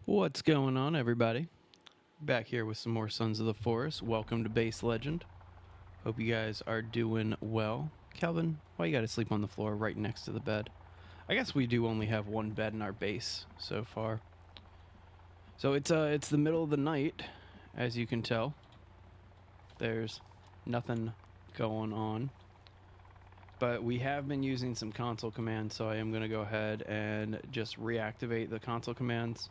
What's going on, everybody? Back here with some more Sons of the Forest. Welcome to Base Legend. Hope you guys are doing well. Calvin, why you gotta sleep on the floor right next to the bed? I guess we do only have one bed in our base so far. So it's the middle of the night, as you can tell. There's nothing going on. But we have been using some console commands, so I am going to go ahead and just reactivate the console commands.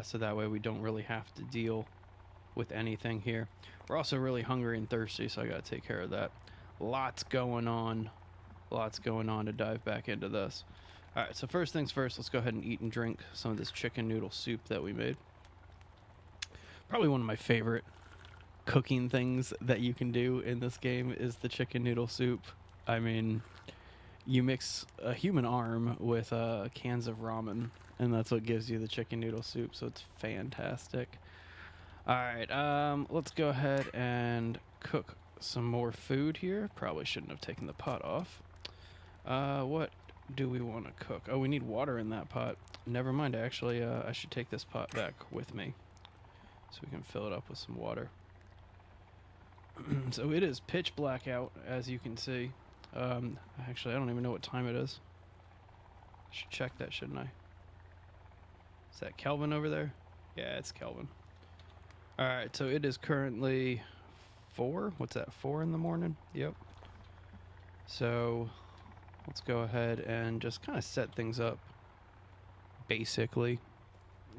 So that way we don't really have to deal with anything here. We're also really hungry and thirsty, so I gotta take care of that. Lots going on. Lots going on to dive back into this. Alright, so first things first, let's go ahead and eat and drink some of this chicken noodle soup that we made. Probably one of my favorite cooking things that you can do in this game is the chicken noodle soup. I mean, you mix a human arm with cans of ramen, and that's what gives you the chicken noodle soup, so it's fantastic. Alright, let's go ahead and cook some more food here. Probably shouldn't have taken the pot off. What do we want to cook? Oh, we need water in that pot. Never mind, actually, I should take this pot back with me so we can fill it up with some water. So it is pitch black out, as you can see. Actually, I don't even know what time it is. I should check that, shouldn't I? Is that Kelvin over there? Yeah, it's Kelvin. Alright, so it is currently 4. What's that, 4 in the morning? Yep. So let's go ahead and just kind of set things up. Basically,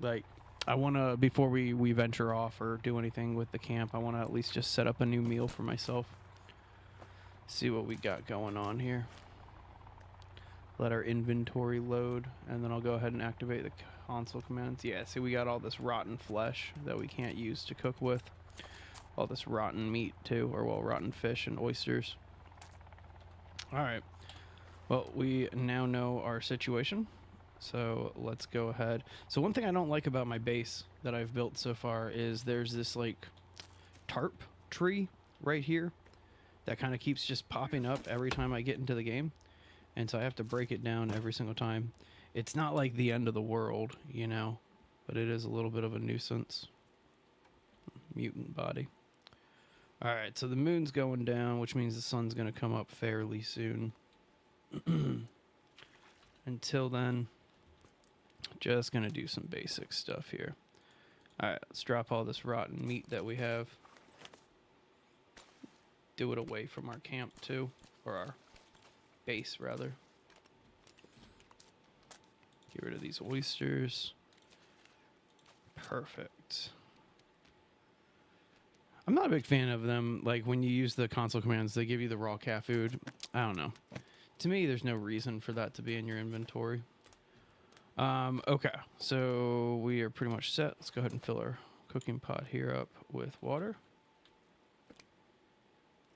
like, I want to, before we venture off or do anything with the camp, I want to at least just set up a new meal for myself. See what we got going on here. Let our inventory load, and then I'll go ahead and activate the console commands. Yeah, see, we got all this rotten flesh that we can't use to cook with. All this rotten meat, too, or, well, rotten fish and oysters. Alright. Well, we now know our situation, so let's go ahead. So one thing I don't like about my base that I've built so far is there's this, like, tarp tree right here that kind of keeps just popping up every time I get into the game. And so I have to break it down every single time. It's not like the end of the world, you know, but it is a little bit of a nuisance. Mutant body. Alright, so the moon's going down, which means the sun's going to come up fairly soon. Until then, just going to do some basic stuff here. Alright, let's drop all this rotten meat that we have. Do it away from our camp, too. Or our base, rather. Get rid of these oysters. Perfect. I'm not a big fan of them. Like, when you use the console commands, they give you the raw cat food. I don't know. To me, there's no reason for that to be in your inventory. Okay, so we are pretty much set. Let's go ahead and fill our cooking pot here up with water.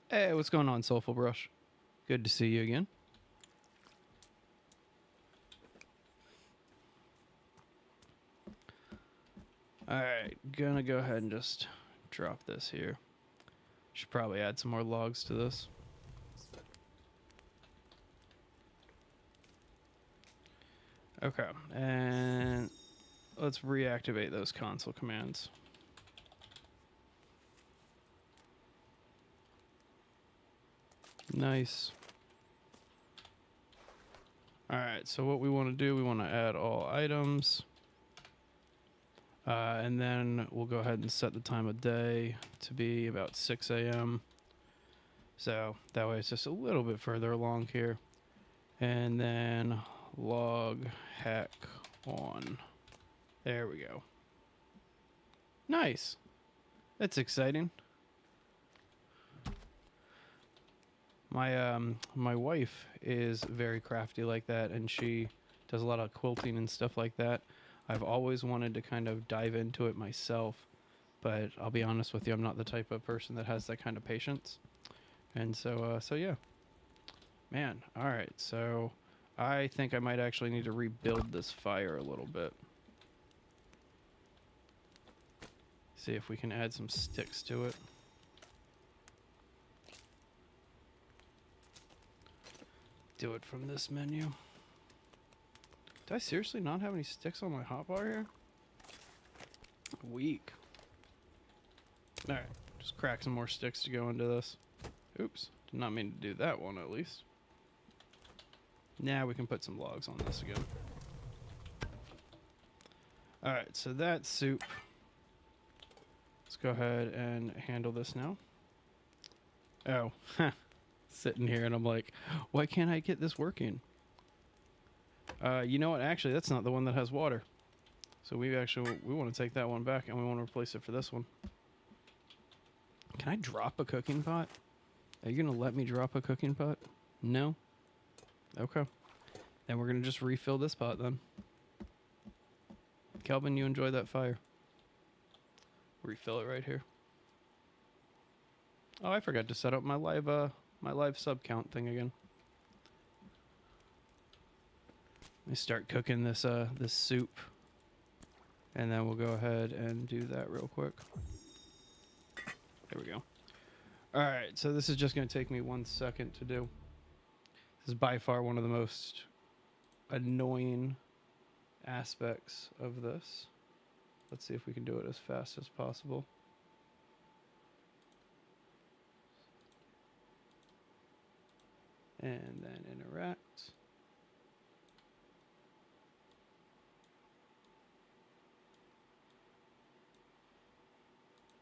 Hey, what's going on, Soulful Brush? Good to see you again. Alright, gonna go ahead and just drop this here. Should probably add some more logs to this. Okay, and let's reactivate those console commands. Nice. Alright, so what we want to do, we want to add all items. And then we'll go ahead and set the time of day to be about 6 a.m. So that way it's just a little bit further along here. And then log hack on. There we go. Nice. That's exciting. My wife is very crafty like that, and she does a lot of quilting and stuff like that. I've always wanted to kind of dive into it myself, but I'll be honest with you, I'm not the type of person that has that kind of patience. And so yeah. Man, alright, so I think I might actually need to rebuild this fire a little bit. See if we can add some sticks to it. Do it from this menu. Do I seriously not have any sticks on my hotbar here? Weak. Alright, just crack some more sticks to go into this. Oops, did not mean to do that one at least. Now we can put some logs on this again. Alright, so that's soup. Let's go ahead and handle this now. Oh, sitting here and I'm like, why can't I get this working? You know what? Actually, that's not the one that has water. So we want to take that one back and we want to replace it for this one. Can I drop a cooking pot? Are you going to let me drop a cooking pot? No? Okay. Then we're going to just refill this pot then. Kelvin, you enjoy that fire. Refill it right here. Oh, I forgot to set up my live sub count thing again. Let me start cooking this this soup. And then we'll go ahead and do that real quick. There we go. Alright, so this is just going to take me 1 second to do. This is by far one of the most annoying aspects of this. Let's see if we can do it as fast as possible. And then interact.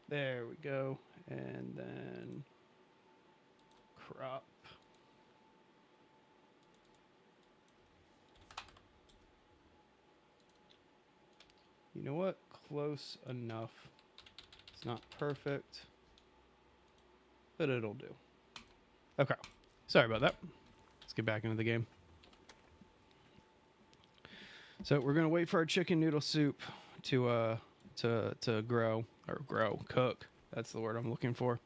There we go. And then crop. You know what? Close enough. It's not perfect, but it'll do. Okay. Sorry about that. Let's get back into the game. So we're gonna wait for our chicken noodle soup to cook. That's the word I'm looking for.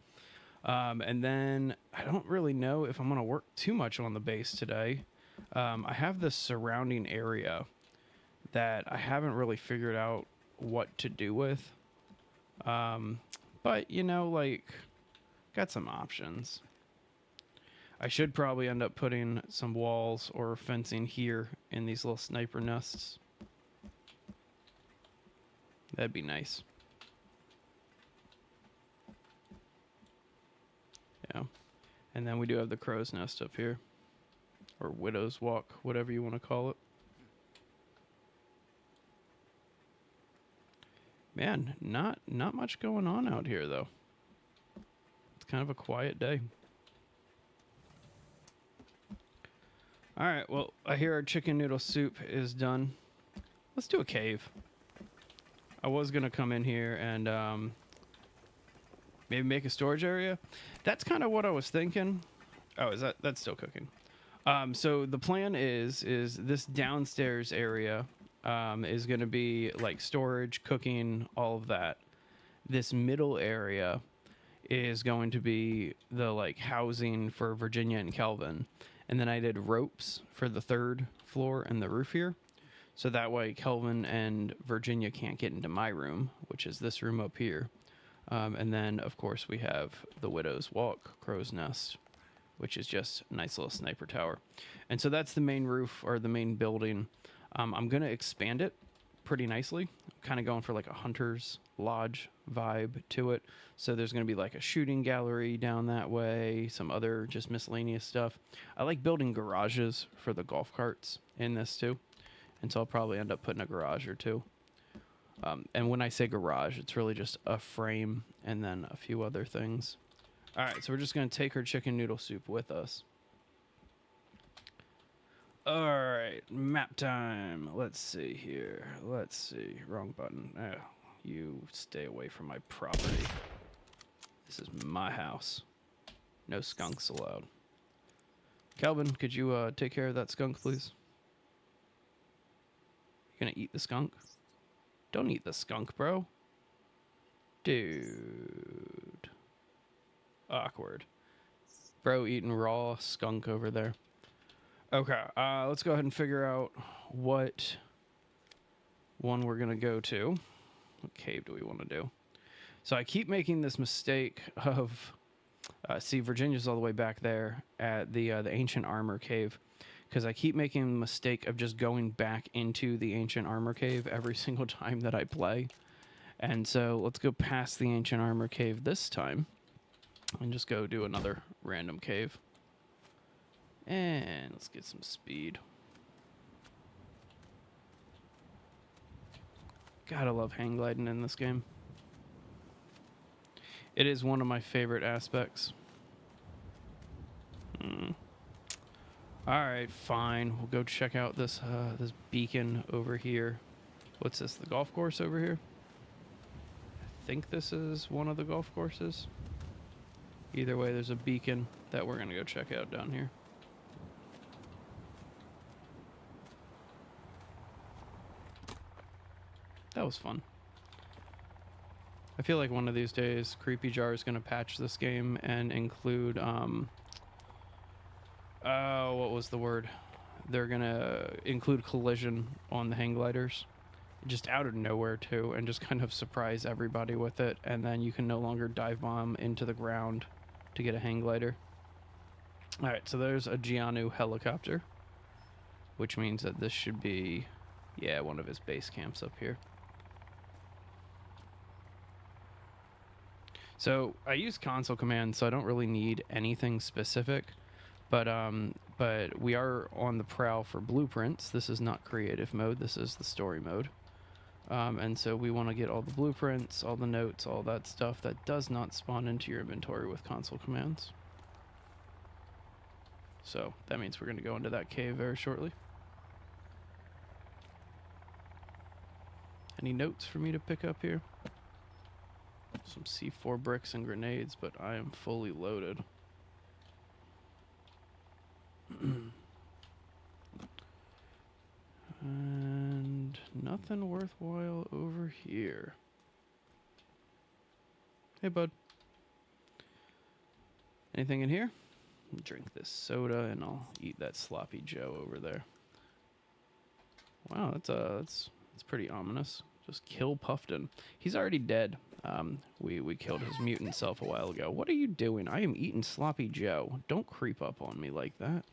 And then I don't really know if I'm gonna work too much on the base today. I have this surrounding area that I haven't really figured out what to do with. But you know, like, got some options. I should probably end up putting some walls or fencing here in these little sniper nests. That'd be nice. Yeah. And then we do have the crow's nest up here. Or widow's walk, whatever you want to call it. Man, not much going on out here though. It's kind of a quiet day. All right, well, I hear our chicken noodle soup is done. Let's do a cave. I was going to come in here and maybe make a storage area. That's kind of what I was thinking. Oh, that's still cooking. So the plan is this downstairs area is going to be like storage, cooking, all of that. This middle area is going to be the like housing for Virginia and Kelvin. And then I did ropes for the third floor and the roof here. So that way Kelvin and Virginia can't get into my room, which is this room up here. And then, of course, we have the Widow's Walk, Crow's Nest, which is just a nice little sniper tower. And so that's the main roof or the main building. I'm going to expand it pretty nicely. I'm kind of going for like a hunter's lodge vibe to it. So there's going to be like a shooting gallery down that way, some other just miscellaneous stuff. I like building garages for the golf carts in this too. And so I'll probably end up putting a garage or two. And when I say garage, it's really just a frame and then a few other things. All right, so we're just going to take our chicken noodle soup with us. All right, map time. Let's see here. Let's see. Wrong button. Oh, you stay away from my property. This is my house. No skunks allowed. Calvin, could you take care of that skunk, please? You gonna eat the skunk? Don't eat the skunk, bro. Dude. Awkward. Bro eating raw skunk over there. Okay, let's go ahead and figure out what one we're going to go to. What cave do we want to do? So I keep making this mistake of... see, Virginia's all the way back there at the Ancient Armor Cave. Because I keep making the mistake of just going back into the Ancient Armor Cave every single time that I play. And so let's go past the ancient armor cave this time and just go do another random cave. And let's get some speed. Gotta love hang gliding in this game. It is one of my favorite aspects. Alright, fine. We'll go check out this this beacon over here. What's this, the golf course over here? I think this is one of the golf courses. Either way, there's a beacon that we're gonna go check out down here. That was fun. I feel like one of these days, Creepy Jar is going to patch this game and include, what was the word? They're going to include collision on the hang gliders. Just out of nowhere, too, and just kind of surprise everybody with it. And then you can no longer dive bomb into the ground to get a hang glider. Alright, so there's a Gianu helicopter, which means that this should be, yeah, one of his base camps up here. So I use console commands, so I don't really need anything specific, but we are on the prowl for blueprints. This is not creative mode. This is the story mode. And so we want to get all the blueprints, all the notes, all that stuff that does not spawn into your inventory with console commands. So that means we're going to go into that cave very shortly. Any notes for me to pick up here? Some C4 bricks and grenades, but I am fully loaded. And nothing worthwhile over here. Hey, bud. Anything in here? Drink this soda, and I'll eat that sloppy Joe over there. Wow, that's pretty ominous. Just kill Puffton. He's already dead. We killed his mutant self a while ago. What are you doing? I am eating sloppy Joe. Don't creep up on me like that.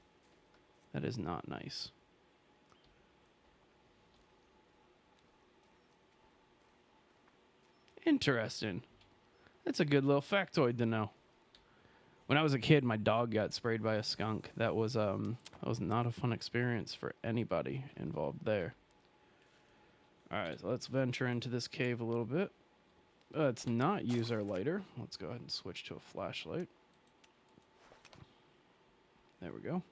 That is not nice. Interesting. That's a good little factoid to know. When I was a kid, my dog got sprayed by a skunk. That was not a fun experience for anybody involved there. Alright, so let's venture into this cave a little bit. Let's not use our lighter. Let's go ahead and switch to a flashlight. There we go.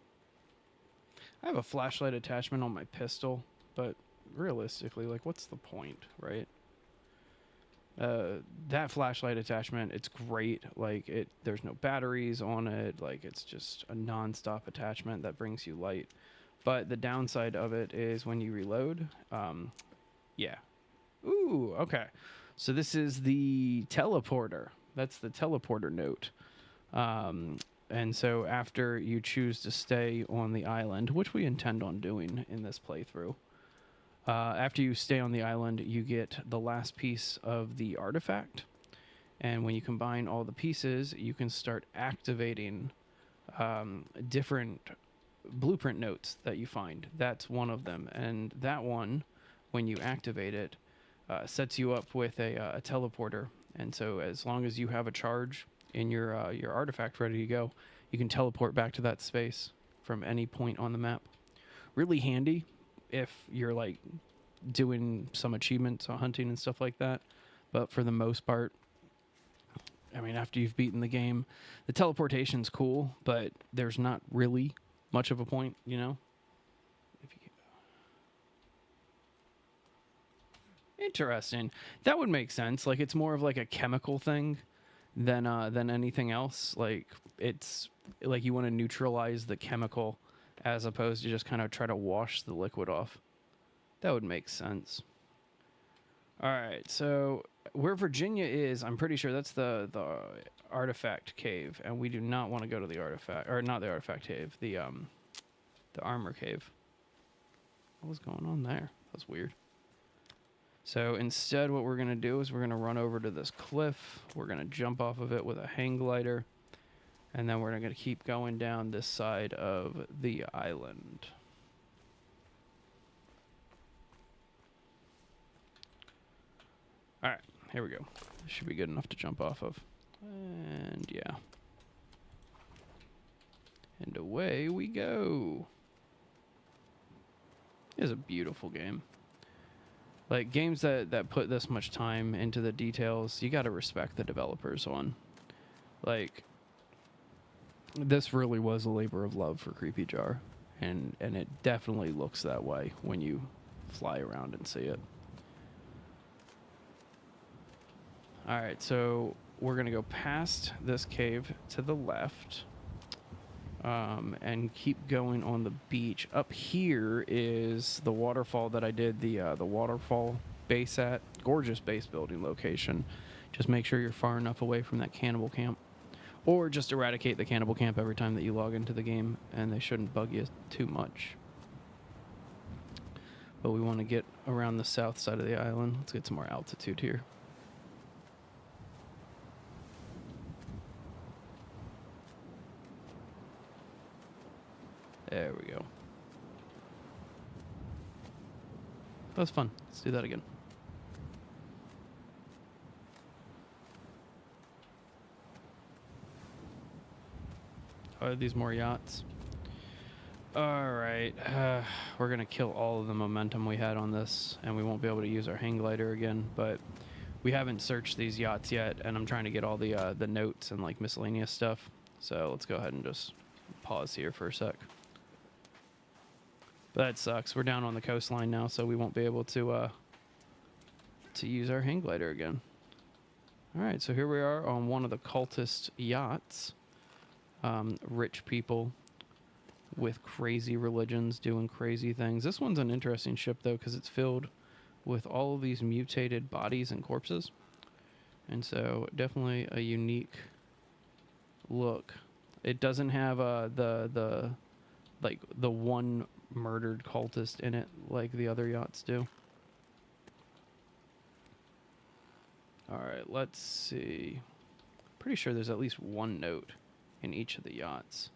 I have a flashlight attachment on my pistol, but realistically, like, what's the point, right? That flashlight attachment, it's great. Like, there's no batteries on it. Like, it's just a non-stop attachment that brings you light. But the downside of it is when you reload, yeah. Ooh, okay. So this is the teleporter. That's the teleporter note. And so after you choose to stay on the island, which we intend on doing in this playthrough, after you stay on the island, you get the last piece of the artifact. And when you combine all the pieces, you can start activating different blueprint notes that you find. That's one of them. And that one, when you activate it, sets you up with a teleporter. And so as long as you have a charge in your artifact ready to go, you can teleport back to that space from any point on the map. Really handy if you're like doing some achievements on hunting and stuff like that. But for the most part, I mean, after you've beaten the game, the teleportation's cool, but there's not really much of a point, you know? Interesting. That would make sense. Like, it's more of like a chemical thing than anything else. Like, it's like you want to neutralize the chemical as opposed to just kind of try to wash the liquid off. That would make sense. All right, so where Virginia is, I'm pretty sure that's the artifact cave, and we do not want to go to the artifact, or not the artifact cave, the armor cave. What was going on there? That was weird. So instead, what we're going to do is we're going to run over to this cliff. We're going to jump off of it with a hang glider. And then we're going to keep going down this side of the island. All right, Here we go. This should be good enough to jump off of. And yeah. And away we go. It is a beautiful game. Like, games that put this much time into the details, you gotta respect the developers on. Like, this really was a labor of love for Creepy Jar. And it definitely looks that way when you fly around and see it. Alright, so we're gonna go past this cave to the left. And keep going on the beach. Up here is the waterfall that I did the waterfall base at. Gorgeous base building location. Just make sure you're far enough away from that cannibal camp. Or just eradicate the cannibal camp every time that you log into the game, and they shouldn't bug you too much. But we want to get around the south side of the island. Let's get some more altitude here. There we go. That was fun. Let's do that again. Are these more yachts? Alright. We're going to kill all of the momentum we had on this, and we won't be able to use our hang glider again, but we haven't searched these yachts yet, and I'm trying to get all the notes and like miscellaneous stuff. So let's go ahead and just pause here for a sec. But that sucks. We're down on the coastline now, so we won't be able to use our hang glider again. All right, so here we are on one of the cultist yachts. Rich people with crazy religions doing crazy things. This one's an interesting ship, though, because it's filled with all of these mutated bodies and corpses. And so definitely a unique look. It doesn't have the one murdered cultist in it like the other yachts do. All right, let's see. Pretty sure there's at least one note in each of the yachts.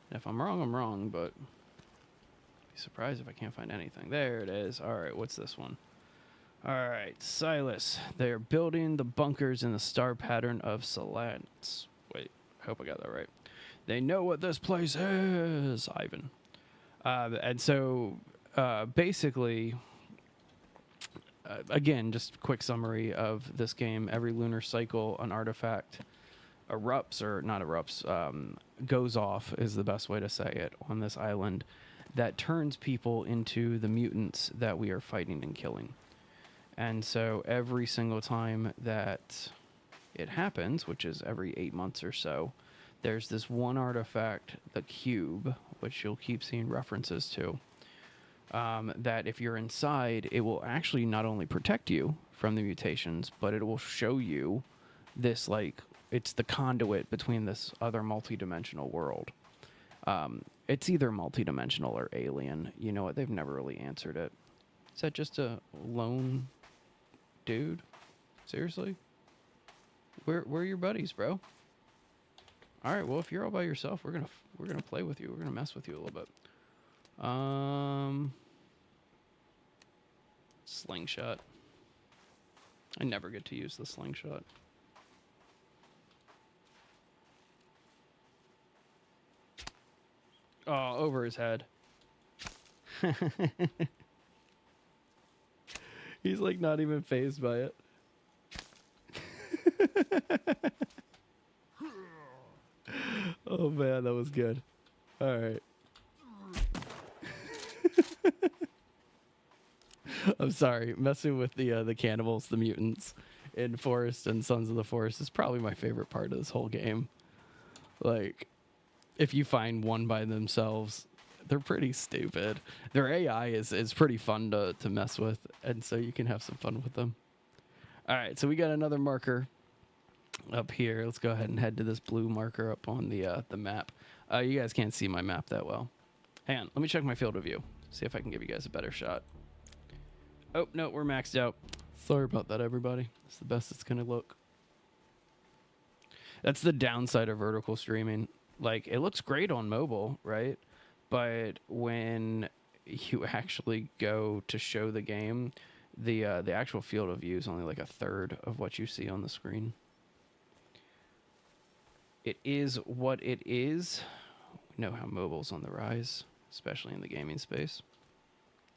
And if I'm wrong, I'm wrong, but be surprised if I can't find anything. There it is. All right, what's this one? All right, Silas. They are building the bunkers in the star pattern of Salance. Wait, I hope I got that right. They know what this place is, Ivan. And so, basically, again, just quick summary of this game. Every lunar cycle, an artifact erupts, or not erupts, goes off is the best way to say it, on this island that turns people into the mutants that we are fighting and killing. And so every single time that it happens, which is every 8 months or so, there's this one artifact, the cube, which you'll keep seeing references to, that if you're inside, it will actually not only protect you from the mutations, but it will show you this, like, it's the conduit between this other multidimensional world. It's either multidimensional or alien. You know what? They've never really answered it. Is that just a lone dude? Seriously? Where are your buddies, bro? All right, well, if you're all by yourself, we're gonna play with you. We're gonna mess with you a little bit. Slingshot. I never get to use the slingshot. Oh, over his head. He's like not even fazed by it. Oh man, that was good. All right. I'm sorry. Messing with the cannibals, the mutants in Forest and Sons of the Forest is probably my favorite part of this whole game. Like, if you find one by themselves, they're pretty stupid. Their AI is pretty fun to mess with, and so you can have some fun with them. All right, so we got another marker up here. Let's go ahead and head to this blue marker up on the map. You guys can't see my map that well. Hang on, let me check my field of view. See if I can give you guys a better shot. Oh, no, we're maxed out. Sorry about that, everybody. It's the best it's going to look. That's the downside of vertical streaming. Like, it looks great on mobile, right? But when you actually go to show the game, The actual field of view is only like a third of what you see on the screen. It is what it is. We know how mobile's on the rise, especially in the gaming space.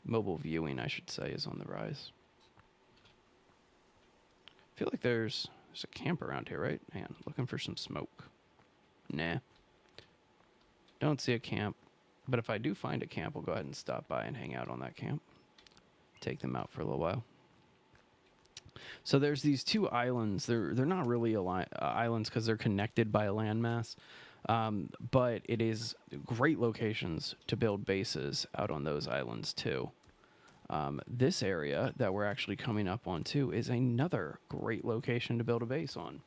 Mobile viewing, I should say, is on the rise. I feel like there's a camp around here, right? Man, looking for some smoke. Nah. Don't see a camp. But if I do find a camp, we'll go ahead and stop by and hang out on that camp. Take them out for a little while. So there's these two islands. They're not really islands because they're connected by a landmass. But it is great locations to build bases out on those islands too. This area that we're actually coming up on too is another great location to build a base on.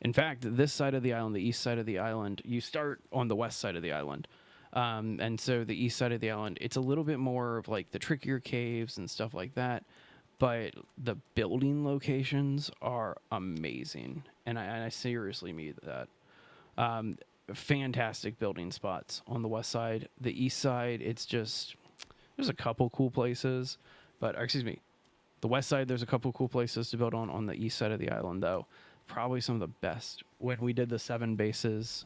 In fact, this side of the island, the east side of the island, you start on the west side of the island. And so the east side of the island, it's a little bit more of like the trickier caves and stuff like that. But the building locations are amazing. And I seriously mean that. Fantastic building spots on the west side. The east side, it's just, there's a couple cool places. But, excuse me, the west side, there's a couple cool places to build on. On the east side of the island, though, probably some of the best. When we did the 7 bases,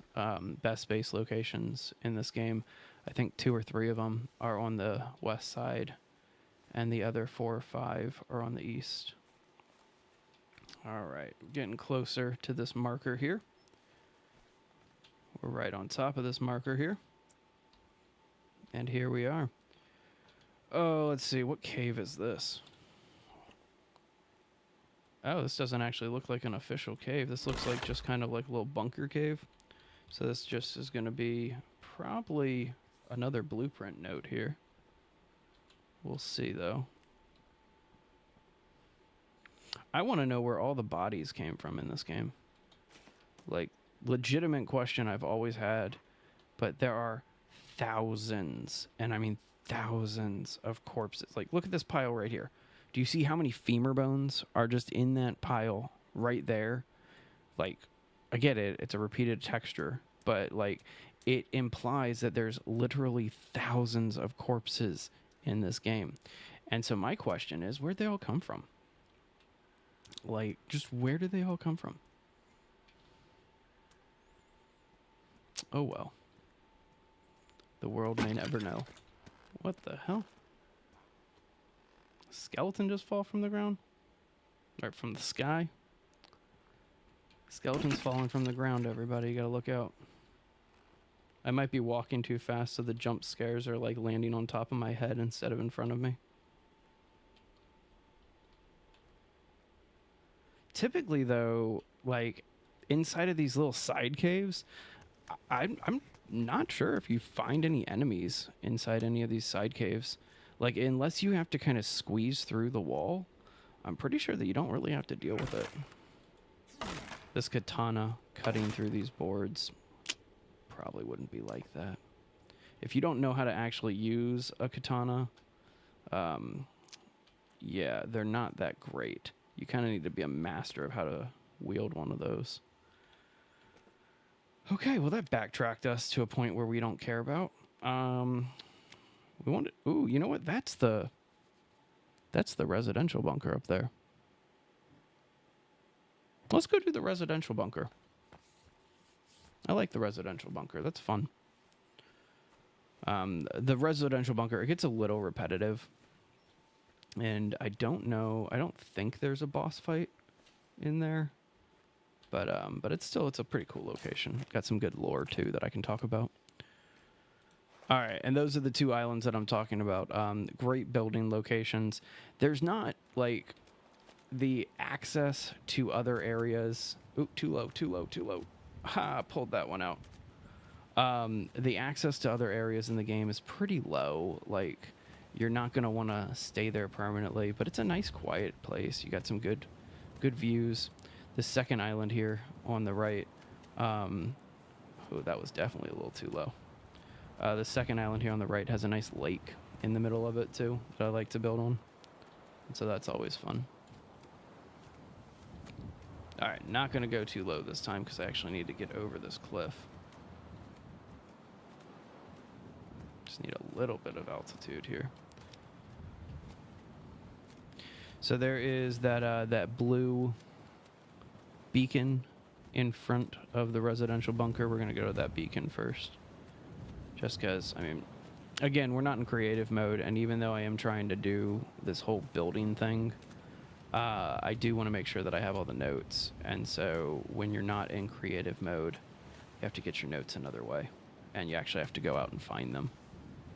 best base locations in this game, I think 2 or 3 of them are on the west side, and the other 4 or 5 are on the east. All right, getting closer to this marker here. We're right on top of this marker here. And here we are. Oh, let's see, what cave is this? Oh, this doesn't actually look like an official cave. This looks like just kind of like a little bunker cave. So this just is going to be probably another blueprint note here. We'll see, though. I want to know where all the bodies came from in this game. Like, legitimate question I've always had. But there are thousands, and I mean thousands of corpses. Like, look at this pile right here. Do you see how many femur bones are just in that pile right there? Like, I get it. It's a repeated texture. But, like, it implies that there's literally thousands of corpses in this game. And so my question is, where'd they all come from? Like, just where did they all come from? Oh, well. The world may never know. What the hell? Skeleton just fall from the ground? Or from the sky? Skeletons falling from the ground, everybody. You gotta look out. I might be walking too fast, so the jump scares are like landing on top of my head instead of in front of me. Typically, though, like, inside of these little side caves, I'm not sure if you find any enemies inside any of these side caves. Like, unless you have to kind of squeeze through the wall, I'm pretty sure that you don't really have to deal with it. This katana cutting through these boards probably wouldn't be like that. If you don't know how to actually use a katana, yeah, they're not that great. You kind of need to be a master of how to wield one of those. Okay, well, that backtracked us to a point where we don't care about. We want to, ooh, you know what? That's the residential bunker up there. Let's go do the residential bunker. I like the residential bunker. That's fun. The residential bunker, it gets a little repetitive. And I don't think there's a boss fight in there. But it's a pretty cool location. Got some good lore too that I can talk about. All right, and those are the 2 islands that I'm talking about. Great building locations. There's not like the access to other areas. Ooh, too low. Ha, pulled that one out. The access to other areas in the game is pretty low. Like, you're not going to want to stay there permanently, but it's a nice quiet place. You got some good views. The second island here on the right, oh, that was definitely a little too low. The second island here on the right has a nice lake in the middle of it too that I like to build on. And so that's always fun. All right, not going to go too low this time because I actually need to get over this cliff. Just need a little bit of altitude here. So there is that blue beacon in front of the residential bunker. We're going to go to that beacon first. Just because, I mean, again, we're not in creative mode, and even though I am trying to do this whole building thing, I do want to make sure that I have all the notes. And so when you're not in creative mode, you have to get your notes another way, and you actually have to go out and find them.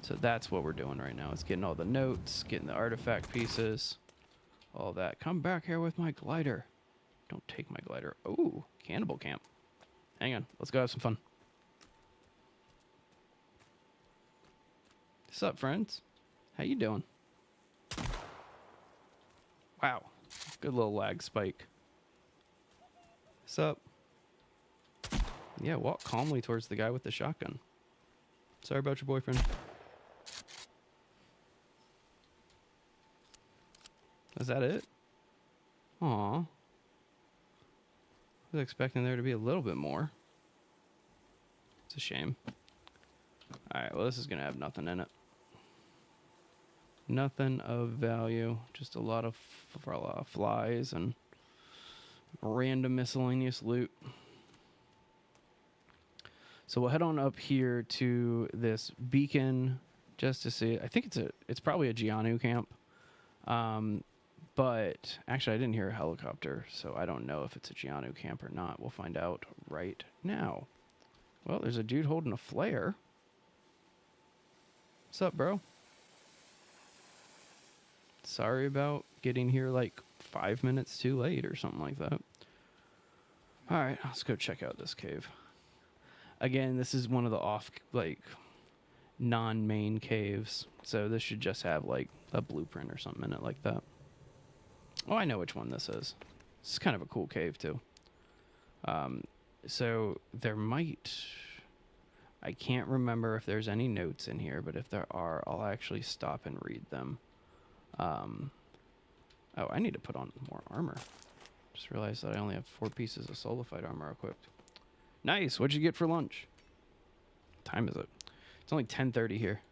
So that's what we're doing right now, is getting all the notes, getting the artifact pieces, all that. Come back here with my glider. Don't take my glider. Ooh, cannibal camp. Hang on, let's go have some fun. What's up, friends? How you doing? Wow, good little lag spike. What's up? Yeah, walk calmly towards the guy with the shotgun. Sorry about your boyfriend. Is that it? Aw. I was expecting there to be a little bit more. It's a shame. Alright, well, this is going to have nothing in it. Nothing of value. Just a lot of flies and random miscellaneous loot. So we'll head on up here to this beacon just to see. I think it's probably a Gianu camp. But actually I didn't hear a helicopter, so I don't know if it's a Gianu camp or not. We'll find out right now. Well, there's a dude holding a flare. What's up, bro? Sorry about getting here like 5 minutes too late or something like that. Alright, let's go check out this cave. Again, this is one of the non-main caves. So this should just have like a blueprint or something in it like that. Oh, I know which one this is. This is kind of a cool cave too. So there might... I can't remember if there's any notes in here, but if there are, I'll actually stop and read them. Oh, I need to put on more armor. Just realized that I only have 4 pieces of solidified armor equipped. Nice. What'd you get for lunch? What time is it? It's only 10:30 here.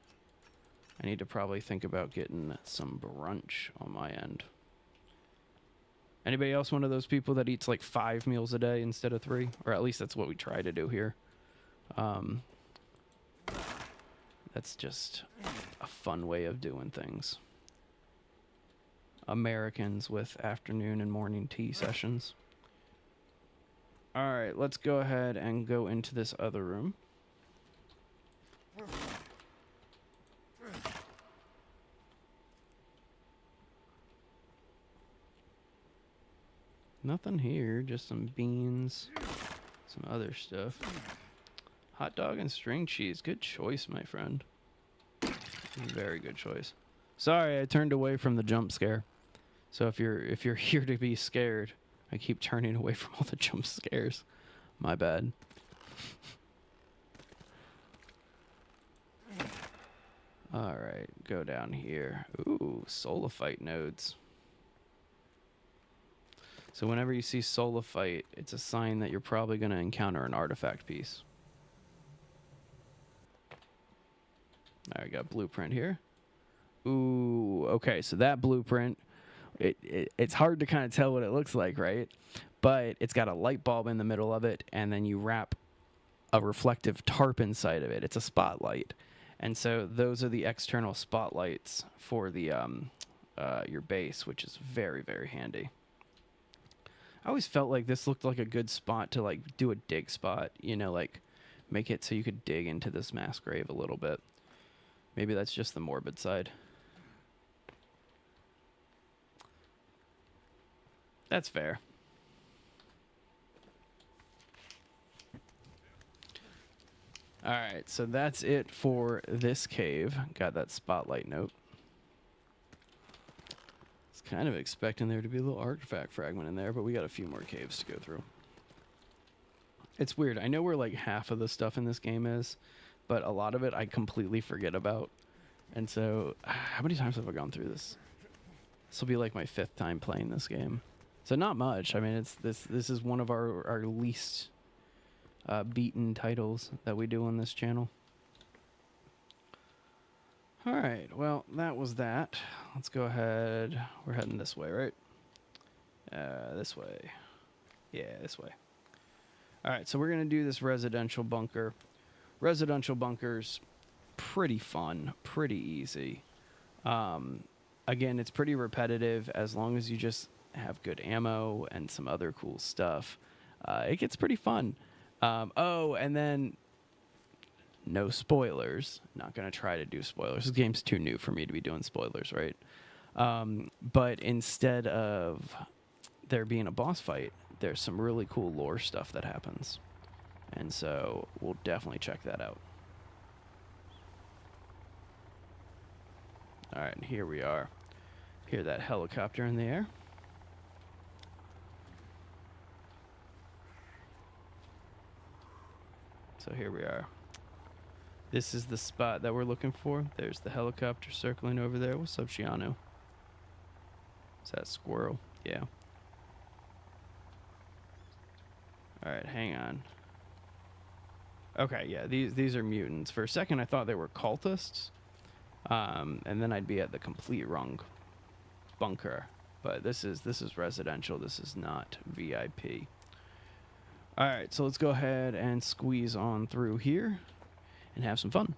I need to probably think about getting some brunch on my end. Anybody else one of those people that eats like 5 meals a day instead of 3? Or at least that's what we try to do here. That's just a fun way of doing things. Americans with afternoon and morning tea sessions. Alright, let's go ahead and go into this other room. Nothing here, just some beans, some other stuff. Hot dog and string cheese. Good choice, my friend. Very good choice. Sorry, I turned away from the jump scare. So if you're here to be scared, I keep turning away from all the jump scares. My bad. Alright, go down here. Ooh, Solophyte nodes. So whenever you see Solophyte, it's a sign that you're probably going to encounter an artifact piece. Alright, got blueprint here. Ooh, okay, so that blueprint, it's hard to kind of tell what it looks like, right? But it's got a light bulb in the middle of it, and then you wrap a reflective tarp inside of it. It's a spotlight. And so those are the external spotlights for the your base, which is very, very handy. I always felt like this looked like a good spot to like do a dig spot, you know, like make it so you could dig into this mass grave a little bit. Maybe that's just the morbid side. That's fair. Alright, so that's it for this cave. Got that spotlight note. I was kind of expecting there to be a little artifact fragment in there, but we got a few more caves to go through. It's weird. I know where like half of the stuff in this game is, but a lot of it I completely forget about. And so, how many times have I gone through this? This will be like my 5th time playing this game. So not much. I mean, it's this is one of our least beaten titles that we do on this channel. All right, well, that was that. let's go ahead. We're heading this way, right? This way. Yeah, this way. All right, so we're going to do this residential bunker. Residential bunkers, pretty fun, pretty easy. Again, it's pretty repetitive as long as you just have good ammo and some other cool stuff. It gets pretty fun. Oh, and then no spoilers. Not going to try to do spoilers. This game's too new for me to be doing spoilers, right? But instead of there being a boss fight, there's some really cool lore stuff that happens. And so we'll definitely check that out. All right, and here we are. Hear that helicopter in the air. So here we are. This is the spot that we're looking for. There's the helicopter circling over there. What's up, Shiano? Is that squirrel? Yeah. All right, hang on. Okay, yeah, these are mutants. For a second, I thought they were cultists, and then I'd be at the complete wrong bunker. But this is residential. This is not VIP. All right, so let's go ahead and squeeze on through here and have some fun.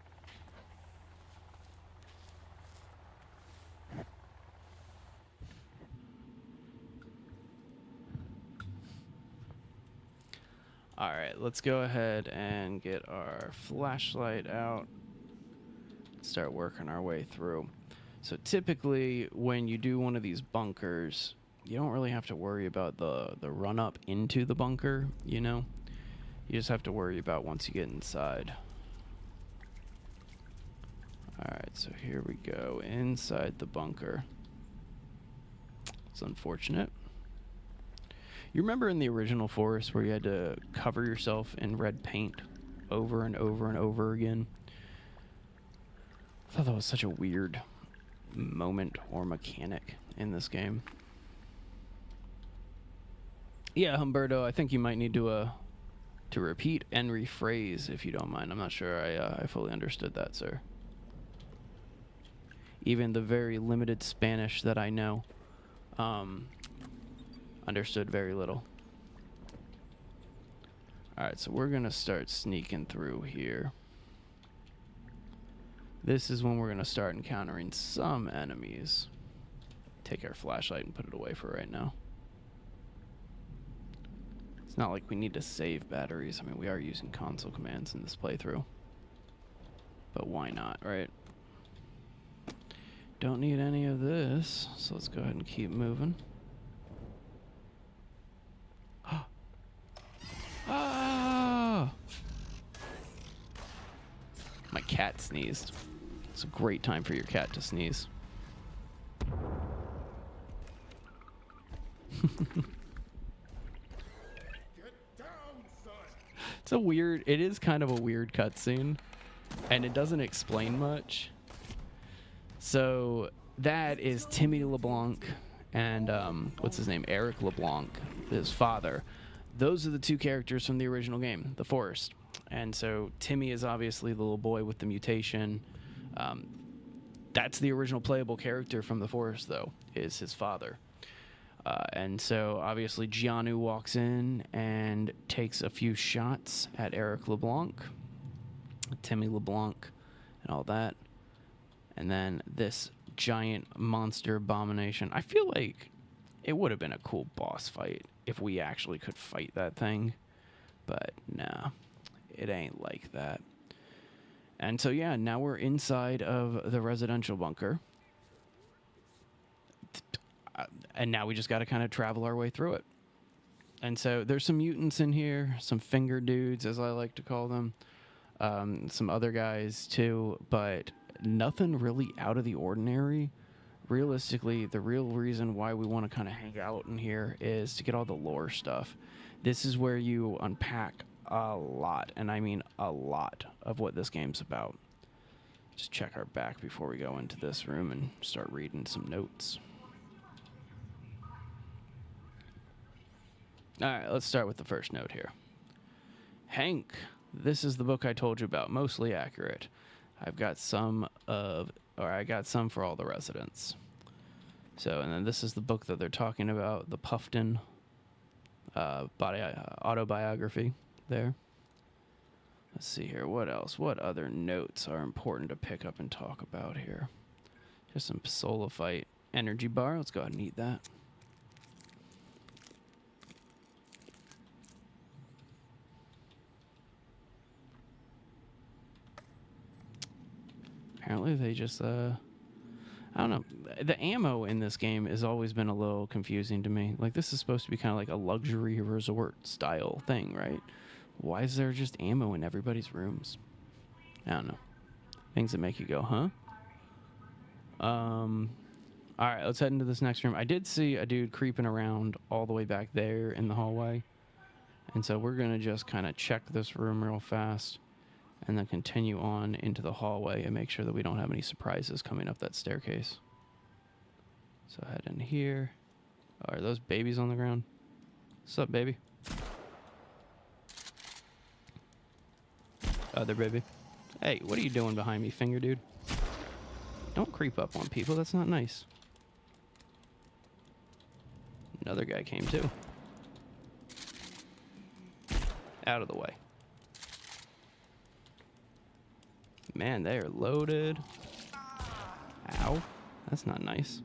All right, let's go ahead and get our flashlight out. Start working our way through. So typically when you do one of these bunkers, you don't really have to worry about the run up into the bunker, you know? You just have to worry about once you get inside. All right, so here we go, inside the bunker. It's unfortunate. You remember in the original Forest where you had to cover yourself in red paint over and over and over again? I thought that was such a weird moment or mechanic in this game. Yeah, Humberto, I think you might need to repeat and rephrase if you don't mind. I'm not sure I fully understood that, sir. Even the very limited Spanish that I know, understood very little. Alright, so we're going to start sneaking through here. This is when we're going to start encountering some enemies. Take our flashlight and put it away for right now. It's not like we need to save batteries. I mean, we are using console commands in this playthrough. But why not, right? Don't need any of this, so let's go ahead and keep moving. Ah! My cat sneezed. It's a great time for your cat to sneeze. It is kind of a weird cutscene, and it doesn't explain much. So that is Timmy LeBlanc and what's his name? Eric LeBlanc, his father. Those are the two characters from the original game, The Forest. And so Timmy is obviously the little boy with the mutation. That's the original playable character from The Forest, though, is his father. And so obviously Gianu walks in and takes a few shots at Eric LeBlanc, Timmy LeBlanc, and all that. And then this giant monster abomination. I feel like it would have been a cool boss fight if we actually could fight that thing. But nah, it ain't like that. And so yeah, now we're inside of the residential bunker. And now we just got to kind of travel our way through it. And so there's some mutants in here, some finger dudes, as I like to call them. Some other guys too, but nothing really out of the ordinary. Realistically, the real reason why we want to kind of hang out in here is to get all the lore stuff. This is where you unpack a lot, and I mean a lot, of what this game's about. Just check our back before we go into this room and start reading some notes. All right, let's start with the first note here. Hank, this is the book I told you about, mostly accurate. I got some for all the residents. So, and then this is the book that they're talking about, the Puffton autobiography there. Let's see here. What else? What other notes are important to pick up and talk about here? Just some Solifite energy bar. Let's go ahead and eat that. Apparently they just, I don't know. The ammo in this game has always been a little confusing to me. Like, this is supposed to be kind of like a luxury resort style thing, right? Why is there just ammo in everybody's rooms? I don't know. Things that make you go, huh? All right, let's head into this next room. I did see a dude creeping around all the way back there in the hallway. And so we're going to just kind of check this room real fast and then continue on into the hallway and make sure that we don't have any surprises coming up that staircase. So head in here. Oh, are those babies on the ground? What's up, baby? Other baby. Hey, what are you doing behind me, finger dude? Don't creep up on people. That's not nice. Another guy came too. Out of the way. Man, they are loaded. Ow. That's not nice.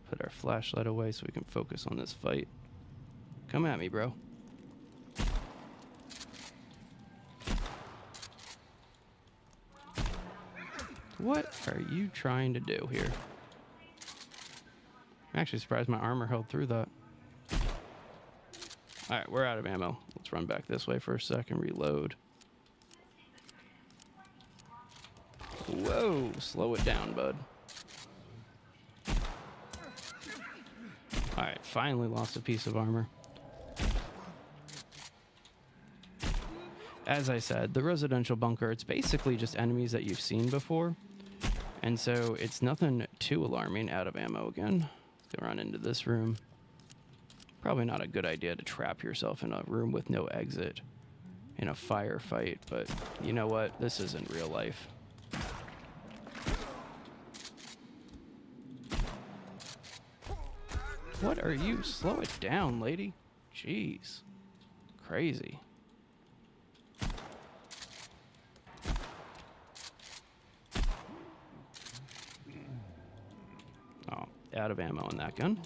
Put our flashlight away so we can focus on this fight. Come at me, bro. What are you trying to do here? I'm actually surprised my armor held through that. Alright, we're out of ammo. Let's run back this way for a second, reload. Whoa, slow it down, bud. Alright, finally lost a piece of armor. As I said, the residential bunker, it's basically just enemies that you've seen before. And so it's nothing too alarming. Out of ammo again. Let's go run into this room. Probably not a good idea to trap yourself in a room with no exit in a firefight, but you know what? This isn't real life. What are you? Slow it down, lady. Jeez. Crazy. Oh, out of ammo on that gun.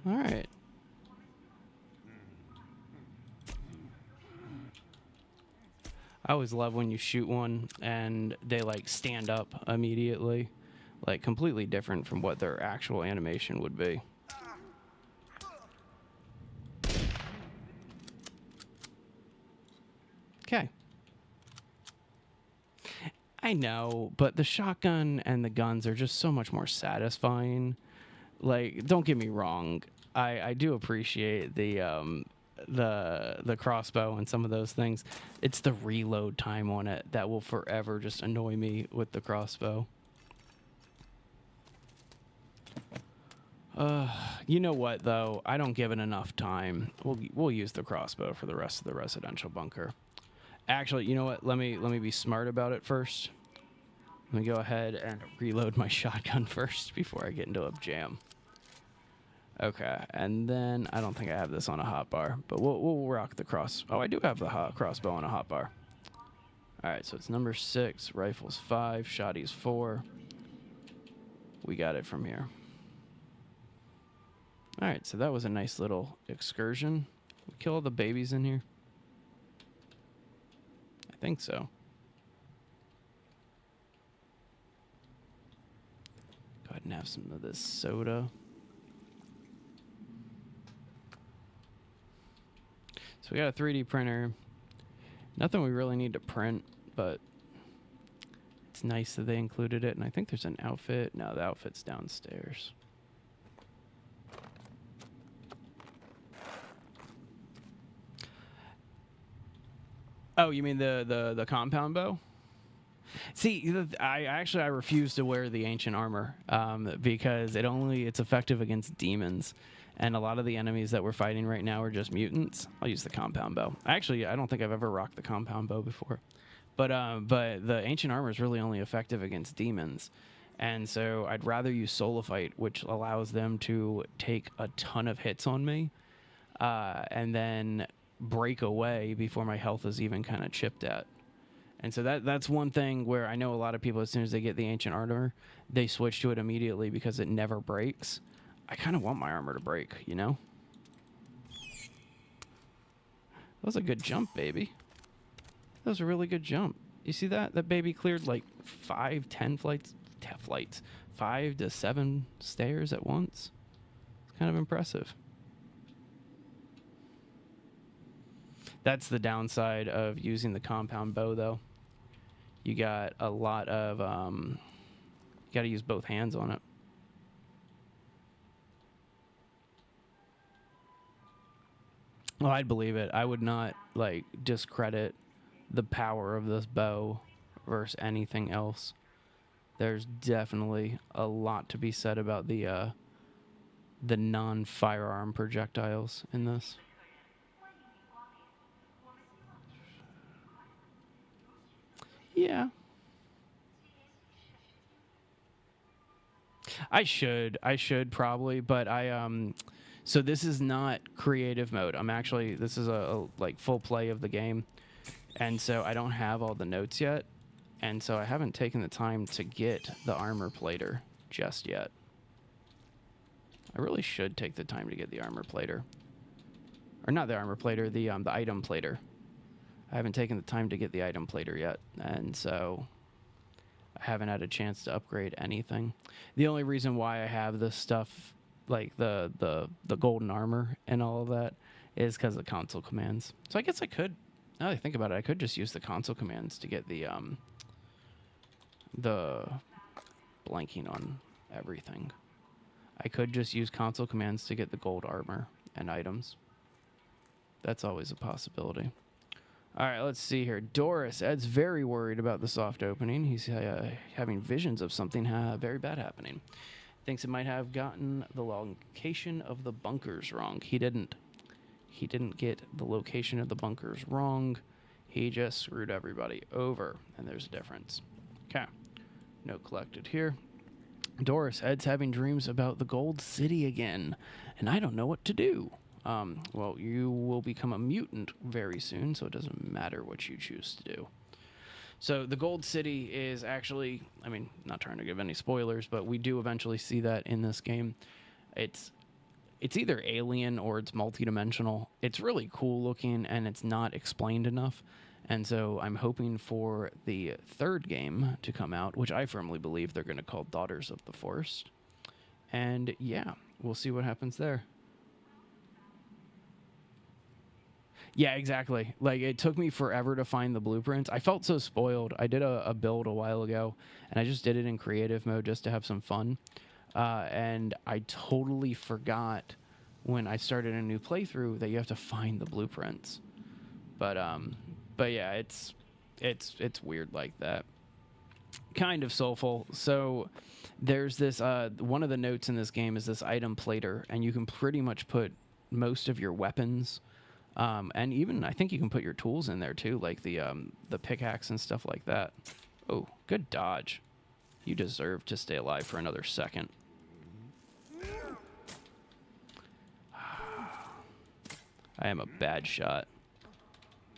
All right. I always love when you shoot one and they like stand up immediately, like completely different from what their actual animation would be. Okay. I know, but the shotgun and the guns are just so much more satisfying. Like, don't get me wrong, I do appreciate the crossbow and some of those things. It's the reload time on it that will forever just annoy me with the crossbow. You know what though? I don't give it enough time. We'll use the crossbow for the rest of the residential bunker. Actually, you know what? Let me be smart about it first. Let me go ahead and reload my shotgun first before I get into a jam. Okay, and then I don't think I have this on a hotbar, but we'll rock the cross. Oh, I do have the crossbow on a hotbar. All right, so it's number 6, rifles 5, shotties 4. We got it from here. All right, so that was a nice little excursion. We kill all the babies in here? I think so. Go ahead and have some of this soda. So we got a 3D printer. Nothing we really need to print, but it's nice that they included it. And I think there's an outfit. No, the outfit's downstairs. Oh, you mean the compound bow? See, I refuse to wear the ancient armor because it's effective against demons, and a lot of the enemies that we're fighting right now are just mutants. I'll use the compound bow. Actually, I don't think I've ever rocked the compound bow before, but the ancient armor is really only effective against demons, and so I'd rather use Soulifite, which allows them to take a ton of hits on me, and then break away before my health is even kind of chipped at. And so that's one thing where I know a lot of people, as soon as they get the ancient armor, they switch to it immediately because it never breaks. I kind of want my armor to break, you know? That was a good jump, baby. That was a really good jump. You see that? That baby cleared like 5 to 7 stairs at once. It's kind of impressive. That's the downside of using the compound bow, though. You got a lot of, you got to use both hands on it. Well, I'd believe it. I would not, like, discredit the power of this bow versus anything else. There's definitely a lot to be said about the non-firearm projectiles in this. Yeah. I should probably, but so this is not creative mode. This is a like full play of the game. And so I don't have all the notes yet. And so I haven't taken the time to get the armor plater just yet. I really should take the time to get the armor plater. Or not the armor plater, the item plater. I haven't taken the time to get the item plater yet, and so I haven't had a chance to upgrade anything. The only reason why I have this stuff, like the golden armor and all of that, is because of the console commands. So I guess I could, now that I think about it, I could just use the console commands to get the blanking on everything. I could just use console commands to get the gold armor and items. That's always a possibility. All right, let's see here. Doris, Ed's very worried about the soft opening. He's having visions of something very bad happening. Thinks it might have gotten the location of the bunkers wrong. He didn't. He didn't get the location of the bunkers wrong. He just screwed everybody over, and there's a difference. Okay. Note collected here. Doris, Ed's having dreams about the Gold City again, and I don't know what to do. Well, you will become a mutant very soon, so it doesn't matter what you choose to do. So the Gold City is actually, I mean, not trying to give any spoilers, but we do eventually see that in this game. It's either alien or it's multidimensional. It's really cool looking, and it's not explained enough. And so I'm hoping for the third game to come out, which I firmly believe they're going to call Daughters of the Forest. And yeah, we'll see what happens there. Yeah, exactly. Like, it took me forever to find the blueprints. I felt so spoiled. I did a build a while ago, and I just did it in creative mode just to have some fun. And I totally forgot when I started a new playthrough that you have to find the blueprints. But yeah, it's weird like that. Kind of soulful. So there's this, one of the notes in this game is this item plater, and you can pretty much put most of your weapons, and even I think you can put your tools in there too, like the pickaxe and stuff like that. Oh, good dodge. You deserve to stay alive for another second. I am a bad shot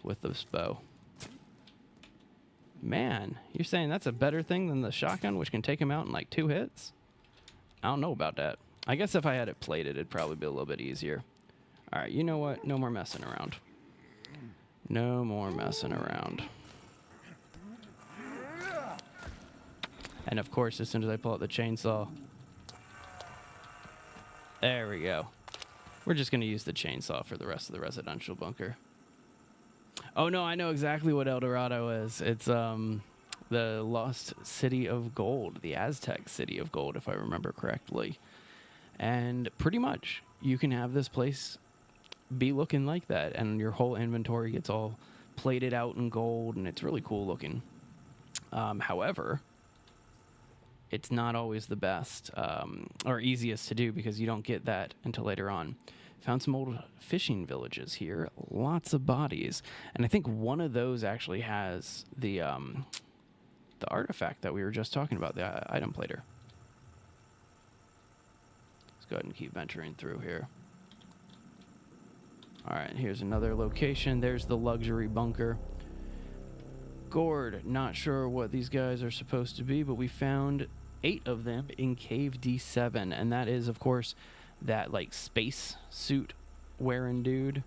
with this bow. Man, you're saying that's a better thing than the shotgun, which can take him out in like 2 hits? I don't know about that. I guess if I had it plated, it'd probably be a little bit easier. All right, you know what? No more messing around. No more messing around. And of course, as soon as I pull out the chainsaw, there we go. We're just going to use the chainsaw for the rest of the residential bunker. Oh, no, I know exactly what El Dorado is. It's the Lost City of Gold, the Aztec City of Gold, if I remember correctly. And pretty much, you can have this place be looking like that, and your whole inventory gets all plated out in gold, and it's really cool looking. However, it's not always the best or easiest to do because you don't get that until later on. Found some old fishing villages here, lots of bodies, and I think one of those actually has the artifact that we were just talking about, the item plater. Let's go ahead and keep venturing through here. All right, here's another location. There's the luxury bunker. Gourd, not sure what these guys are supposed to be, but we found 8 of them in Cave D7, and that is, of course, that like space suit wearing dude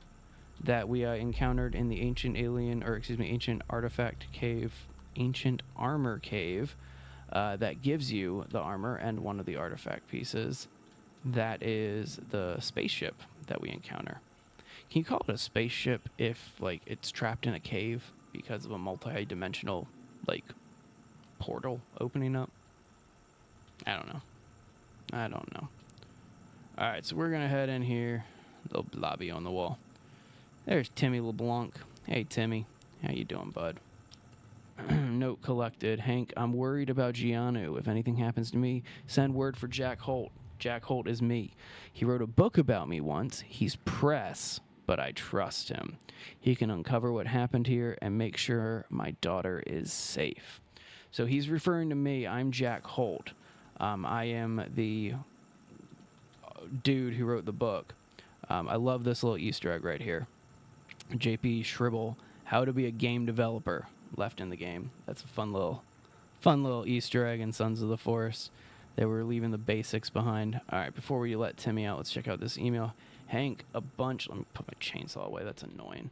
that we encountered in the ancient artifact cave, ancient armor cave, that gives you the armor and one of the artifact pieces. That is the spaceship that we encounter. Can you call it a spaceship if like it's trapped in a cave because of a multi-dimensional like portal opening up? I don't know. All right, so we're gonna head in here. Little lobby on the wall. There's Timmy LeBlanc. Hey Timmy, how you doing, bud? Note collected. Hank, I'm worried about Gianu. If anything happens to me, send word for Jack Holt. Jack Holt is me. He wrote a book about me once. He's press, but I trust him. He can uncover what happened here and make sure my daughter is safe. So he's referring to me. I'm Jack Holt. I am the dude who wrote the book. I love this little Easter egg right here. JP Shribble, how to be a game developer, left in the game. That's a fun little Easter egg in Sons of the Forest. They were leaving the basics behind. All right, before we let Timmy out, let's check out this email. Hank, let me put my chainsaw away. That's annoying.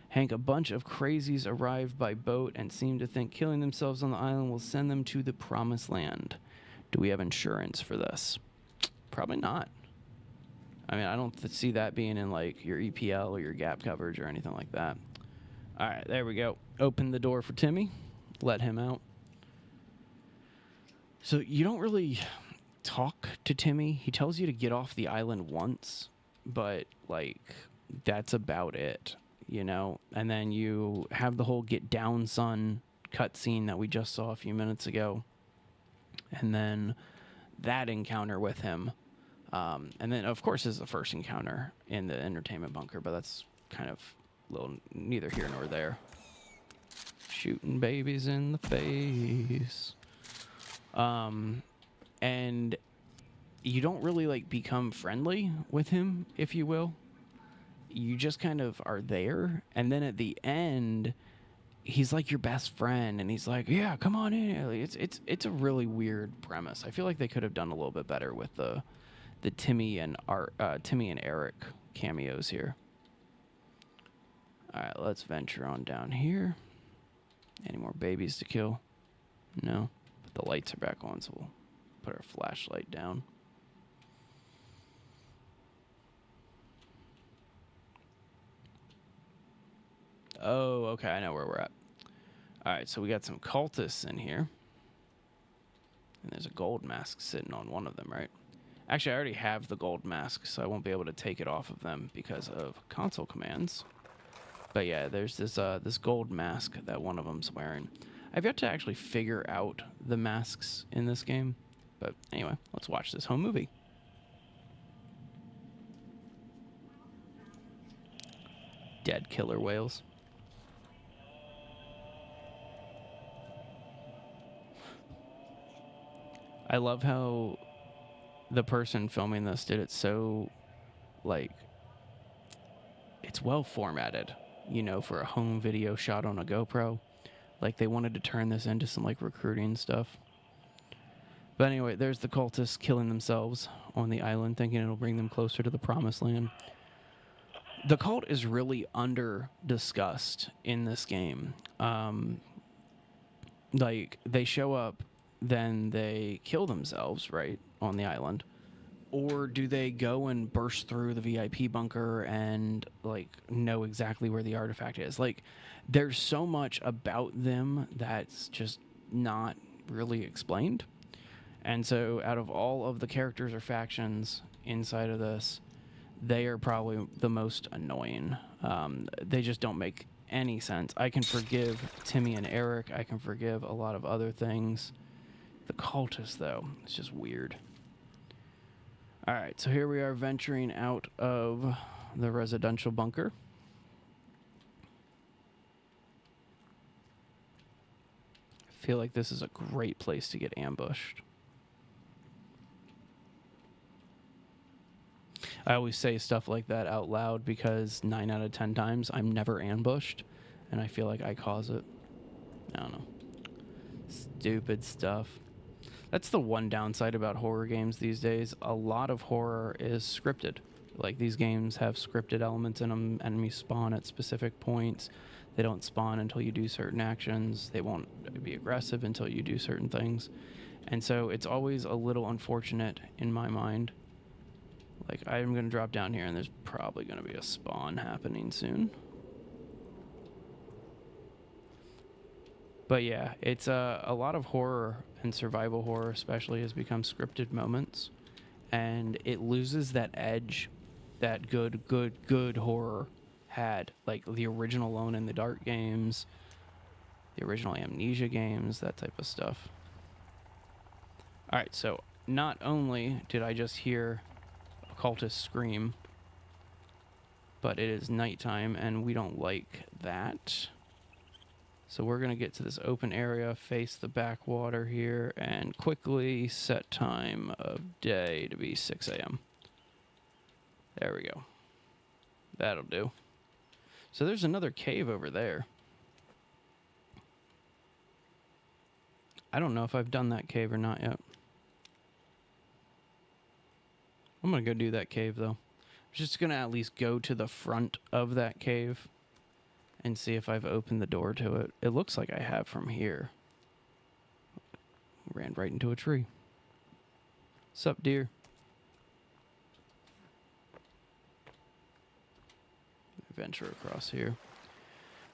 Hank, a bunch of crazies arrived by boat and seem to think killing themselves on the island will send them to the promised land. Do we have insurance for this? Probably not. I mean, I don't see that being in like your EPL or your gap coverage or anything like that. All right, there we go. Open the door for Timmy. Let him out. So you don't really talk to Timmy. He tells you to get off the island once, but like that's about it, you know? And then you have the whole get down son cutscene that we just saw a few minutes ago. And then that encounter with him. And then, of course, is the first encounter in the entertainment bunker, but that's kind of neither here nor there. Shooting babies in the face. And you don't really, like, become friendly with him, if you will. You just kind of are there, and then at the end, he's like your best friend, and he's like, yeah, come on in. It's a really weird premise. I feel like they could have done a little bit better with the Timmy and Eric cameos here. All right, let's venture on down here. Any more babies to kill? No, but the lights are back on, so we'll put our flashlight down. Oh, okay, I know where we're at. All right, so we got some cultists in here. And there's a gold mask sitting on one of them, right? Actually, I already have the gold mask, so I won't be able to take it off of them because of console commands. But yeah, there's this gold mask that one of them's wearing. I've yet to actually figure out the masks in this game. But anyway, let's watch this home movie. Dead killer whales. I love how the person filming this did it so, like, it's well formatted, you know, for a home video shot on a GoPro. Like, they wanted to turn this into some, like, recruiting stuff. But anyway, there's the cultists killing themselves on the island, thinking it'll bring them closer to the promised land. The cult is really under-discussed in this game. Like, they show up, then they kill themselves, right, on the island? Or do they go and burst through the VIP bunker and, like, know exactly where the artifact is? Like, there's so much about them that's just not really explained. And so out of all of the characters or factions inside of this, they are probably the most annoying. They just don't make any sense. I can forgive Timmy and Eric. I can forgive a lot of other things. The cultists, though, it's just weird. All right, so here we are venturing out of the residential bunker. I feel like this is a great place to get ambushed. I always say stuff like that out loud because 9 out of 10 times I'm never ambushed, and I feel like I cause it. I don't know. Stupid stuff. That's the one downside about horror games these days. A lot of horror is scripted. Like, these games have scripted elements in them. Enemies spawn at specific points. They don't spawn until you do certain actions. They won't be aggressive until you do certain things. And so it's always a little unfortunate in my mind. Like, I'm going to drop down here, and there's probably going to be a spawn happening soon. But yeah, it's a lot of horror, and survival horror especially, has become scripted moments. And it loses that edge that good horror had. Like the original Alone in the Dark games, the original Amnesia games, that type of stuff. Alright, so not only did I just hear a cultist scream, but it is nighttime, and we don't like that. So we're going to get to this open area, face the backwater here, and quickly set time of day to be 6 a.m. There we go. That'll do. So there's another cave over there. I don't know if I've done that cave or not yet. I'm going to go do that cave, though. I'm just going to at least go to the front of that cave and see if I've opened the door to it. It looks like I have from here. Ran right into a tree. Sup, deer? Venture across here.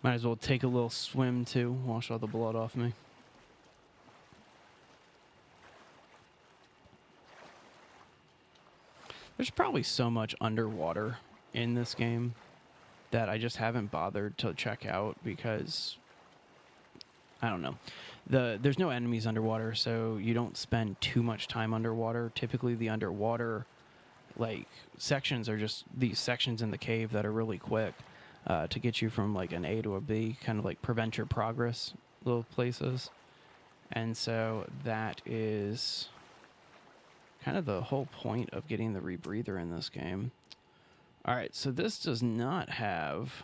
Might as well take a little swim, too. Wash all the blood off me. There's probably so much underwater in this game that I just haven't bothered to check out because, I don't know. There's no enemies underwater, so you don't spend too much time underwater. Typically, the underwater sections are just these sections in the cave that are really quick to get you from like an A to a B, kind of like prevent your progress little places. And so that is kind of the whole point of getting the rebreather in this game. All right, so this does not have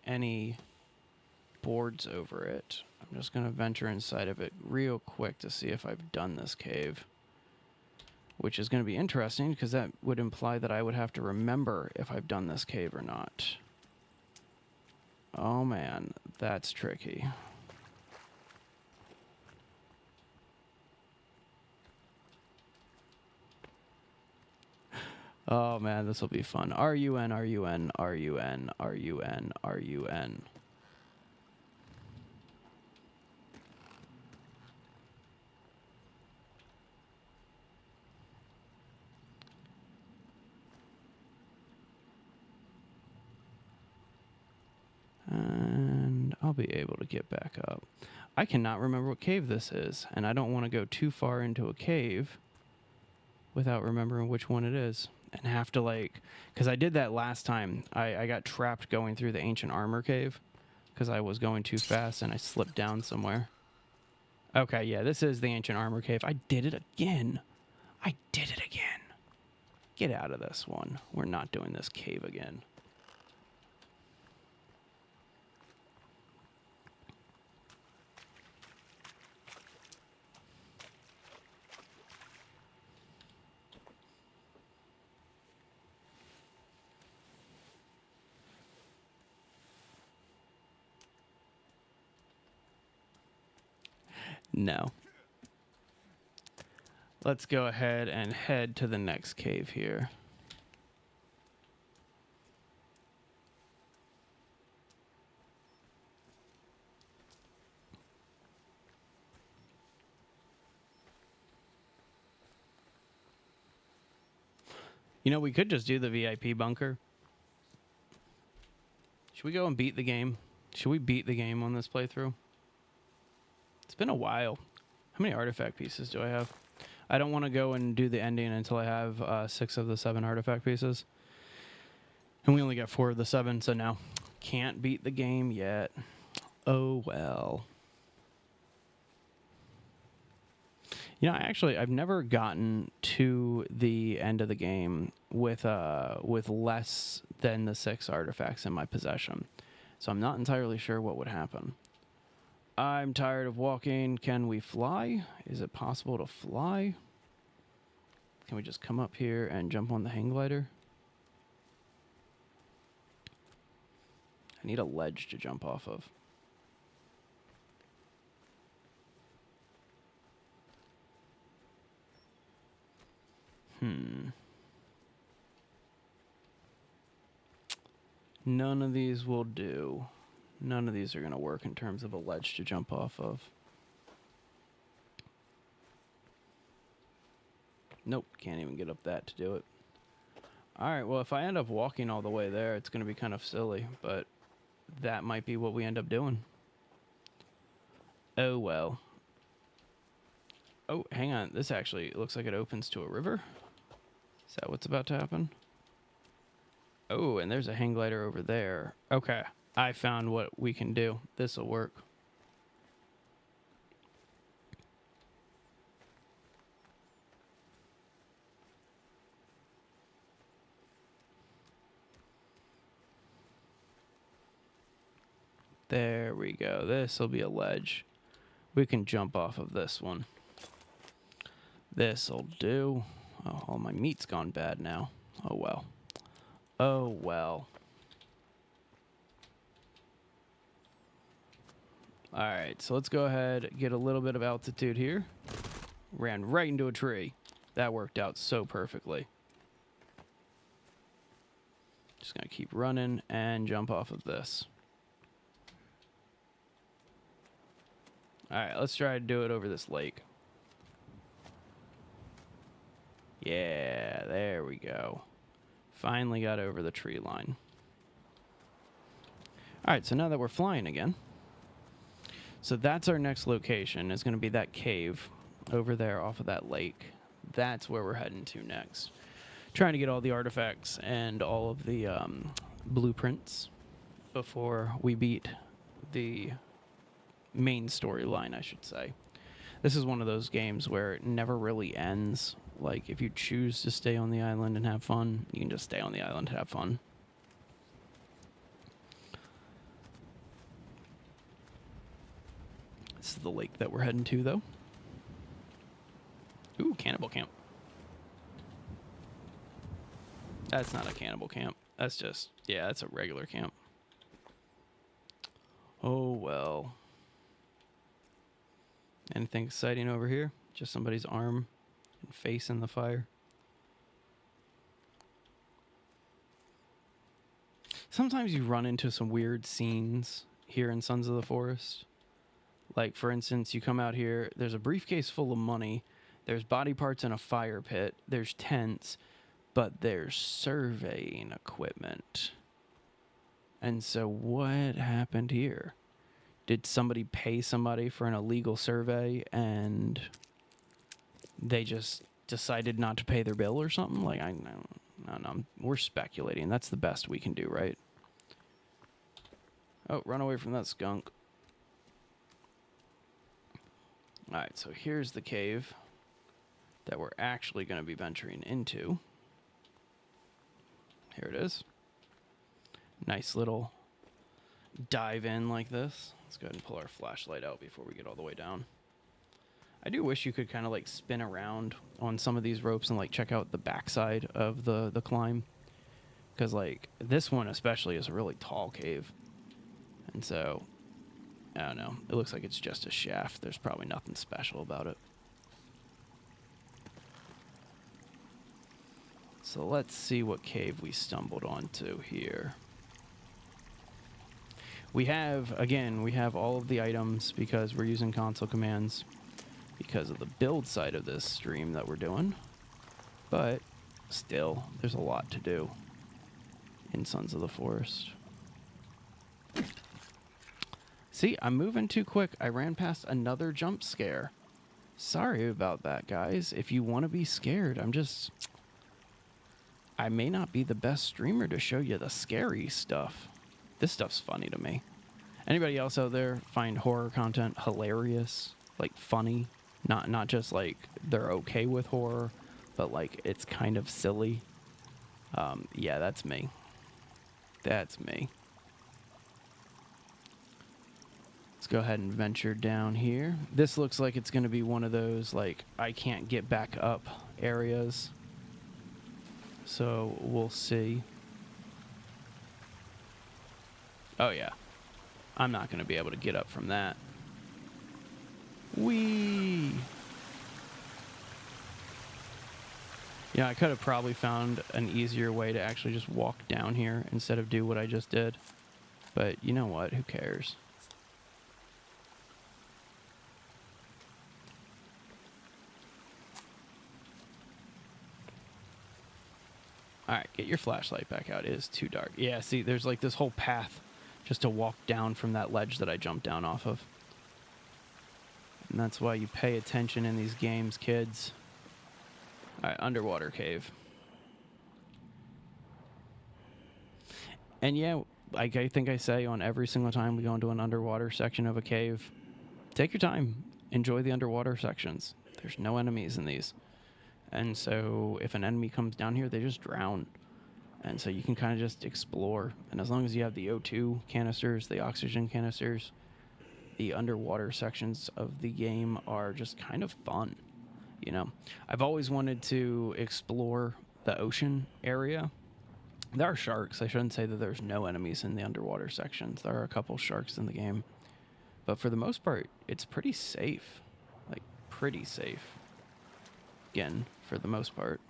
any boards over it. I'm just going to venture inside of it real quick to see if I've done this cave, which is going to be interesting because that would imply that I would have to remember if I've done this cave or not. Oh man, that's tricky. Oh man, this will be fun. R-U-N, R-U-N, R-U-N, R-U-N, R-U-N. And I'll be able to get back up. I cannot remember what cave this is, and I don't want to go too far into a cave without remembering which one it is. And have to because I did that last time. I got trapped going through the ancient armor cave because I was going too fast and I slipped down somewhere. Okay, yeah, this is the ancient armor cave. I did it again. I did it again. Get out of this one. We're not doing this cave again. No. Let's go ahead and head to the next cave here. You know, we could just do the VIP bunker. Should we go and beat the game? Should we beat the game on this playthrough? It's been a while. How many artifact pieces do I have? I don't want to go and do the ending until I have 6 of the 7 artifact pieces. And we only got 4 of the 7, so no. Can't beat the game yet. Oh, well. You know, I've never gotten to the end of the game with less than the 6 artifacts in my possession. So I'm not entirely sure what would happen. I'm tired of walking. Can we fly? Is it possible to fly? Can we just come up here and jump on the hang glider? I need a ledge to jump off of. None of these will do. None of these are going to work in terms of a ledge to jump off of. Nope, can't even get up that to do it. Alright, well, if I end up walking all the way there, it's going to be kind of silly, but that might be what we end up doing. Oh, well. Oh, hang on. This actually looks like it opens to a river. Is that what's about to happen? Oh, and there's a hang glider over there. Okay, I found what we can do. This'll work. There we go. This'll be a ledge. We can jump off of this one. This'll do. Oh, all my meat's gone bad now. Oh, well. Oh, well. Alright, so let's go ahead, get a little bit of altitude here. Ran right into a tree. That worked out so perfectly. Just gonna keep running and jump off of this. Alright, let's try to do it over this lake. Yeah, there we go. Finally got over the tree line. Alright, so now that we're flying again. So that's our next location. It's going to be that cave over there off of that lake. That's where we're heading to next. Trying to get all the artifacts and all of the blueprints before we beat the main storyline, I should say. This is one of those games where it never really ends. Like, if you choose to stay on the island and have fun, you can just stay on the island and have fun. This is the lake that we're heading to, though. Ooh, cannibal camp. That's not a cannibal camp. That's just, yeah, that's a regular camp. Oh, well. Anything exciting over here? Just somebody's arm and face in the fire. Sometimes you run into some weird scenes here in Sons of the Forest. Like, for instance, you come out here, there's a briefcase full of money, there's body parts in a fire pit, there's tents, but there's surveying equipment. And so what happened here? Did somebody pay somebody for an illegal survey and they just decided not to pay their bill or something? Like, I don't know. We're speculating. That's the best we can do, right? Oh, run away from that skunk. Alright, so here's the cave that we're actually going to be venturing into. Here it is. Nice little dive in like this. Let's go ahead and pull our flashlight out before we get all the way down. I do wish you could kind of like spin around on some of these ropes and like check out the backside of the climb. Because like this one especially is a really tall cave. And so, I don't know. It looks like it's just a shaft. There's probably nothing special about it. So let's see what cave we stumbled onto here. We have all of the items because we're using console commands because of the build side of this stream that we're doing. But still, there's a lot to do in Sons of the Forest. See, I'm moving too quick. I ran past another jump scare. Sorry about that, guys. If you want to be scared, I may not be the best streamer to show you the scary stuff. This stuff's funny to me. Anybody else out there find horror content hilarious? Like funny? Not just like they're okay with horror, but like it's kind of silly. Yeah, that's me. That's me. Let's go ahead and venture down here. This looks like it's going to be one of those, like, I can't get back up areas. So we'll see. Oh, yeah. I'm not going to be able to get up from that. Whee! Yeah, I could have probably found an easier way to actually just walk down here instead of do what I just did. But you know what? Who cares? Alright, get your flashlight back out. It is too dark. Yeah, see, there's like this whole path just to walk down from that ledge that I jumped down off of. And that's why you pay attention in these games, kids. Alright, underwater cave. And yeah, like I think I say on every single time we go into an underwater section of a cave, take your time. Enjoy the underwater sections. There's no enemies in these. And so if an enemy comes down here, they just drown. And so you can kind of just explore. And as long as you have the O2 canisters, the oxygen canisters, the underwater sections of the game are just kind of fun. You know, I've always wanted to explore the ocean area. There are sharks. I shouldn't say that there's no enemies in the underwater sections. There are a couple sharks in the game. But for the most part, it's pretty safe. Like, pretty safe. Again, for the most part.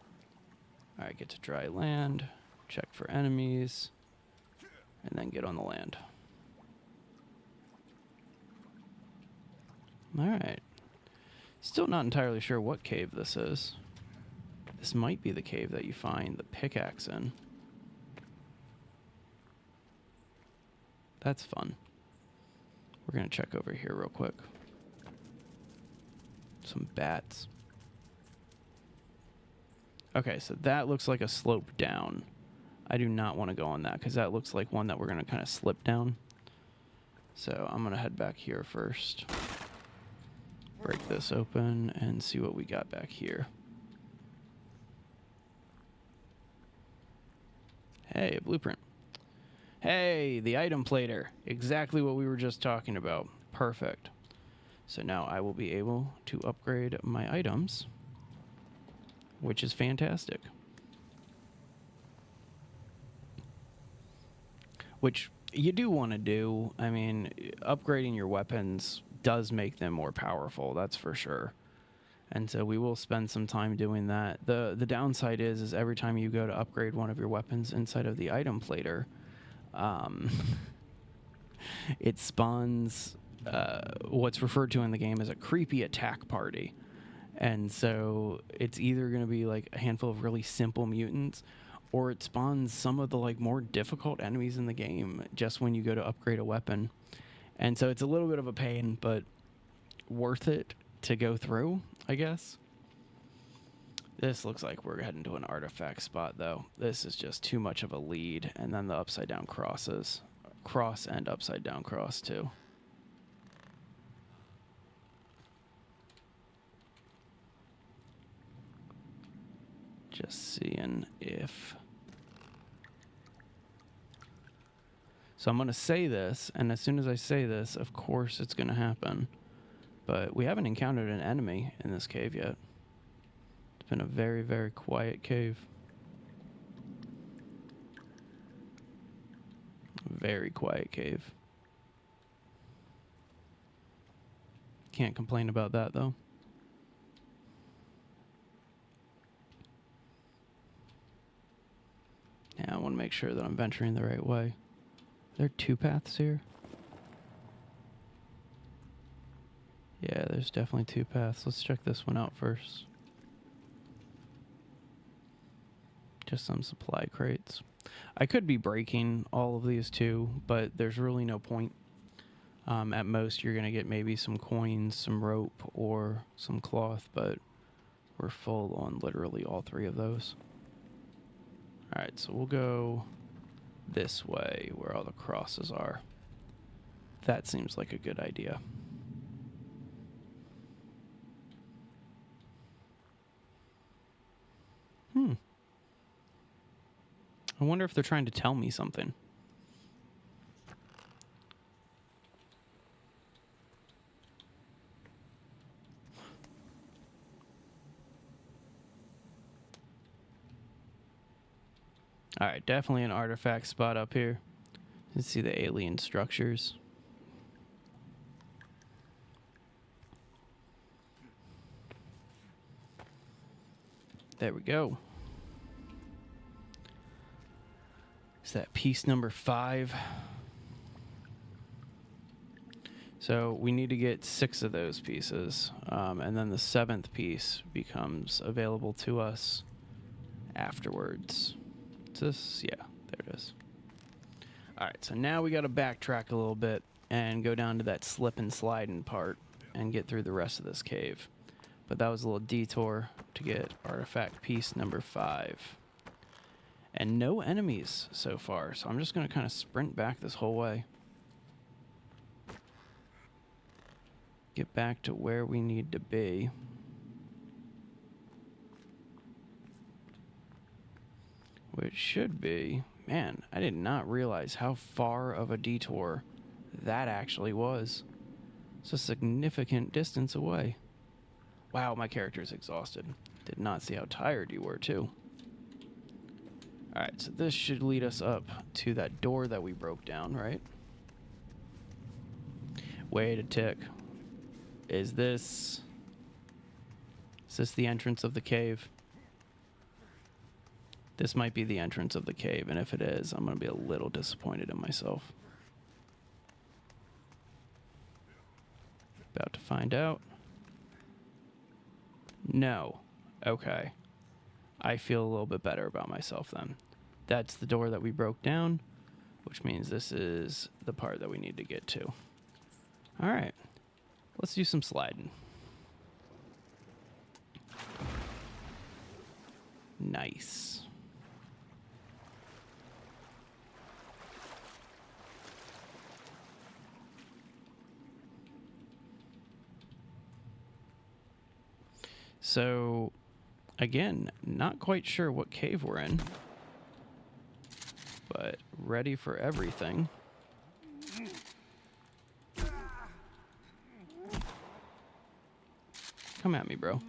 All right, get to dry land, check for enemies, and then get on the land. All right. Still not entirely sure what cave this is. This might be the cave that you find the pickaxe in. That's fun. We're going to check over here real quick. Some bats. Okay, so that looks like a slope down. I do not want to go on that because that looks like one that we're going to kind of slip down. So I'm going to head back here first. Break this open and see what we got back here. Hey, a blueprint. Hey, the item plater. Exactly what we were just talking about. Perfect. So now I will be able to upgrade my items, which is fantastic. Which you do want to do. I mean, upgrading your weapons does make them more powerful, that's for sure. And so we will spend some time doing that. The downside is every time you go to upgrade one of your weapons inside of the item plater, it spawns what's referred to in the game as a creepy attack party. And so it's either going to be like a handful of really simple mutants, or it spawns some of the like more difficult enemies in the game just when you go to upgrade a weapon. And so it's a little bit of a pain, but worth it to go through, I guess. This looks like we're heading to an artifact spot, though. This is just too much of a lead. And then the upside down crosses. Cross and upside down cross, too. Just seeing if... So I'm going to say this, and as soon as I say this, of course it's going to happen. But we haven't encountered an enemy in this cave yet. It's been a very, very quiet cave. Very quiet cave. Can't complain about that, though. Yeah, I want to make sure that I'm venturing the right way. Are there two paths here? Yeah, there's definitely two paths. Let's check this one out first. Just some supply crates. I could be breaking all of these too, but there's really no point. At most, you're going to get maybe some coins, some rope, or some cloth, but we're full on literally all three of those. Alright, so we'll go this way where all the crosses are. That seems like a good idea. I wonder if they're trying to tell me something. Alright, definitely an artifact spot up here. You can see the alien structures. There we go. Is that piece number 5? So we need to get 6 of those pieces, and then the 7th piece becomes available to us afterwards. Is this? Yeah, there it is. All right, so now we got to backtrack a little bit and go down to that slip and sliding part and get through the rest of this cave. But that was a little detour to get artifact piece number 5. And no enemies so far, so I'm just going to kind of sprint back this whole way. Get back to where we need to be. Which should be... Man, I did not realize how far of a detour that actually was. It's a significant distance away. Wow, my character's exhausted. Did not see how tired you were, too. Alright, so this should lead us up to that door that we broke down, right? Wait a tick. Is this the entrance of the cave? This might be the entrance of the cave, and if it is, I'm going to be a little disappointed in myself. About to find out. No. Okay. I feel a little bit better about myself then. That's the door that we broke down, which means this is the part that we need to get to. All right. Let's do some sliding. Nice. So, again, not quite sure what cave we're in, but ready for everything. Come at me, bro.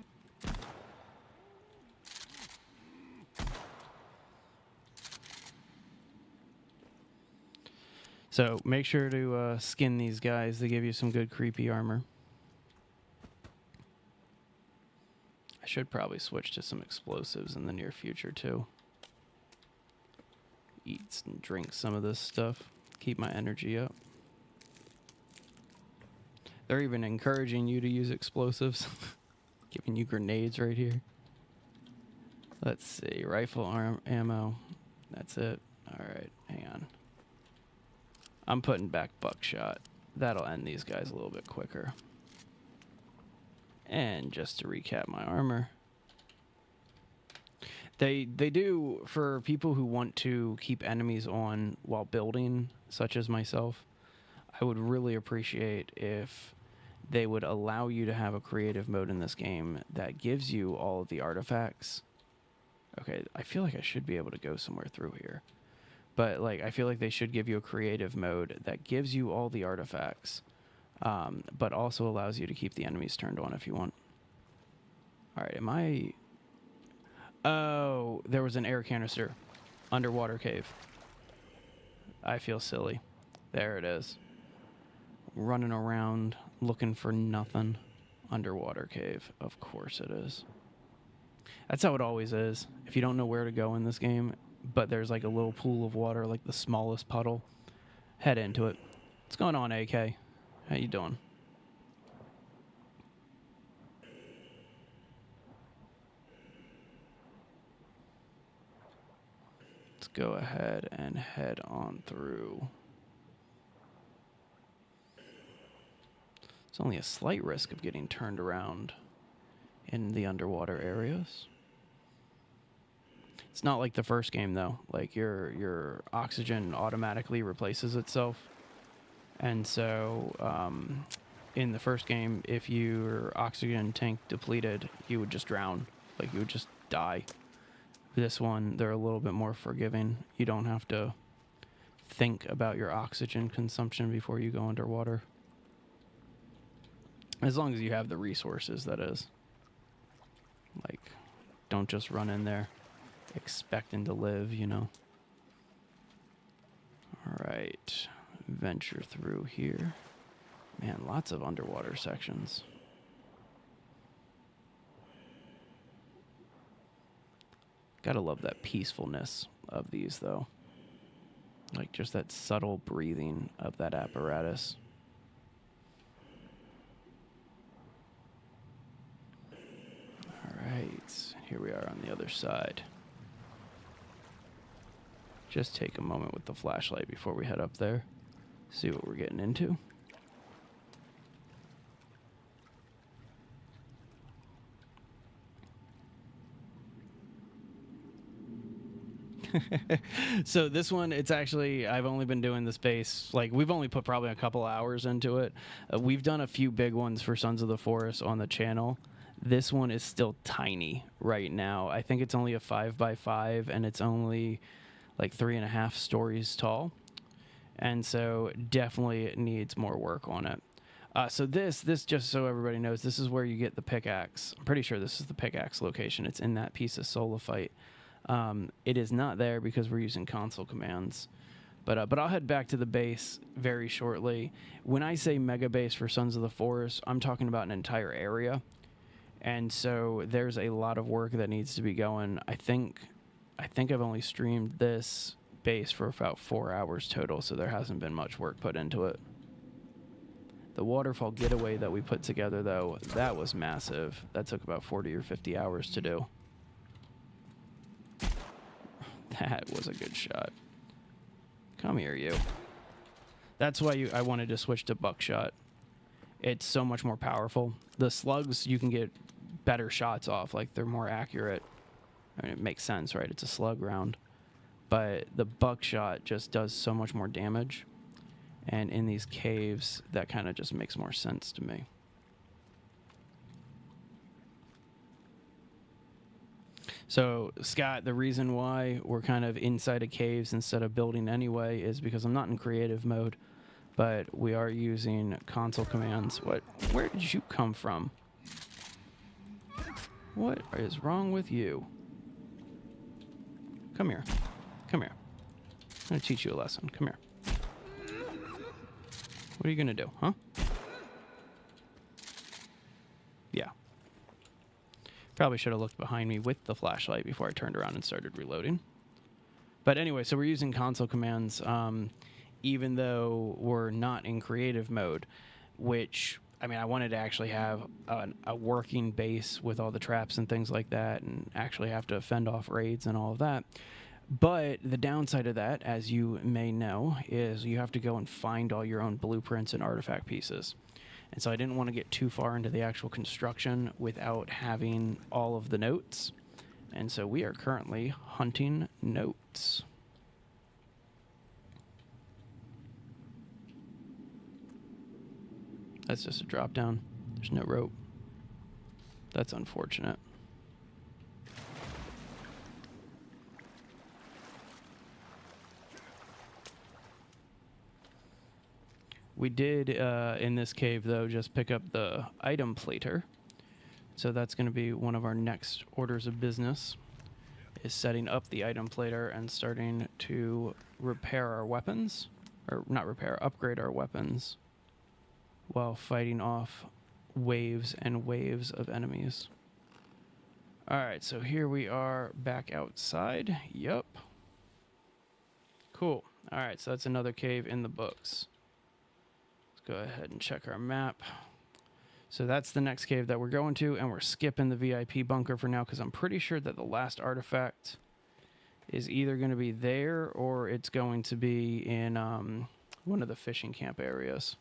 So, make sure to skin these guys. They give you some good creepy armor. I should probably switch to some explosives in the near future, too. Eat and drink some of this stuff. Keep my energy up. They're even encouraging you to use explosives. Giving you grenades right here. Let's see. Rifle ammo. That's it. Alright, hang on. I'm putting back buckshot. That'll end these guys a little bit quicker. And just to recap my armor. They do, for people who want to keep enemies on while building, such as myself, I would really appreciate if they would allow you to have a creative mode in this game that gives you all of the artifacts. Okay, I feel like I should be able to go somewhere through here. But, like, I feel like they should give you a creative mode that gives you all the artifacts, but also allows you to keep the enemies turned on if you want. Alright, am I... Oh, there was an air canister. Underwater cave. I feel silly. There it is. Running around, looking for nothing. Underwater cave. Of course it is. That's how it always is. If you don't know where to go in this game, but there's like a little pool of water, like the smallest puddle, head into it. What's going on, AK? How you doing? Let's go ahead and head on through. There's only a slight risk of getting turned around in the underwater areas. It's not like the first game, though. Like, your oxygen automatically replaces itself. And so, in the first game, if your oxygen tank depleted, you would just drown. Like, you would just die. This one, they're a little bit more forgiving. You don't have to think about your oxygen consumption before you go underwater. As long as you have the resources, that is. Like, don't just run in there expecting to live, you know. All right. Venture through here. Man, lots of underwater sections. Gotta love that peacefulness of these, though. Like, just that subtle breathing of that apparatus. All right, here we are on the other side. Just take a moment with the flashlight before we head up there. See what we're getting into. So this one, it's actually, I've only been doing this base, like, we've only put probably a couple hours into it. We've done a few big ones for Sons of the Forest on the channel. This one is still tiny right now. I think it's only a 5x5, and it's only like 3.5 stories tall. And so definitely it needs more work on it. So this, just so everybody knows, this is where you get the pickaxe. I'm pretty sure this is the pickaxe location. It's in that piece of solophyte. It is not there because we're using console commands. But I'll head back to the base very shortly. When I say mega base for Sons of the Forest, I'm talking about an entire area. And so there's a lot of work that needs to be going. I think I've only streamed this base for about 4 hours total, so there hasn't been much work put into it. The waterfall getaway that we put together, though, that was massive. That took about 40 or 50 hours to do. That was a good shot. Come here, you. That's why I wanted to switch to buckshot. It's so much more powerful. The slugs, you can get better shots off. Like, they're more accurate. I mean, it makes sense, right? It's a slug round. But the buckshot just does so much more damage. And in these caves, that kind of just makes more sense to me. So, Scott, the reason why we're kind of inside of caves instead of building anyway is because I'm not in creative mode, but we are using console commands. Where did you come from? What is wrong with you? Come here. Come here. I'm going to teach you a lesson. Come here. What are you going to do, huh? Yeah. Probably should have looked behind me with the flashlight before I turned around and started reloading. But anyway, so we're using console commands, even though we're not in creative mode, which, I mean, I wanted to actually have a working base with all the traps and things like that and actually have to fend off raids and all of that. But the downside of that, as you may know, is you have to go and find all your own blueprints and artifact pieces. And so I didn't want to get too far into the actual construction without having all of the notes. And so we are currently hunting notes. That's just a drop down. There's no rope. That's unfortunate. We did, in this cave, though, just pick up the item plater. So that's going to be one of our next orders of business, is setting up the item plater and starting to repair our weapons. Or not repair, upgrade our weapons while fighting off waves and waves of enemies. Alright, so here we are back outside. Yup. Cool. Alright, so that's another cave in the books. Go ahead and check our map. So that's the next cave that we're going to, and we're skipping the VIP bunker for now because I'm pretty sure that the last artifact is either going to be there or it's going to be in one of the fishing camp areas.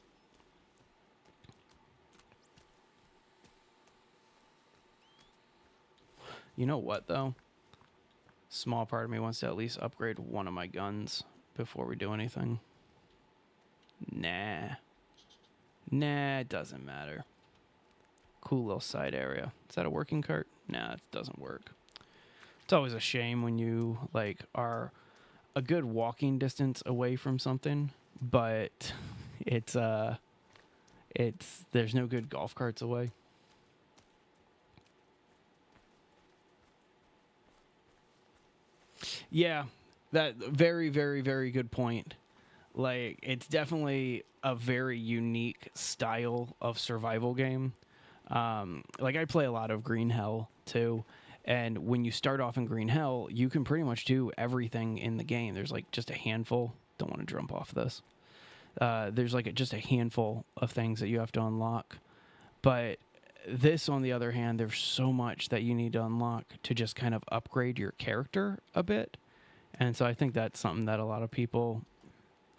You know what, though? Small part of me wants to at least upgrade one of my guns before we do anything. Nah. Nah, it doesn't matter. Cool little side area. Is that a working cart? Nah, it doesn't work. It's always a shame when you, like, are a good walking distance away from something, but there's no good golf carts away. Yeah, that very, very, very good point. Like, it's definitely a very unique style of survival game. Like, I play a lot of Green Hell too, and when you start off in Green Hell, you can pretty much do everything in the game. There's like just a handful. Don't want to jump off this. There's like just a handful of things that you have to unlock, but this, on the other hand, there's so much that you need to unlock to just kind of upgrade your character a bit. And so I think that's something that a lot of people,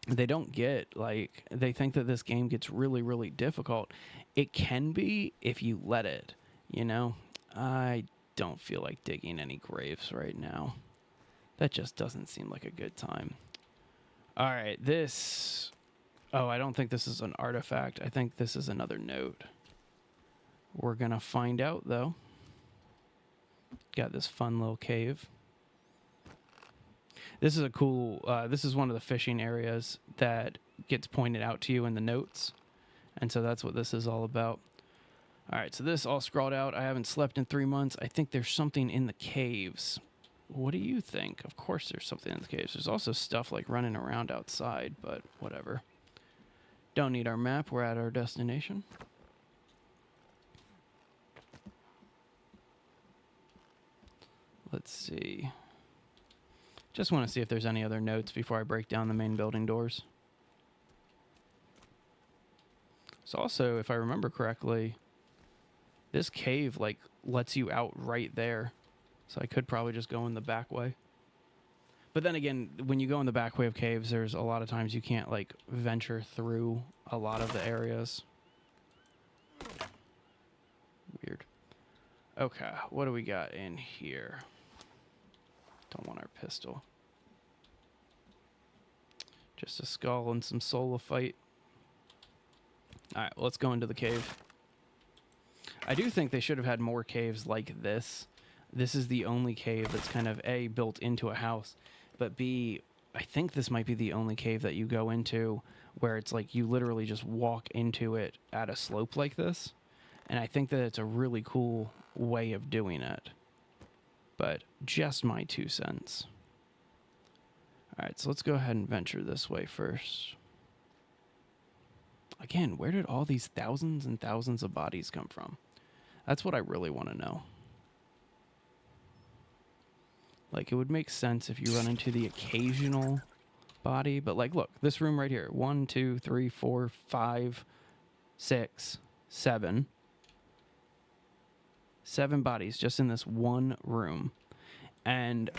they don't get. Like, they think that this game gets really, really difficult. It can be if you let it, you know? I don't feel like digging any graves right now. That just doesn't seem like a good time. All right, this... Oh, I don't think this is an artifact. I think this is another note. We're going to find out, though. Got this fun little cave. This is a cool... this is one of the fishing areas that gets pointed out to you in the notes. And so that's what this is all about. All right, so this all scrawled out. I haven't slept in 3 months. I think there's something in the caves. What do you think? Of course there's something in the caves. There's also stuff like running around outside, but whatever. Don't need our map. We're at our destination. Let's see. Just want to see if there's any other notes before I break down the main building doors. So also, if I remember correctly, this cave, like, lets you out right there. So I could probably just go in the back way. But then again, when you go in the back way of caves, there's a lot of times you can't, like, venture through a lot of the areas. Weird. Okay, what do we got in here? Don't want our pistol. Just a skull and some solifite. Alright, well, let's go into the cave. I do think they should have had more caves like this. This is the only cave that's kind of, A, built into a house, but B, I think this might be the only cave that you go into where it's like you literally just walk into it at a slope like this. And I think that it's a really cool way of doing it. But just my 2 cents. Alright, so let's go ahead and venture this way first. Again, where did all these thousands and thousands of bodies come from? That's what I really want to know. Like, it would make sense if you run into the occasional body, but like, look, this room right here. 1, 2, 3, 4, 5, 6, 7. 7 bodies just in this one room. And,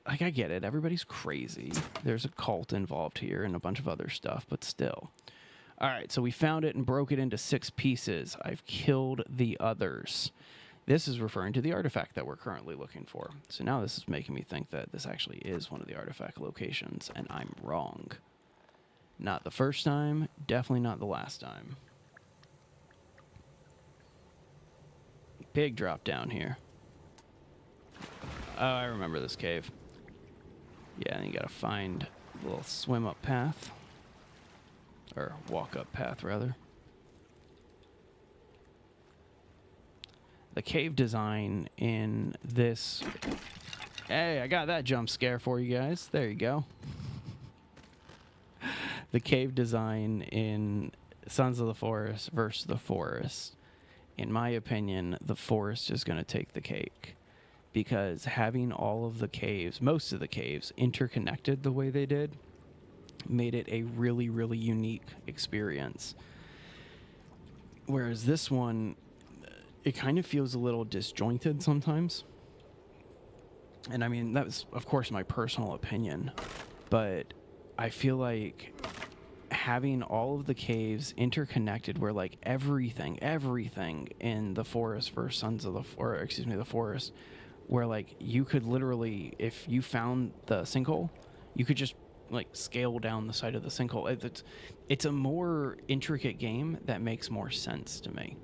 like, I get it. Everybody's crazy. There's a cult involved here and a bunch of other stuff, but still. All right, so we found it and broke it into 6 pieces. I've killed the others. This is referring to the artifact that we're currently looking for. So now this is making me think that this actually is one of the artifact locations, and I'm wrong. Not the first time, definitely not the last time. Big drop down here. Oh, I remember this cave. Yeah, and you gotta find a little swim up path. Or walk up path, rather. The cave design in this... Hey, I got that jump scare for you guys. There you go. The cave design in Sons of the Forest versus the Forest. In my opinion, the Forest is going to take the cake. Because having all of the caves, most of the caves, interconnected the way they did, made it a really, really unique experience. Whereas this one, it kind of feels a little disjointed sometimes. And I mean, that was, of course, my personal opinion. But I feel like having all of the caves interconnected where, like, everything in the Forest versus Sons of the... Or, excuse me, the Forest where like you could literally, if you found the sinkhole, you could just like scale down the side of the sinkhole. It's a more intricate game that makes more sense to me,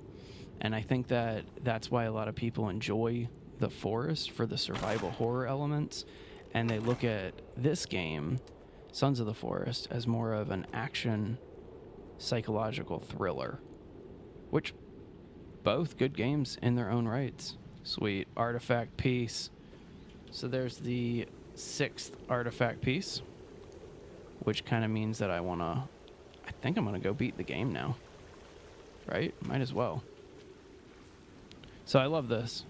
and I think that that's why a lot of people enjoy the Forest, for the survival horror elements, and they look at this game, Sons of the Forest, as more of an action psychological thriller, which both good games in their own rights. Sweet. Artifact piece. So there's the 6th artifact piece, which kind of means that I think I'm going to go beat the game now. Right? Might as well. So I love this.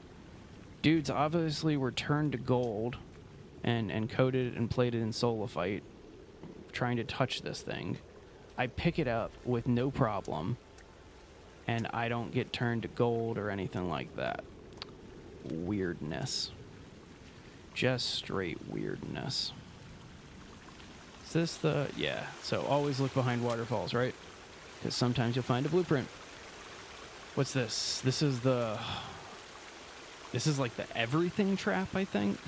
Dudes obviously were turned to gold and coated and plated in Solifite trying to touch this thing. I pick it up with no problem, and I don't get turned to gold or anything like that. Weirdness. Just straight weirdness. Is this the... Yeah, so always look behind waterfalls, right? Because sometimes you'll find a blueprint. What's this? This is like the everything trap, I think.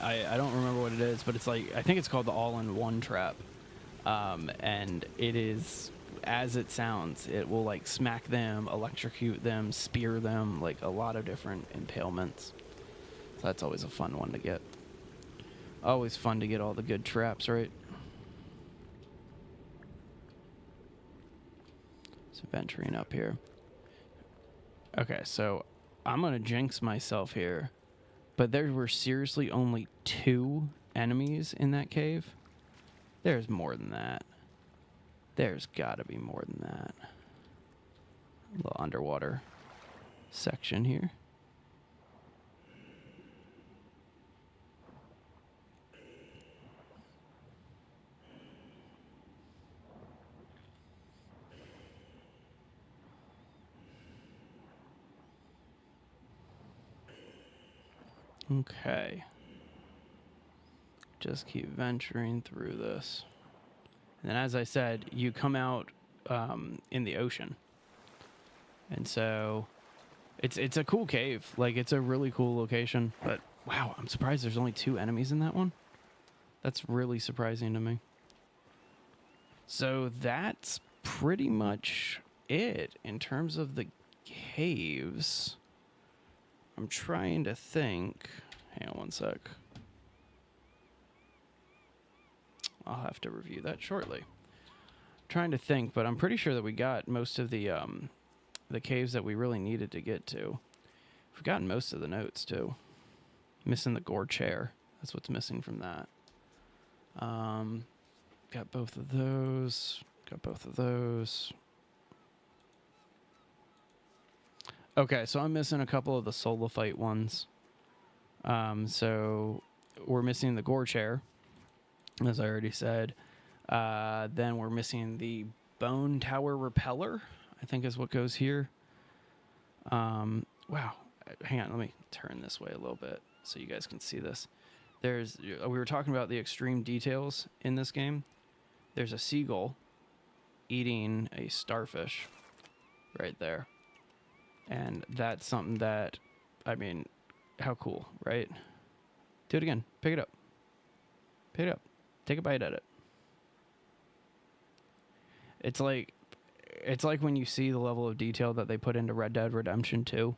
I don't remember what it is, but it's like... I think it's called the all-in-one trap. And it is... as it sounds, it will like smack them, electrocute them, spear them, like a lot of different impalements. So that's always a fun one to get. Always fun to get all the good traps, right? So venturing up here. Okay, so I'm gonna jinx myself here, but there were seriously only 2 enemies in that cave. There's more than that. There's gotta be more than that. A little underwater section here. Okay. Just keep venturing through this. And as I said, you come out in the ocean. And so it's a cool cave. Like, it's a really cool location. But, wow, I'm surprised there's only 2 enemies in that one. That's really surprising to me. So that's pretty much it in terms of the caves. I'm trying to think. Hang on one sec. I'll have to review that shortly. Trying to think, but I'm pretty sure that we got most of the caves that we really needed to get to. We've gotten most of the notes too. Missing the gore chair. That's what's missing from that. Got both of those. Got both of those. Okay, so I'm missing a couple of the Solifite ones. So we're missing the gore chair, as I already said. Then we're missing the bone tower repeller, I think is what goes here. Wow. Hang on, let me turn this way a little bit so you guys can see this. We were talking about the extreme details in this game. There's a seagull eating a starfish right there. And that's something that, I mean, how cool, right? Do it again. Pick it up. Pick it up. Take a bite at it. It's like when you see the level of detail that they put into Red Dead Redemption 2.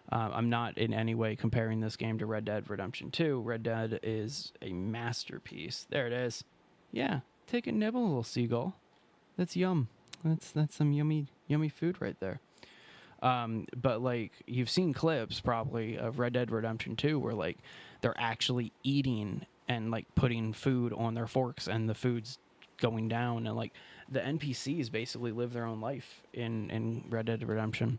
I'm not in any way comparing this game to Red Dead Redemption 2. Red Dead is a masterpiece. There it is. Yeah, take a nibble, little seagull. That's yum. That's some yummy food right there. But like, you've seen clips probably of Red Dead Redemption 2 where like they're actually eating and like putting food on their forks and the food's going down, and like the NPCs basically live their own life in Red Dead Redemption.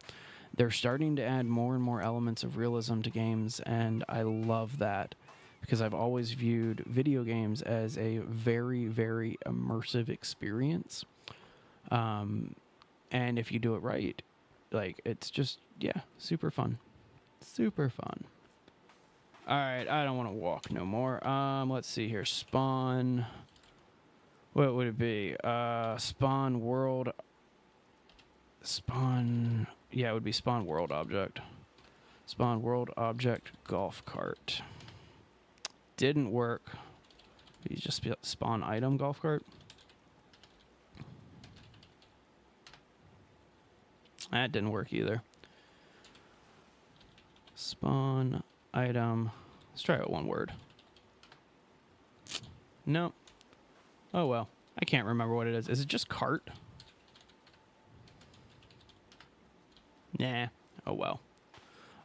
They're starting to add more and more elements of realism to games, and I love that because I've always viewed video games as a very, very immersive experience. And if you do it right, like, it's just, yeah, super fun. Super fun. All right, I don't want to walk no more. Let's see here. Spawn. What would it be? Spawn world. Spawn. Yeah, it would be spawn world object. Spawn world object golf cart. Didn't work. You just spawn item golf cart. That didn't work either. Spawn item. Let's try it one word. No. Oh well. I can't remember what it is. Is it just cart? Nah. Oh well.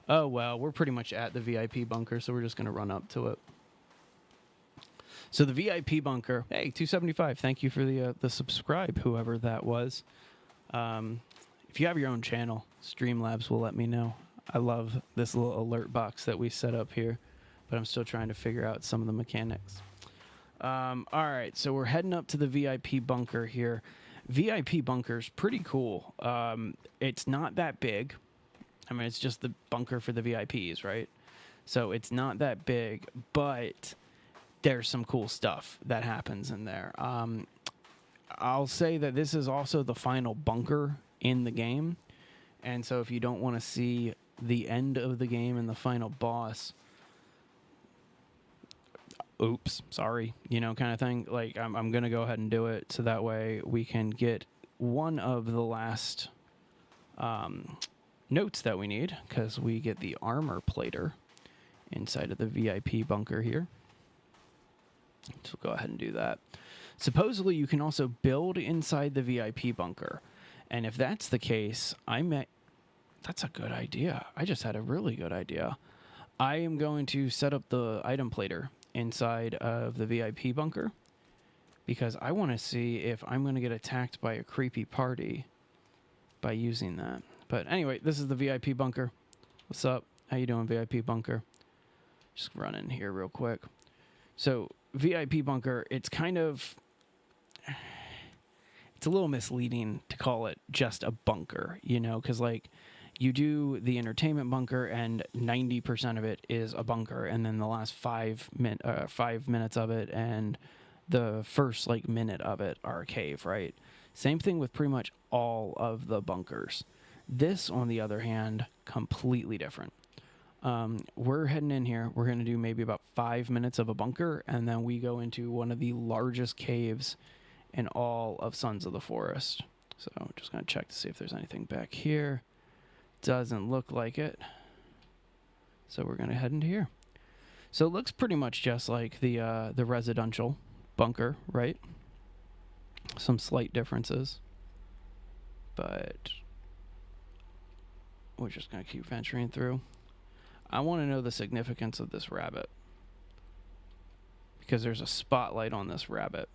Oh well. We're pretty much at the VIP bunker, so we're just going to run up to it. So the VIP bunker. Hey, 275. Thank you for the subscribe, whoever that was. If you have your own channel, Streamlabs will let me know. I love this little alert box that we set up here, but I'm still trying to figure out some of the mechanics. All right, so we're heading up to the VIP bunker here. VIP bunker's pretty cool. It's not that big. I mean, it's just the bunker for the VIPs, right? So it's not that big, but there's some cool stuff that happens in there. I'll say that this is also the final bunker in the game. And so if you don't want to see the end of the game and the final boss, oops, sorry, kind of thing. Like, I'm going to go ahead and do it so that way we can get one of the last notes that we need, because we get the armor plater inside of the VIP bunker here. So go ahead and do that. Supposedly, you can also build inside the VIP bunker. And if that's the case, that's a good idea. I just had a really good idea. I am going to set up the item plater inside of the VIP bunker, because I want to see if I'm going to get attacked by a creepy party by using that. But anyway, this is the VIP bunker. What's up? How you doing, VIP bunker? Just run in here real quick. So VIP bunker, it's a little misleading to call it just a bunker, because like you do the entertainment bunker and 90% of it is a bunker, and then the last 5 minutes of it and the first minute of it are a cave, right? Same thing with pretty much all of the bunkers. This, on the other hand, completely different. We're heading in here. We're going to do maybe about 5 minutes of a bunker, and then we go into one of the largest caves in all of Sons of the Forest. So I'm just going to check to see if there's anything back here. Doesn't look like it. So we're going to head into here. So it looks pretty much just like the residential bunker, right? Some slight differences. But we're just going to keep venturing through. I want to know the significance of this rabbit, because there's a spotlight on this rabbit,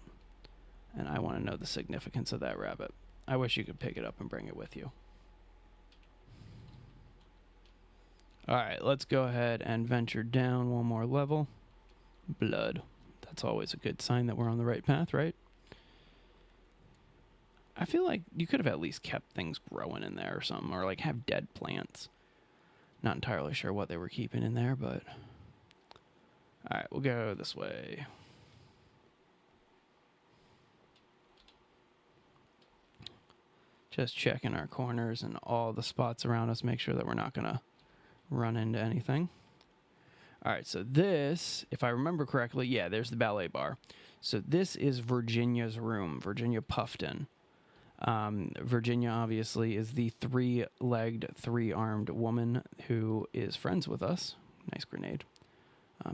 and I want to know the significance of that rabbit. I wish you could pick it up and bring it with you. All right, let's go ahead and venture down one more level. Blood. That's always a good sign that we're on the right path, right? I feel like you could have at least kept things growing in there or something, or have dead plants. Not entirely sure what they were keeping in there, but... All right, we'll go this way. Just checking our corners and all the spots around us, make sure that we're not going to run into anything. All right, so this, if I remember correctly, yeah, there's the ballet bar. So this is Virginia's room, Virginia Puffton. Virginia, obviously, is the three-legged, three-armed woman who is friends with us. Nice grenade.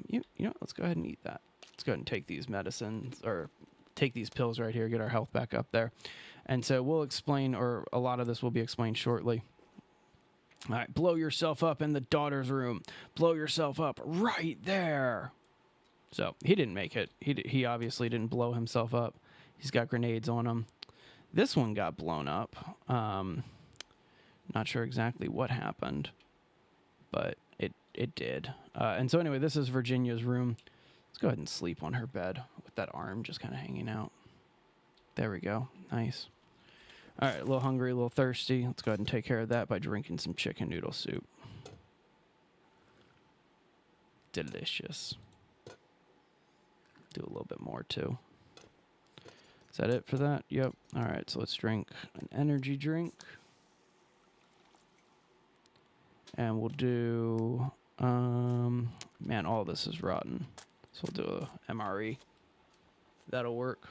You know, let's go ahead and eat that. Let's go ahead and take these medicines, or take these pills right here, get our health back up there. And so we'll explain, or a lot of this will be explained shortly. All right, blow yourself up in the daughter's room. Blow yourself up right there. So he didn't make it. He obviously didn't blow himself up. He's got grenades on him. This one got blown up. Not sure exactly what happened, but it did. And so anyway, this is Virginia's room. Let's go ahead and sleep on her bed with that arm just kind of hanging out. There we go. Nice. All right, a little hungry, a little thirsty. Let's go ahead and take care of that by drinking some chicken noodle soup. Delicious. Do a little bit more, too. Is that it for that? Yep. All right, so let's drink an energy drink. And we'll do, man, all this is rotten. So we'll do a MRE. That'll work.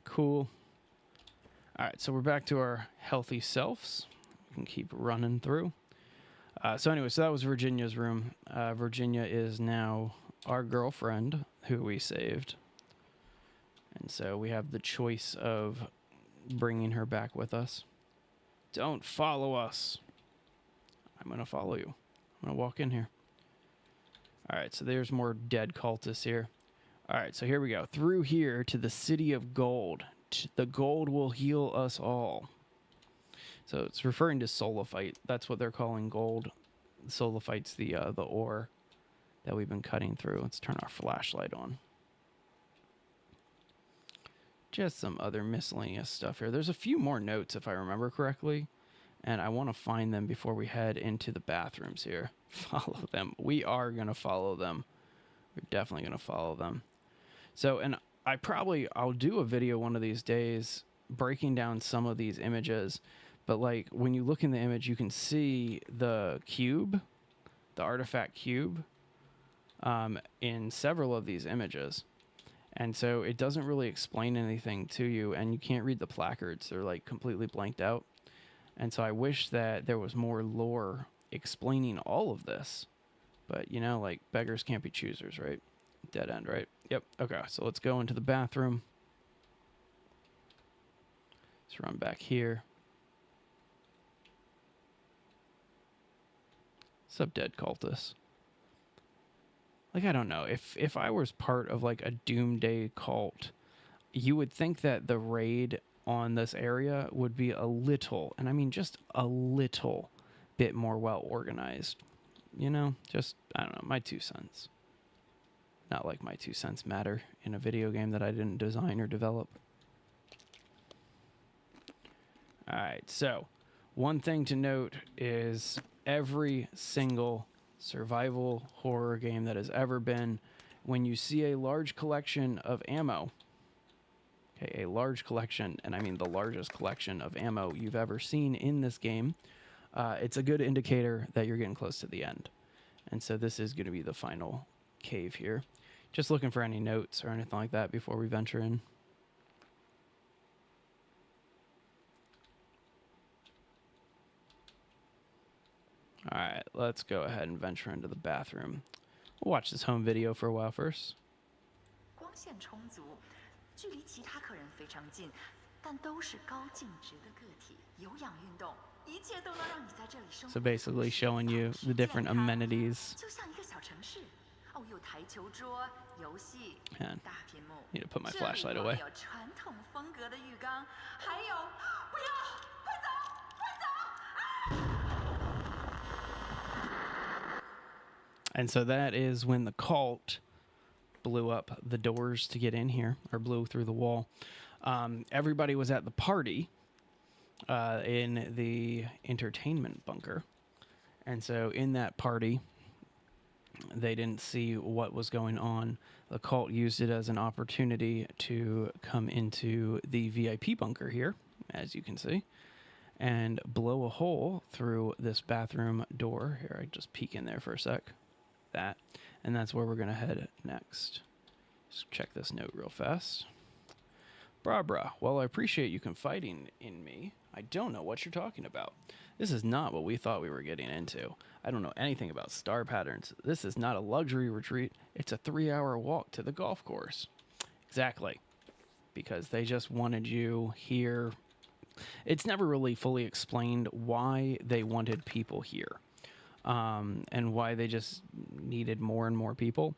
Cool. All right, so we're back to our healthy selves. We can keep running through. So anyway, so that was Virginia's room. Virginia is now our girlfriend who we saved. And so we have the choice of bringing her back with us. Don't follow us. I'm going to follow you. I'm going to walk in here. All right, so there's more dead cultists here. All right, so here we go. Through here to the city of gold. The gold will heal us all. So it's referring to Solophyte. That's what they're calling gold. Solophyte's the ore that we've been cutting through. Let's turn our flashlight on. Just some other miscellaneous stuff here. There's a few more notes, if I remember correctly, and I want to find them before we head into the bathrooms here. Follow them. We are going to follow them. We're definitely going to follow them. So, and I'll do a video one of these days breaking down some of these images, but like when you look in the image, you can see the cube, the artifact cube, in several of these images. And so it doesn't really explain anything to you, and you can't read the placards. They're like completely blanked out. And so I wish that there was more lore explaining all of this. But, you know, like beggars can't be choosers, right? Dead end, right? Yep. Okay, so let's go into the bathroom. Let's run back here. What's up, dead cultists? Like, I don't know. If I was part of, like, a doomsday cult, you would think that the raid on this area would be a little, and I mean just a little bit more well-organized. You know? Just, I don't know, my 2 cents. Not like my 2 cents matter in a video game that I didn't design or develop. Alright, so one thing to note is every single survival horror game that has ever been, when you see a large collection of ammo, okay, a large collection, and I mean the largest collection of ammo you've ever seen in this game, it's a good indicator that you're getting close to the end. And so this is going to be the final cave here. Just looking for any notes or anything like that before we venture in. All right, let's go ahead and venture into the bathroom. We'll watch this home video for a while first. So basically showing you the different amenities. Man, need to put my flashlight away. And so that is when the cult blew up the doors to get in here, or blew through the wall. Everybody was at the party in the entertainment bunker. And so in that party, they didn't see what was going on. The cult used it as an opportunity to come into the VIP bunker here, as you can see, and blow a hole through this bathroom door. Here, I just peek in there for a sec. That, and that's where we're going to head next. Just check this note real fast. Barbara, while I appreciate you confiding in me, I don't know what you're talking about. This is not what we thought we were getting into. I don't know anything about star patterns. This is not a luxury retreat. It's a 3-hour walk to the golf course. Exactly. Because they just wanted you here. It's never really fully explained why they wanted people here. And why they just needed more and more people.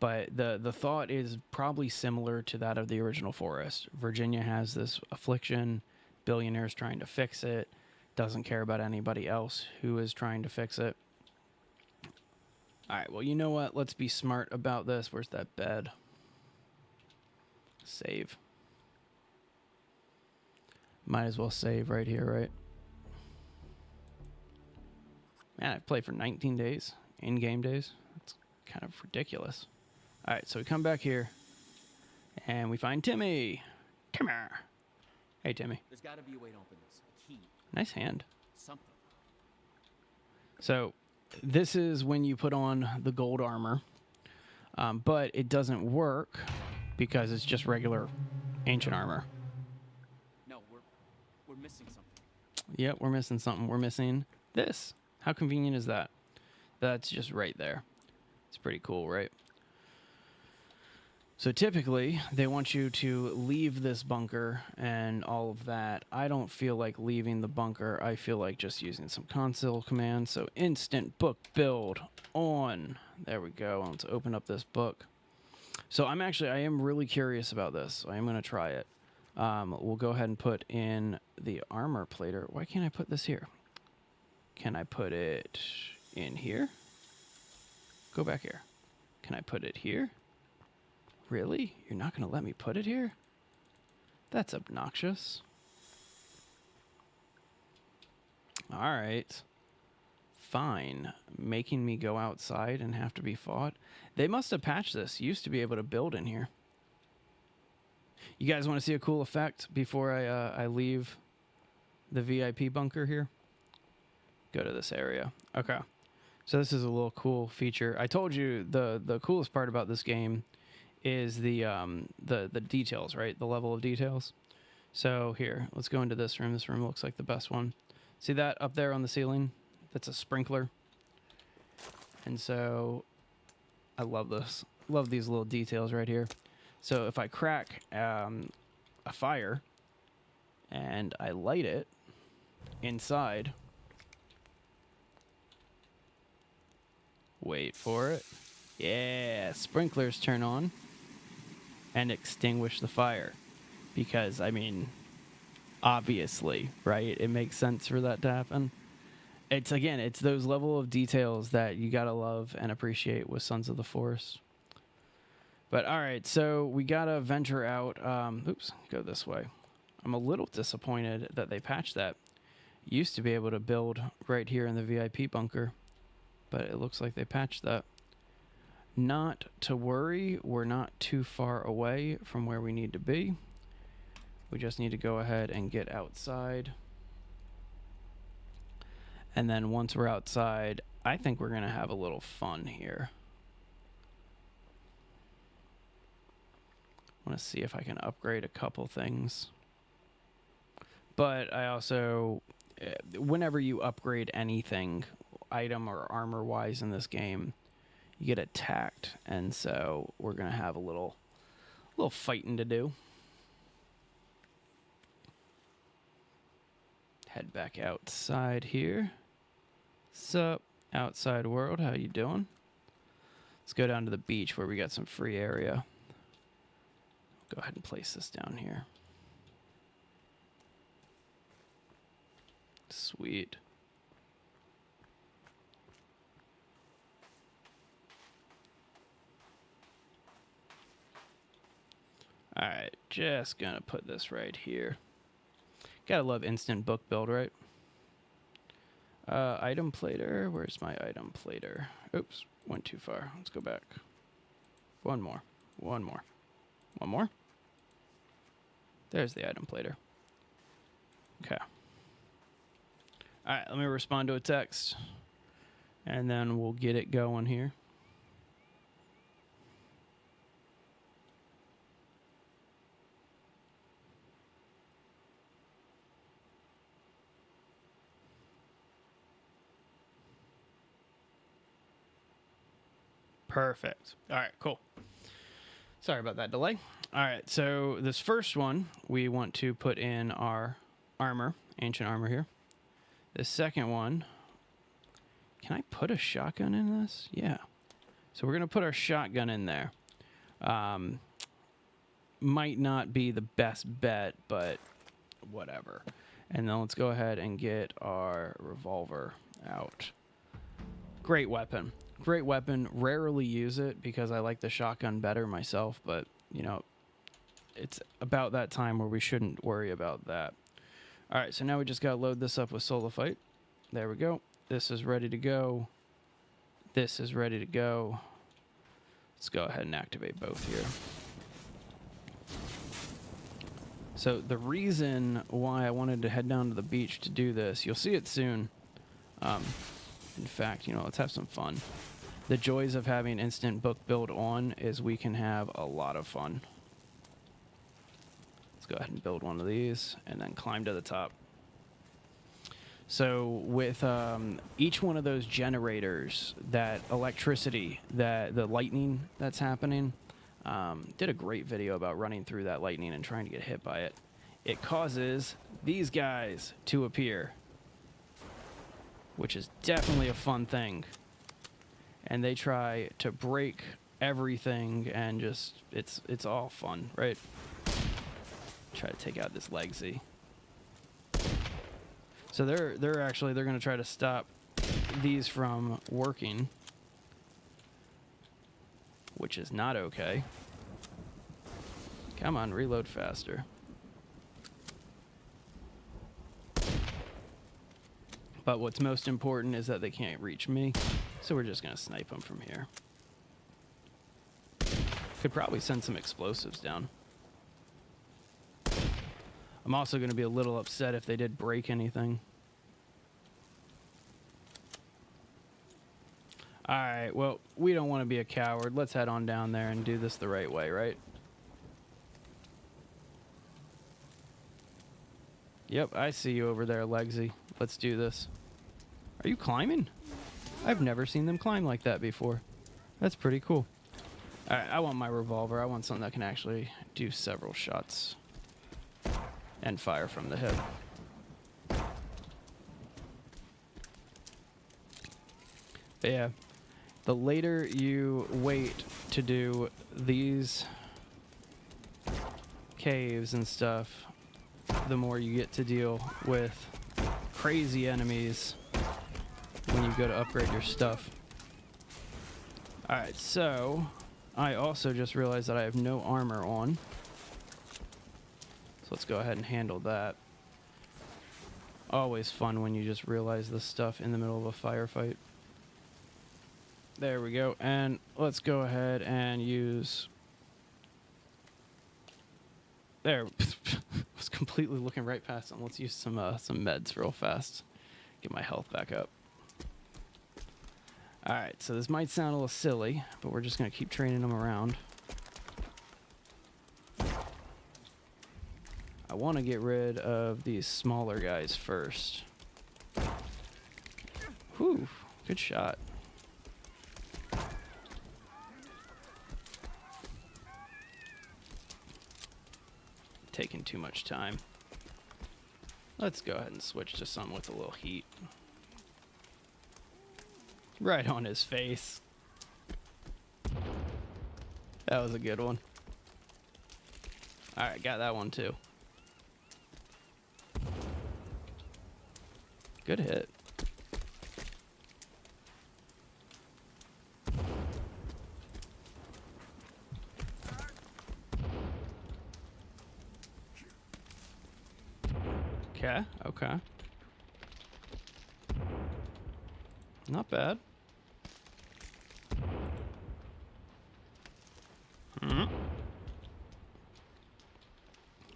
But the thought is probably similar to that of the original forest. Virginia has this affliction, billionaires trying to fix it, doesn't care about anybody else who is trying to fix it. All right, well, you know what? Let's be smart about this. Where's that bed? Save. Might as well save right here, right? Man, I played for 19 days, in-game days. That's kind of ridiculous. All right, so we come back here, and we find Timmy. Come here. Hey, Timmy. There's got to be a way to open this. key. Nice hand. Something. So this is when you put on the gold armor, but it doesn't work because it's just regular ancient armor. No, we're missing something. Yep, we're missing something. We're missing this. How convenient is that? That's just right there. It's pretty cool, right? So typically, they want you to leave this bunker and all of that. I don't feel like leaving the bunker. I feel like just using some console commands. So instant book build on. There we go. Let's open up this book. So I am really curious about this. So I am going to try it. We'll go ahead and put in the armor plater. Why can't I put this here? Can I put it in here? Go back here. Can I put it here? Really? You're not going to let me put it here? That's obnoxious. All right. Fine. Making me go outside and have to be fought. They must have patched this. Used to be able to build in here. You guys want to see a cool effect before I leave the VIP bunker here? Go to this area. Okay. So this is a little cool feature. I told you the coolest part about this game is the details, right? The level of details. So here, let's go into this room. This room looks like the best one. See that up there on the ceiling? That's a sprinkler. And so I love this. Love these little details right here. So if I crack a fire and I light it inside, wait for it. Yeah, sprinklers turn on and extinguish the fire. Because, I mean, obviously, right? It makes sense for that to happen. It's those level of details that you gotta love and appreciate with Sons of the Forest. But all right, so we gotta venture out. Go this way. I'm a little disappointed that they patched that. Used to be able to build right here in the VIP bunker, but it looks like they patched that. Not to worry, we're not too far away from where we need to be. We just need to go ahead and get outside. And then once we're outside, I think we're going to have a little fun here. I want to see if I can upgrade a couple things. But I also, whenever you upgrade anything, item or armor-wise in this game, you get attacked. And so we're going to have a little fighting to do. Head back outside here. Sup, outside world, how you doing? Let's go down to the beach where we got some free area. Go ahead and place this down here. Sweet. All right, just gonna put this right here. Gotta love instant book build, right? Item plater. Where's my item plater? Oops, went too far. Let's go back. One more. There's the item plater. Okay. All right, let me respond to a text, and then we'll get it going here. Perfect. All right, cool. Sorry about that delay. All right, so this first one, we want to put in our armor, ancient armor here. The second one, can I put a shotgun in this? Yeah. So we're going to put our shotgun in there. Might not be the best bet, but whatever. And then let's go ahead and get our revolver out. Great weapon. Great weapon. Rarely use it because I like the shotgun better myself, but, you know, it's about that time where we shouldn't worry about that. All right, so now we just got to load this up with Solifite. There we go. This is ready to go. This is ready to go. Let's go ahead and activate both here. So the reason why I wanted to head down to the beach to do this, you'll see it soon. In fact, let's have some fun. The joys of having instant book build on is we can have a lot of fun. Let's go ahead and build one of these and then climb to the top. So with each one of those generators, that electricity, the lightning that's happening, did a great video about running through that lightning and trying to get hit by it. It causes these guys to appear, which is definitely a fun thing. And they try to break everything, and just it's all fun, right? Try to take out this Legsy. So they're going to try to stop these from working, which is not okay. Come on, reload faster. But what's most important is that they can't reach me, so we're just going to snipe them from here. Could probably send some explosives down. I'm also going to be a little upset if they did break anything. Alright, well, we don't want to be a coward. Let's head on down there and do this the right way, right? Yep, I see you over there, Legsy. Let's do this. Are you climbing? I've never seen them climb like that before. That's pretty cool. Alright, I want my revolver. I want something that can actually do several shots and fire from the hip. But yeah, the later you wait to do these caves and stuff, the more you get to deal with crazy enemies when you go to upgrade your stuff. Alright, so I also just realized that I have no armor on. So let's go ahead and handle that. Always fun when you just realize this stuff in the middle of a firefight. There we go. And let's go ahead and use... There. Was completely looking right past them. Let's use some meds real fast. Get my health back up. Alright, so this might sound a little silly, but we're just going to keep training them around. I want to get rid of these smaller guys first. Whew, good shot. Taking too much time. Let's go ahead and switch to some with a little heat. Right on his face. That was a good one. Alright, got that one too. Good hit. Okay, okay. Not bad.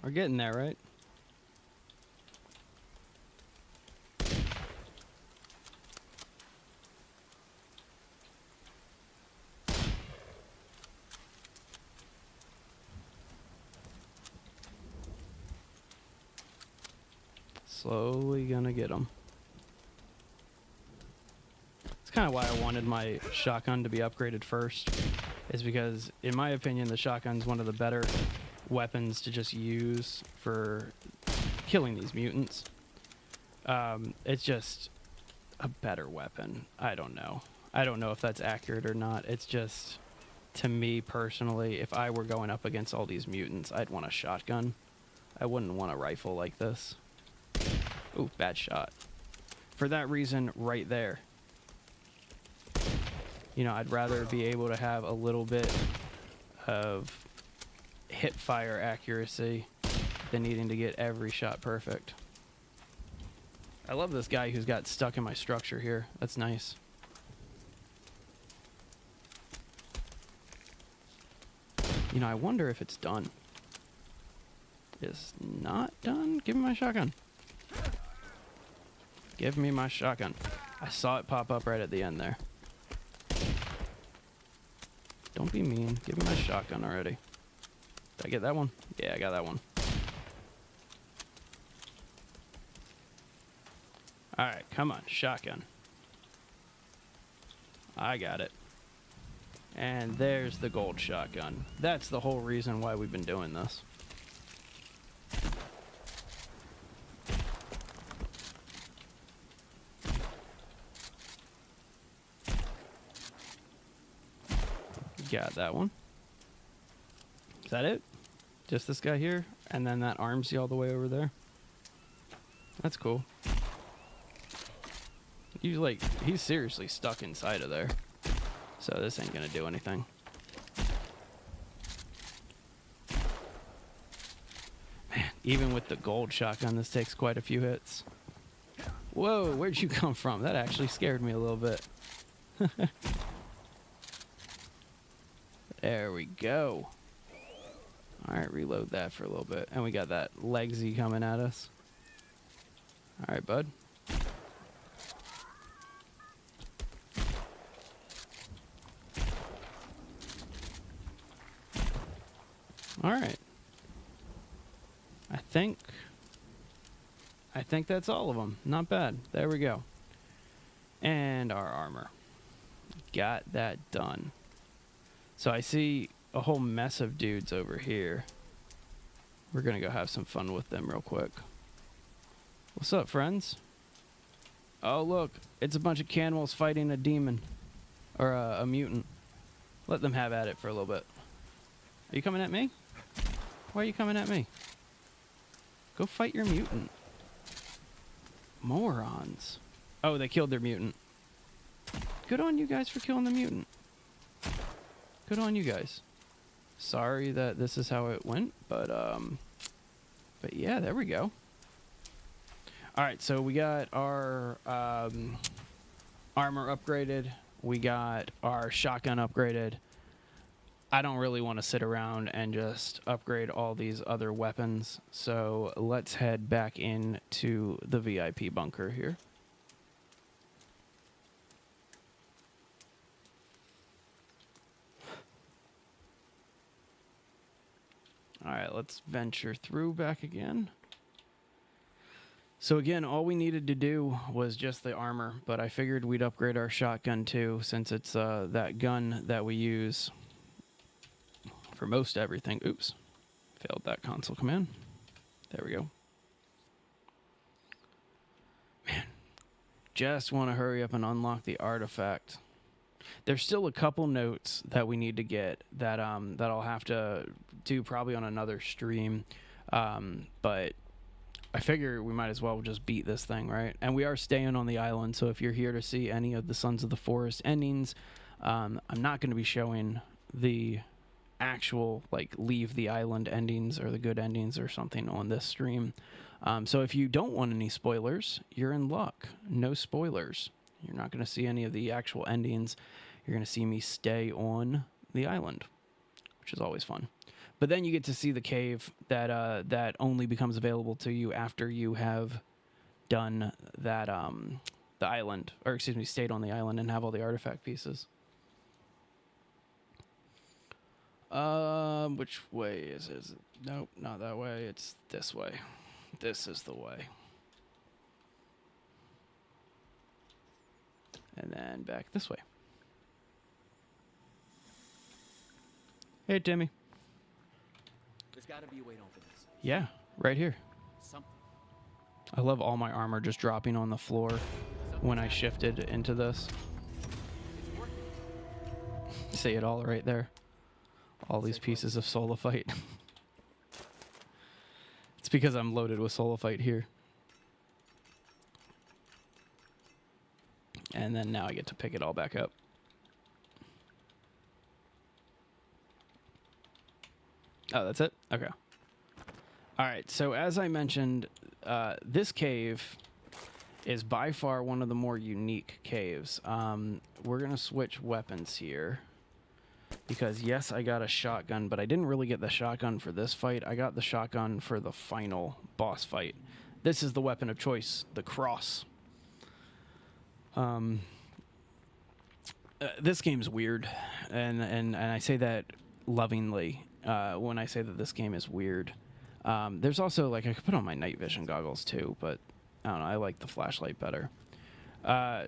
We're getting there, right? Slowly gonna get them. It's kind of why I wanted my shotgun to be upgraded first, is because, in my opinion, the shotgun's one of the better weapons to just use for killing these mutants. It's just a better weapon. I don't know. I don't know if that's accurate or not. It's just, to me personally, if I were going up against all these mutants, I'd want a shotgun. I wouldn't want a rifle like this. Ooh, bad shot. For that reason right there. You know, I'd rather be able to have a little bit of hip fire accuracy than needing to get every shot perfect. I love this guy who's got stuck in my structure here. That's nice. You know, I wonder if it's done. is not done. Give me my shotgun. Give me my shotgun. I saw it pop up right at the end there. Don't be mean. Give me my shotgun already. Did I get that one? Yeah, I got that one. Alright, come on. Shotgun. I got it. And there's the gold shotgun. That's the whole reason why we've been doing this. Got that one. Is that it? Just this guy here? And then that armsy all the way over there? That's cool. He's seriously stuck inside of there. So this ain't gonna do anything. Man, even with the gold shotgun, this takes quite a few hits. Whoa, where'd you come from? That actually scared me a little bit. There we go. Alright, reload that for a little bit. And we got that legsy coming at us. Alright, bud. Alright. I think that's all of them. Not bad. There we go. And our armor. Got that done. So I see a whole mess of dudes over here. We're gonna go have some fun with them real quick. What's up, friends? Oh, look. It's a bunch of cannibals fighting a demon. Or a mutant. Let them have at it for a little bit. Are you coming at me? Why are you coming at me? Go fight your mutant. Morons. Oh, they killed their mutant. Good on you guys for killing the mutant. Good on you guys. Sorry that this is how it went, but yeah, there we go. All right, so we got our armor upgraded. We got our shotgun upgraded. I don't really want to sit around and just upgrade all these other weapons, so let's head back into the VIP bunker here. All right, let's venture through back again. So again, all we needed to do was just the armor, but I figured we'd upgrade our shotgun too, since it's that gun that we use for most everything. Oops, failed that console command. There we go. Man, just want to hurry up and unlock the artifact. There's still a couple notes that we need to get that that I'll have to do probably on another stream, but I figure we might as well just beat this thing, right? And we are staying on the island, so if you're here to see any of the Sons of the Forest endings, I'm not going to be showing the actual like leave the island endings or the good endings or something on this stream. So if you don't want any spoilers, you're in luck. No spoilers. You're not going to see any of the actual endings. You're going to see me stay on the island, which is always fun. But then you get to see the cave that that only becomes available to you after you have done that the island, or excuse me, stayed on the island and have all the artifact pieces. Which way is it? Nope, not that way. It's this way. This is the way. And then back this way. Hey, Timmy. There's got to be a way to open this. Yeah, right here. Something. I love all my armor just dropping on the floor when I shifted into this. It's working. See it all right there. All these pieces of solifite. It's because I'm loaded with solifite here. And then now I get to pick it all back up. Oh, that's it? Okay. All right, so as I mentioned, this cave is by far one of the more unique caves. We're going to switch weapons here. Because yes, I got a shotgun, but I didn't really get the shotgun for this fight. I got the shotgun for the final boss fight. This is the weapon of choice, the cross. This game's weird, and I say that lovingly when I say that this game is weird. There's also, like, I could put on my night vision goggles too, but I don't know, I like the flashlight better.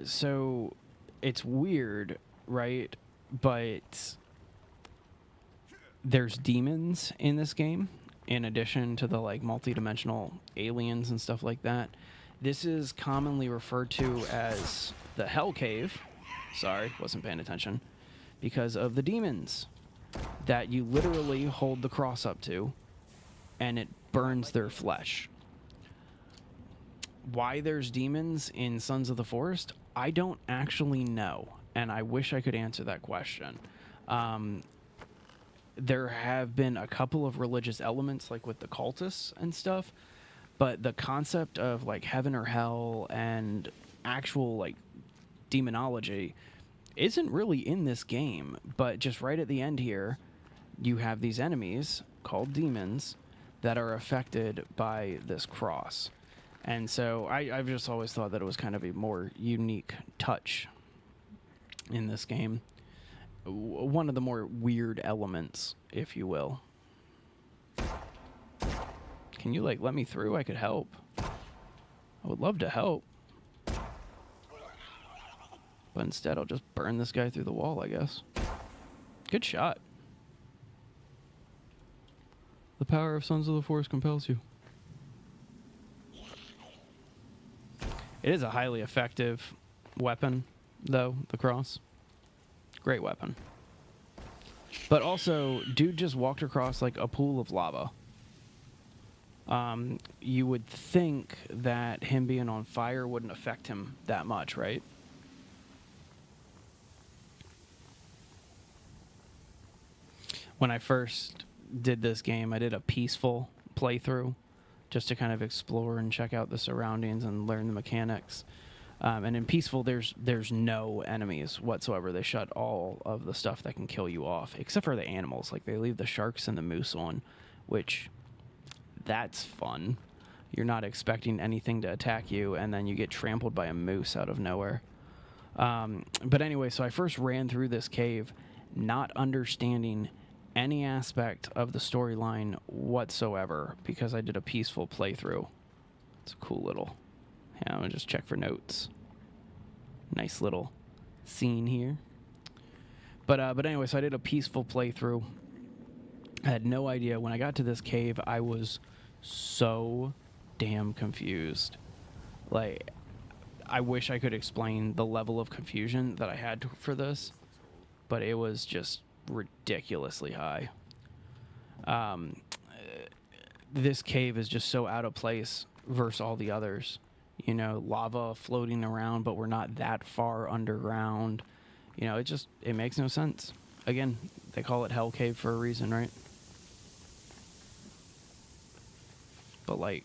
So it's weird, right? But there's demons in this game, in addition to the, like, multi-dimensional aliens and stuff like that. This is commonly referred to as the Hell Cave. Sorry, wasn't paying attention. Because of the demons that you literally hold the cross up to, and it burns their flesh. Why there's demons in Sons of the Forest, I don't actually know, and I wish I could answer that question. There have been a couple of religious elements, like with the cultists and stuff, but the concept of, like, heaven or hell and actual, like, demonology isn't really in this game. But just right at the end here, you have these enemies called demons that are affected by this cross. And so I've just always thought that it was kind of a more unique touch in this game. One of the more weird elements, if you will. Can you, like, let me through? I could help. I would love to help. But instead, I'll just burn this guy through the wall, I guess. Good shot. The power of Sons of the Forest compels you. It is a highly effective weapon, though, the cross. Great weapon. But also, dude just walked across, like, a pool of lava. You would think that him being on fire wouldn't affect him that much, right? When I first did this game, I did a peaceful playthrough just to kind of explore and check out the surroundings and learn the mechanics. And in peaceful, there's no enemies whatsoever. They shut all of the stuff that can kill you off, except for the animals. Like, they leave the sharks and the moose on, which, that's fun. You're not expecting anything to attack you, and then you get trampled by a moose out of nowhere. But anyway, so I first ran through this cave not understanding any aspect of the storyline whatsoever because I did a peaceful playthrough. It's a cool little... Yeah, I'm going to just check for notes. Nice little scene here. But anyway, so I did a peaceful playthrough. I had no idea. When I got to this cave, I was so damn confused. Like, I wish I could explain the level of confusion that I had for this, but it was just ridiculously high. This cave is just so out of place versus all the others. You know, lava floating around, but we're not that far underground. You know, it makes no sense. Again, they call it Hell Cave for a reason, right? But, like,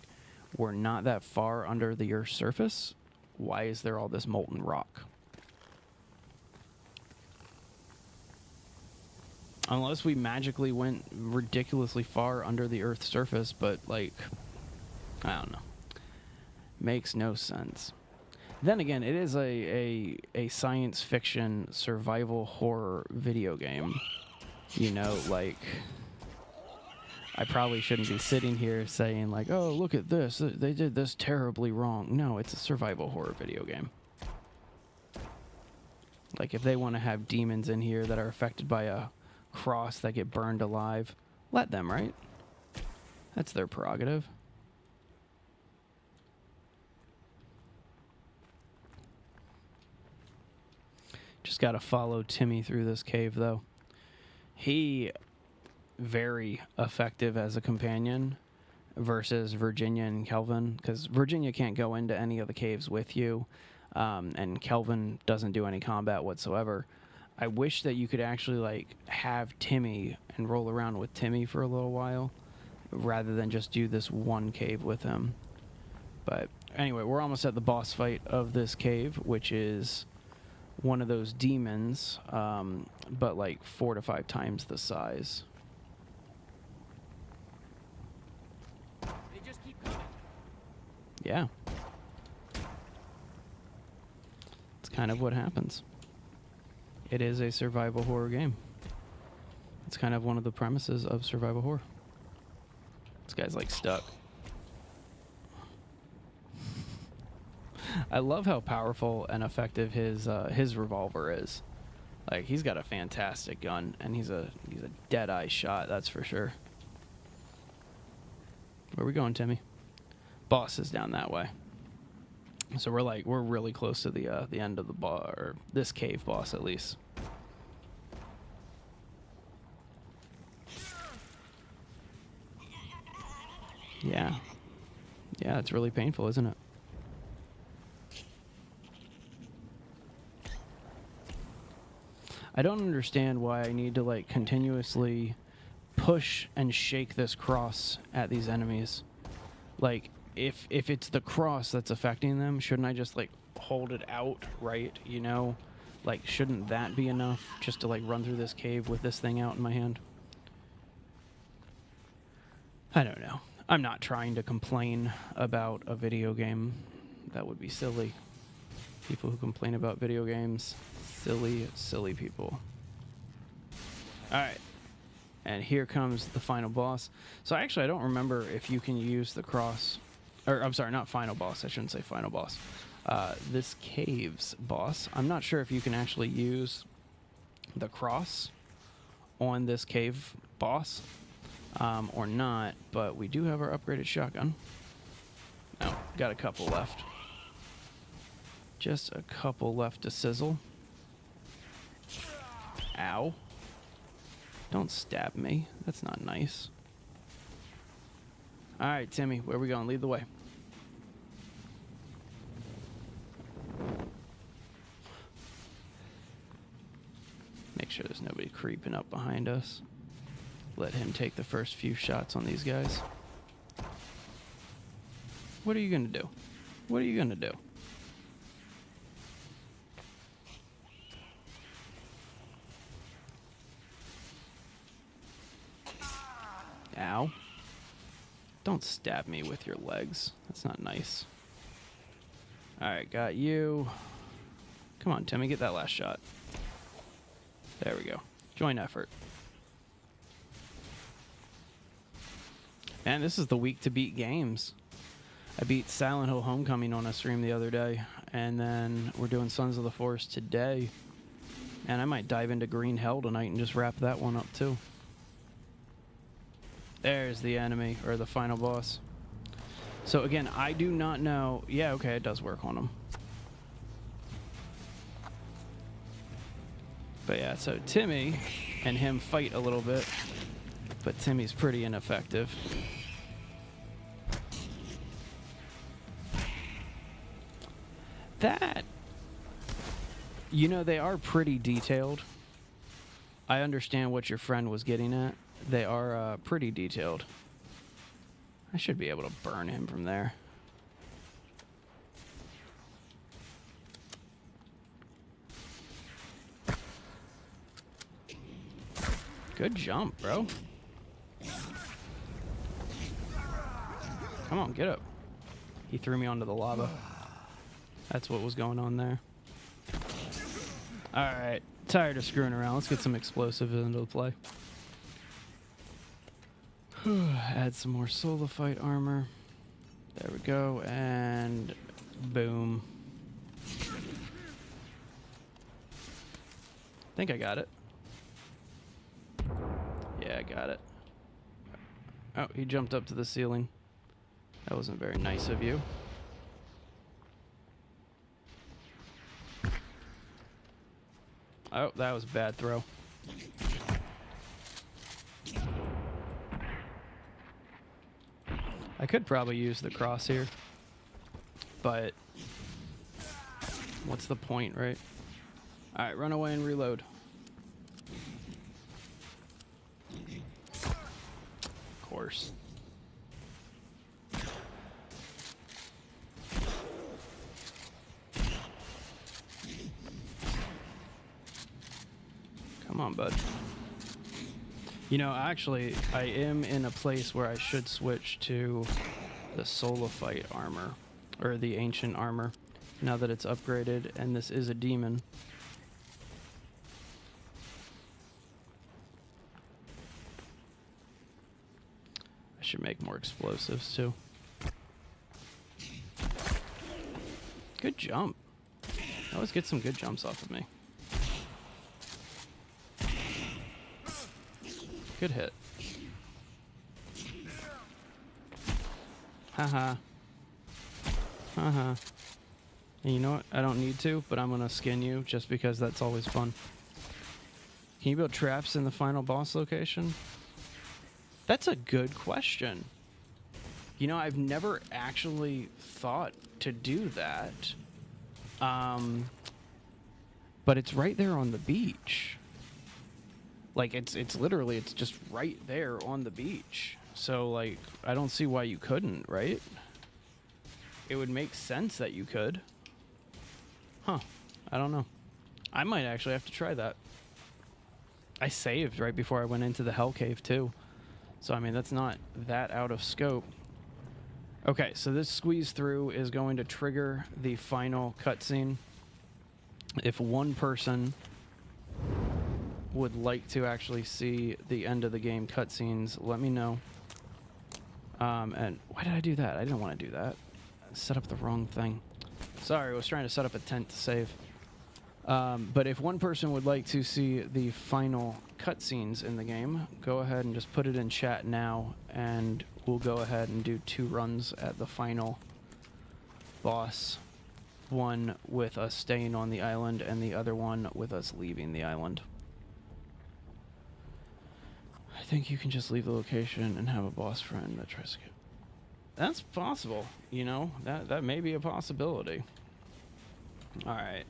we're not that far under the Earth's surface. Why is there all this molten rock? Unless we magically went ridiculously far under the Earth's surface, but, like, I don't know. Makes no sense. Then again, it is a science fiction survival horror video game. You know, like, I probably shouldn't be sitting here saying, like, oh, look at this, they did this terribly wrong. No, it's a survival horror video game. Like, if they want to have demons in here that are affected by a cross that get burned alive, let them, right? That's their prerogative. Just got to follow Timmy through this cave, though. He, very effective as a companion versus Virginia and Kelvin, because Virginia can't go into any of the caves with you, and Kelvin doesn't do any combat whatsoever. I wish that you could actually, like, have Timmy and roll around with Timmy for a little while, rather than just do this one cave with him. But anyway, we're almost at the boss fight of this cave, which is one of those demons, but like 4 to 5 times the size. They just keep coming. Yeah. It's kind of what happens. It is a survival horror game. It's kind of one of the premises of survival horror. This guy's like stuck. I love how powerful and effective his revolver is. Like, he's got a fantastic gun, and he's a dead-eye shot, that's for sure. Where are we going, Timmy? Boss is down that way. So we're really close to the end of the or this cave boss at least. Yeah. Yeah, it's really painful, isn't it? I don't understand why I need to like continuously push and shake this cross at these enemies. Like, if it's the cross that's affecting them, shouldn't I just like hold it out, right? You know, like, shouldn't that be enough just to like run through this cave with this thing out in my hand? I don't know. I'm not trying to complain about a video game. That would be silly. People who complain about video games, silly people. Alright. And here comes the final boss. So actually, I don't remember if you can use the cross. Or, I'm sorry, not final boss. I shouldn't say final boss. This cave's boss. I'm not sure if you can actually use the cross on this cave boss or not. But we do have our upgraded shotgun. Oh, got a couple left. Just a couple left to sizzle. Ow. Don't stab me. That's not nice. Alright, Timmy, where are we going? Lead the way. Make sure there's nobody creeping up behind us. Let him take the first few shots on these guys. What are you gonna do? What are you gonna do? Ow. Don't stab me with your legs. That's not nice. Alright, got you. Come on, Timmy, get that last shot. There we go. Joint effort. Man, this is the week to beat games. I beat Silent Hill Homecoming on a stream the other day, and then we're doing Sons of the Forest today. And I might dive into Green Hell tonight and just wrap that one up too. There's the enemy, or the final boss. So again, I do not know. Yeah, okay, it does work on him. But yeah, so Timmy and him fight a little bit, but Timmy's pretty ineffective. That, you know, they are pretty detailed. I understand what your friend was getting at. They are pretty detailed. I should be able to burn him from there. Good jump, bro. Come on, get up. He threw me onto the lava. That's what was going on there. Alright, tired of screwing around. Let's get some explosives into the play. Add some more Solifite armor. There we go, and boom. I think I got it. Yeah, I got it. Oh, he jumped up to the ceiling. That wasn't very nice of you. Oh, that was a bad throw. I could probably use the cross here, but what's the point, right? All right, run away and reload. Of course. Come on, bud. You know, actually, I am in a place where I should switch to the Solophyte armor, or the ancient armor, now that it's upgraded, and this is a demon. I should make more explosives, too. Good jump. I always get some good jumps off of me. Good hit. Haha. Haha. And you know what? I don't need to, but I'm gonna skin you just because that's always fun. Can you build traps in the final boss location? That's a good question. You know, I've never actually thought to do that. But it's right there on the beach. Like, it's literally, it's just right there on the beach. So, like, I don't see why you couldn't, right? It would make sense that you could. Huh. I don't know. I might actually have to try that. I saved right before I went into the Hell Cave, too. So, I mean, that's not that out of scope. Okay, so this squeeze through is going to trigger the final cutscene. If one person would like to actually see the end of the game cutscenes, let me know. And why did I do that? I didn't want to do that. I set up the wrong thing. Sorry, I was trying to set up a tent to save. But if one person would like to see the final cutscenes in the game, go ahead and just put it in chat now, and we'll go ahead and do 2 runs at the final boss. One with us staying on the island, and the other one with us leaving the island. I think you can just leave the location and have a boss friend that tries to get... That's possible, you know? That may be a possibility. Alright,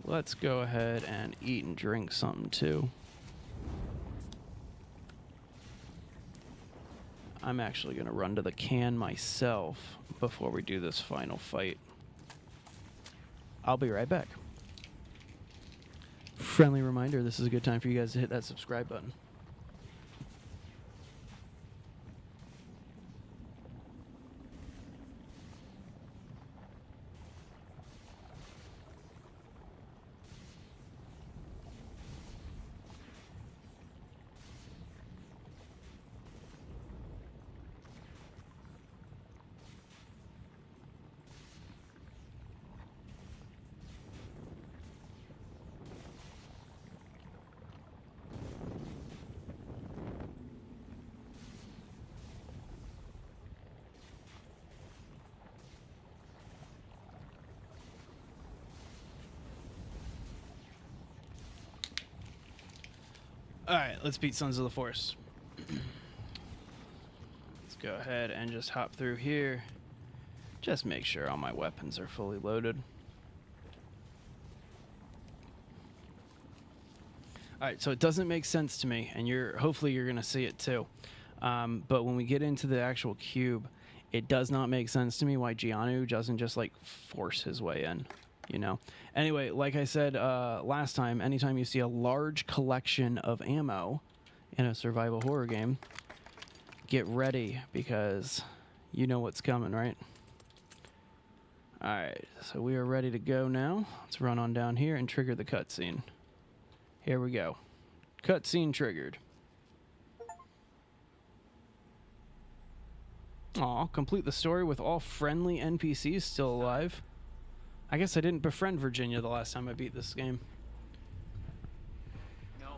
let's go ahead and eat and drink something, too. I'm actually going to run to the can myself before we do this final fight. I'll be right back. Friendly reminder, this is a good time for you guys to hit that subscribe button. Alright, let's beat Sons of the Forest. Let's go ahead and just hop through here. Just make sure all my weapons are fully loaded. Alright, so it doesn't make sense to me, and hopefully you're going to see it too. But when we get into the actual cube, it does not make sense to me why Gianu doesn't just, like, force his way in. You know. Anyway, like I said last time, anytime you see a large collection of ammo in a survival horror game, get ready because you know what's coming, right? Alright, so we are ready to go now. Let's run on down here and trigger the cutscene. Here we go. Cutscene triggered. Aw, complete the story with all friendly NPCs still alive. I guess I didn't befriend Virginia the last time I beat this game. No.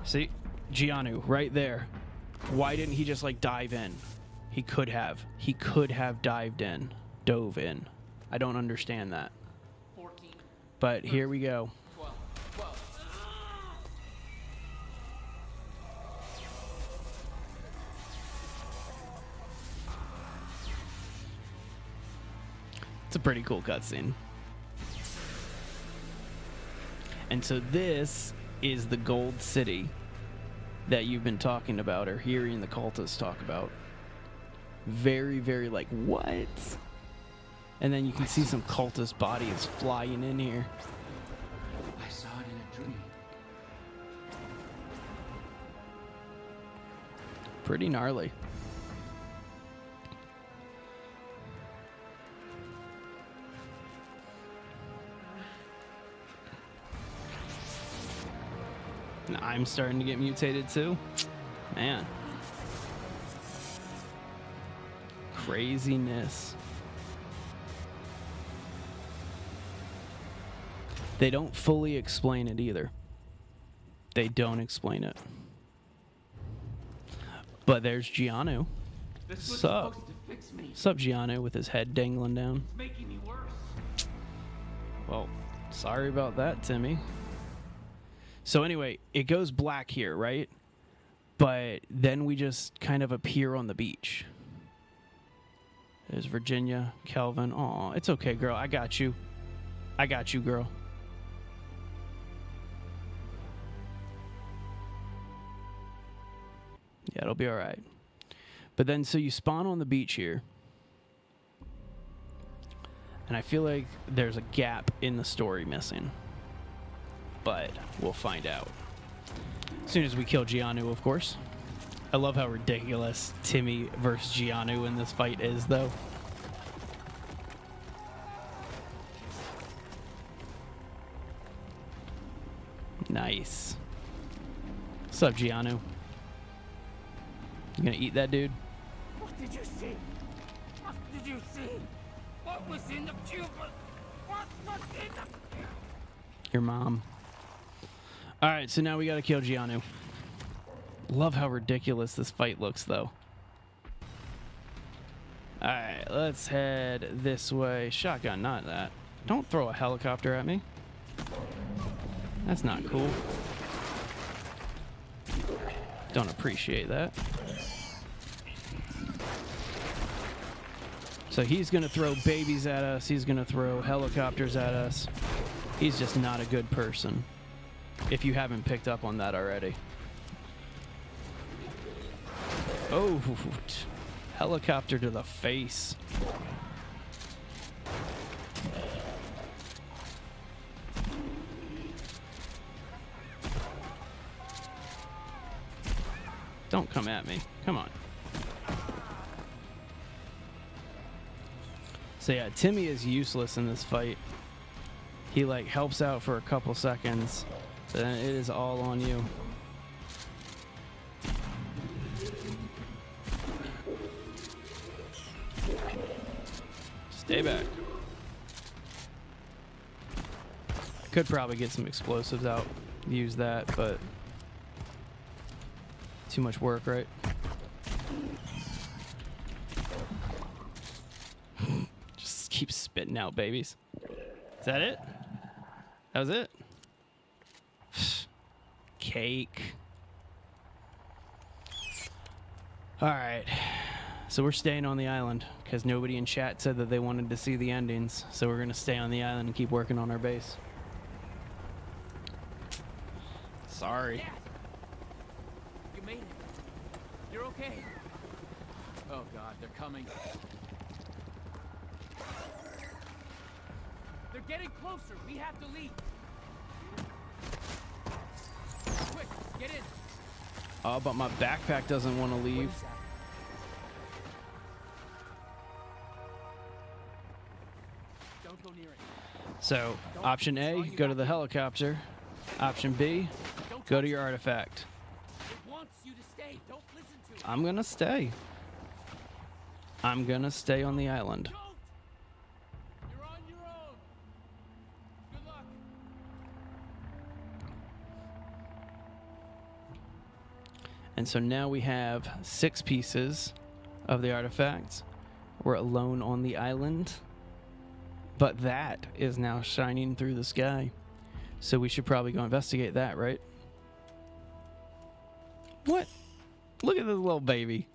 See? Gianu, right there. Why didn't he just, like, dive in? He could have. He could have dove in. I don't understand that. 14. But here we go. 12. It's a pretty cool cutscene. And so this is the Gold City that you've been talking about or hearing the cultists talk about. Very, very like, what? And then you can see some cultist bodies flying in here. I saw it in a dream. Pretty gnarly. And I'm starting to get mutated too. Man. Craziness. They don't fully explain it either. They don't explain it. But there's Gianu. This was Sup? supposed to fix me. Sup, Gianu, with his head dangling down. It's making me worse. Well, sorry about that, Timmy. So anyway, it goes black here, right? But then we just kind of appear on the beach. There's Virginia, Kelvin. Aw, it's okay, girl. I got you. I got you, girl. Yeah, it'll be all right. But then, so you spawn on the beach here. And I feel like there's a gap in the story missing. But we'll find out. As soon as we kill Gianu, of course. I love how ridiculous Timmy versus Gianu in this fight is, though. Nice. What's up, Gianu? You gonna eat that dude? What did you see? What did you see? What was in the cube? What was in the... Your mom. Alright, so now we gotta kill Gianu. Love how ridiculous this fight looks, though. Alright, let's head this way. Shotgun, not that. Don't throw a helicopter at me. That's not cool. Don't appreciate that. So he's going to throw babies at us. He's going to throw helicopters at us. He's just not a good person. If you haven't picked up on that already. Oh, helicopter to the face. Don't come at me. Come on. So yeah, Timmy is useless in this fight. He like helps out for a couple seconds, but then it is all on you. Stay back. Could probably get some explosives out, use that, but too much work, right? Just keep spitting out babies. Is that it? That was it? Cake. Alright. So we're staying on the island because nobody in chat said that they wanted to see the endings. So we're going to stay on the island and keep working on our base. Sorry. You made it. You're okay. Oh God, they're coming. They're getting closer. We have to leave. Quick, get in. Oh, but my backpack doesn't want to leave. What is that? Don't go near it. So, option A, go to the helicopter. Option B, go to your artifact. It wants you to stay. Don't listen to it. I'm gonna stay. I'm gonna stay on the island. Don't. You're on your own. Good luck. And so now we have 6 pieces of the artifacts. We're alone on the island. But that is now shining through the sky. So we should probably go investigate that, right? What? Look at this little baby.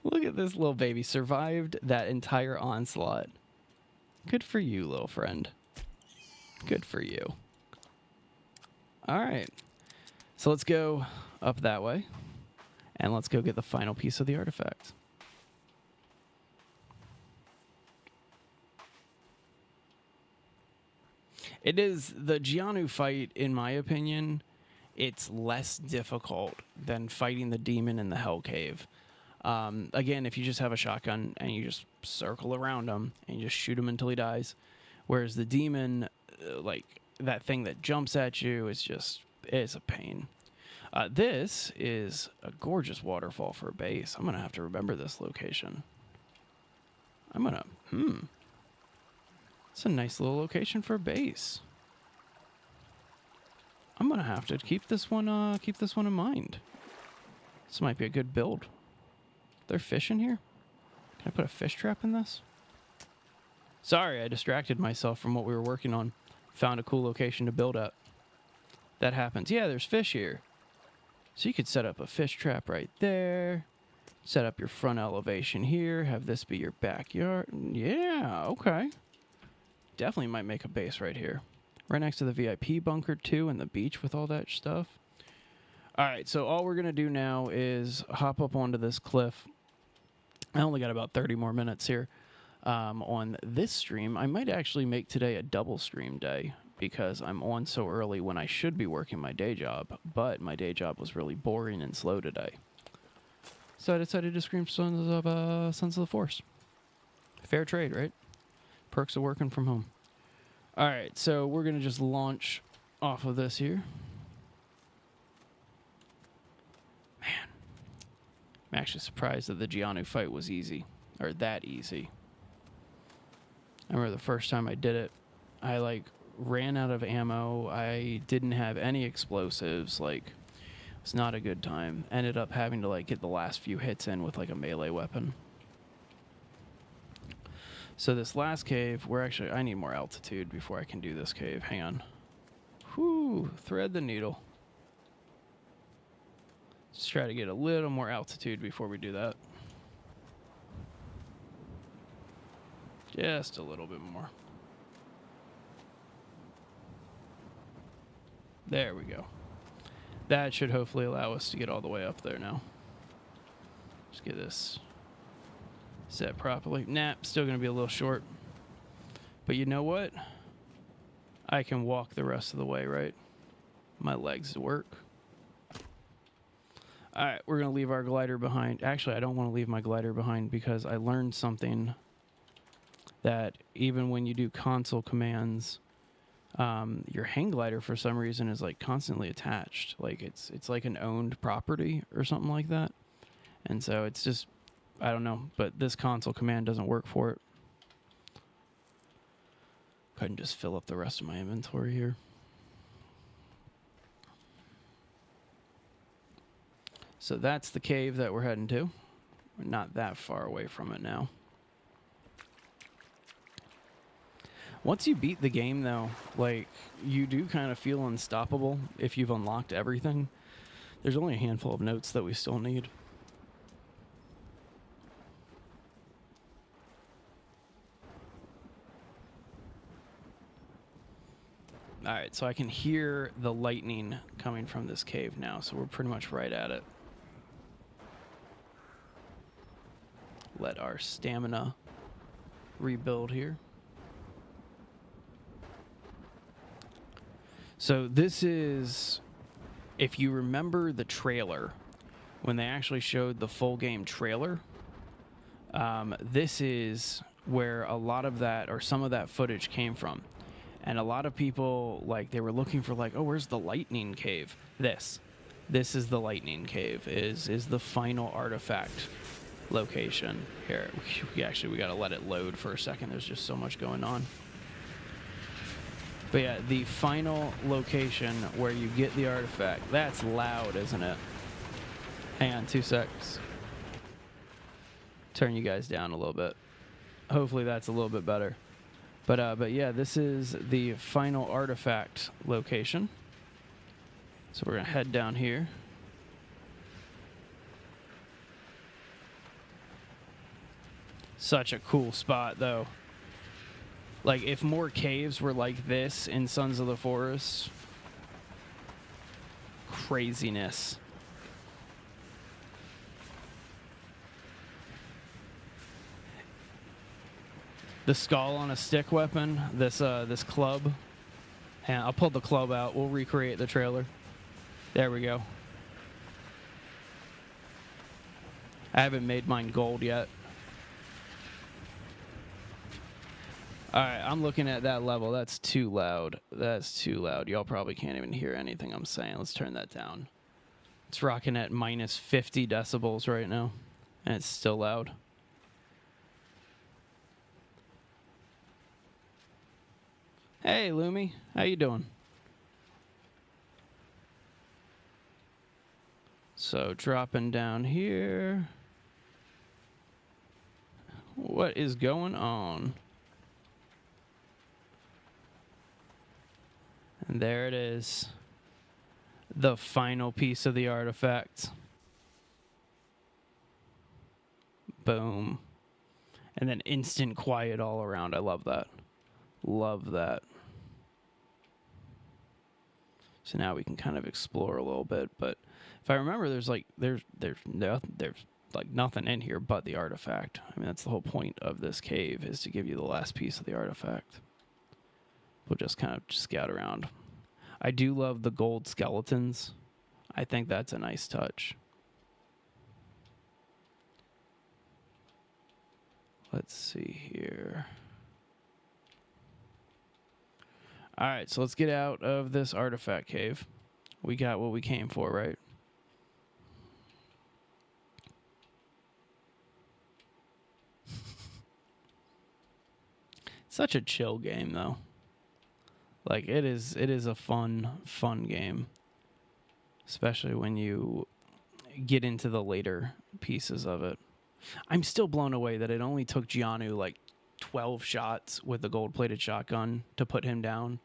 Look at this little baby. Survived that entire onslaught. Good for you, little friend. Good for you. All right. So let's go up that way. And let's go get the final piece of the artifact. It is the Gianu fight, in my opinion, it's less difficult than fighting the demon in the Hell Cave. Again, if you just have a shotgun and you just circle around him and you just shoot him until he dies, whereas the demon, like that thing that jumps at you, it's a pain. This is a gorgeous waterfall for a base. I'm gonna have to remember this location. It's a nice little location for a base. I'm gonna have to keep this one in mind. This might be a good build. Are there fish in here? Can I put a fish trap in this? Sorry, I distracted myself from what we were working on. Found a cool location to build at. That happens. Yeah, there's fish here. So you could set up a fish trap right there. Set up your front elevation here. Have this be your backyard. Yeah, okay. Definitely might make a base right here. Right next to the VIP bunker too, and the beach with all that stuff. All right, so all we're going to do now is hop up onto this cliff. I only got about 30 more minutes here on this stream. I might actually make today a double stream day because I'm on so early when I should be working my day job, but my day job was really boring and slow today. So I decided to stream Sons of the Force. Fair trade, right? Perks of working from home. All right, so we're going to just launch off of this here. Man, I'm actually surprised that the Gianu fight was easy, or that easy. I remember the first time I did it, I ran out of ammo. I didn't have any explosives. It's not a good time. Ended up having to get the last few hits in with a melee weapon. So this last cave, I need more altitude before I can do this cave. Hang on. Whew, thread the needle. Let's try to get a little more altitude before we do that. Just a little bit more. There we go. That should hopefully allow us to get all the way up there now. Just get this set properly. Nah, still going to be a little short. But you know what? I can walk the rest of the way, right? My legs work. All right, we're going to leave our glider behind. Actually, I don't want to leave my glider behind because I learned something that even when you do console commands, your hang glider for some reason is constantly attached. It's like an owned property or something like that. And so it's just, I don't know, but this console command doesn't work for it. Go ahead and just fill up the rest of my inventory here. So that's the cave that we're heading to. We're not that far away from it now. Once you beat the game, though, you do kind of feel unstoppable if you've unlocked everything. There's only a handful of notes that we still need. All right, so I can hear the lightning coming from this cave now, so we're pretty much right at it. Let our stamina rebuild here. So this is, if you remember the trailer, when they actually showed the full game trailer, this is where a lot of that, or some of that footage came from. And a lot of people, they were looking for, oh, where's the lightning cave? This is the lightning cave, is the final artifact location. Here, we got to let it load for a second. There's just so much going on. But yeah, the final location where you get the artifact. That's loud, isn't it? Hang on 2 seconds. Turn you guys down a little bit. Hopefully that's a little bit better. But yeah, this is the final artifact location. So we're going to head down here. Such a cool spot, though. If more caves were like this in Sons of the Forest, craziness. The skull on a stick weapon, this club. And I'll pull the club out. We'll recreate the trailer. There we go. I haven't made mine gold yet. Alright, I'm looking at that level. That's too loud. That's too loud. Y'all probably can't even hear anything I'm saying. Let's turn that down. It's rocking at minus 50 decibels right now. And it's still loud. Hey, Lumi. How you doing? So, dropping down here. What is going on? And there it is. The final piece of the artifact. Boom. And then instant quiet all around. I love that. Love that. So now we can kind of explore a little bit, but if I remember, there's like nothing in here but the artifact. I mean, that's the whole point of this cave, is to give you the last piece of the artifact. We'll just kind of scout around. I do love the gold skeletons. I think that's a nice touch. Let's see here. All right, so let's get out of this artifact cave. We got what we came for, right? Such a chill game, though. Like, it is a fun game. Especially when you get into the later pieces of it. I'm still blown away that it only took Gianu like 12 shots with the gold-plated shotgun to put him down.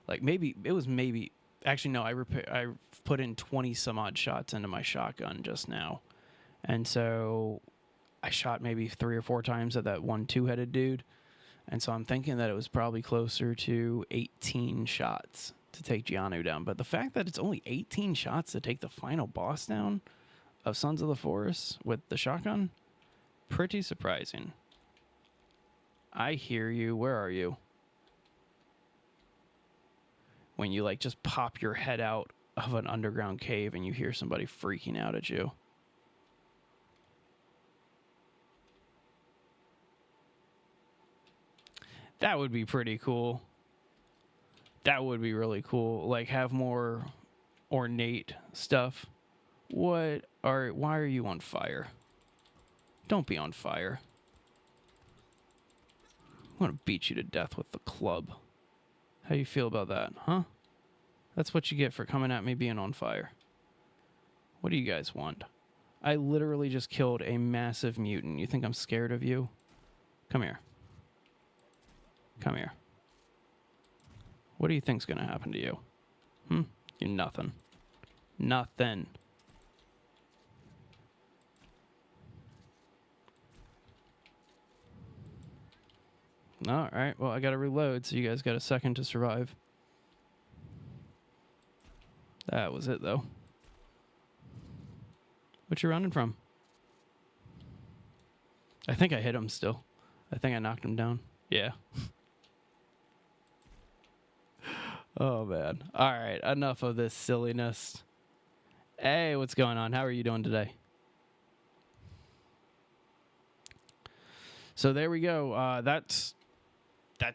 Like, actually no, I put in 20 some odd shots into my shotgun just now. And so I shot maybe 3 or 4 times at that one two-headed dude. And so I'm thinking that it was probably closer to 18 shots to take Gianu down. But the fact that it's only 18 shots to take the final boss down of Sons of the Forest with the shotgun, pretty surprising. I hear you. Where are you? When you like just pop your head out of an underground cave and you hear somebody freaking out at you. That would be pretty cool. That would be really cool. Like, have more ornate stuff. Why are you on fire? Don't be on fire. I want to beat you to death with the club. How you feel about that, huh? That's what you get for coming at me being on fire. What do you guys want? I literally just killed a massive mutant. You think I'm scared of you? Come here. Come here. What do you think's gonna happen to you? You're nothing. Nothing. All right. Well, I gotta reload, so you guys got a second to survive. That was it, though. What you running from? I think I hit him still. I think I knocked him down. Yeah. Oh, man. All right. Enough of this silliness. Hey, what's going on? How are you doing today? So there we go. That's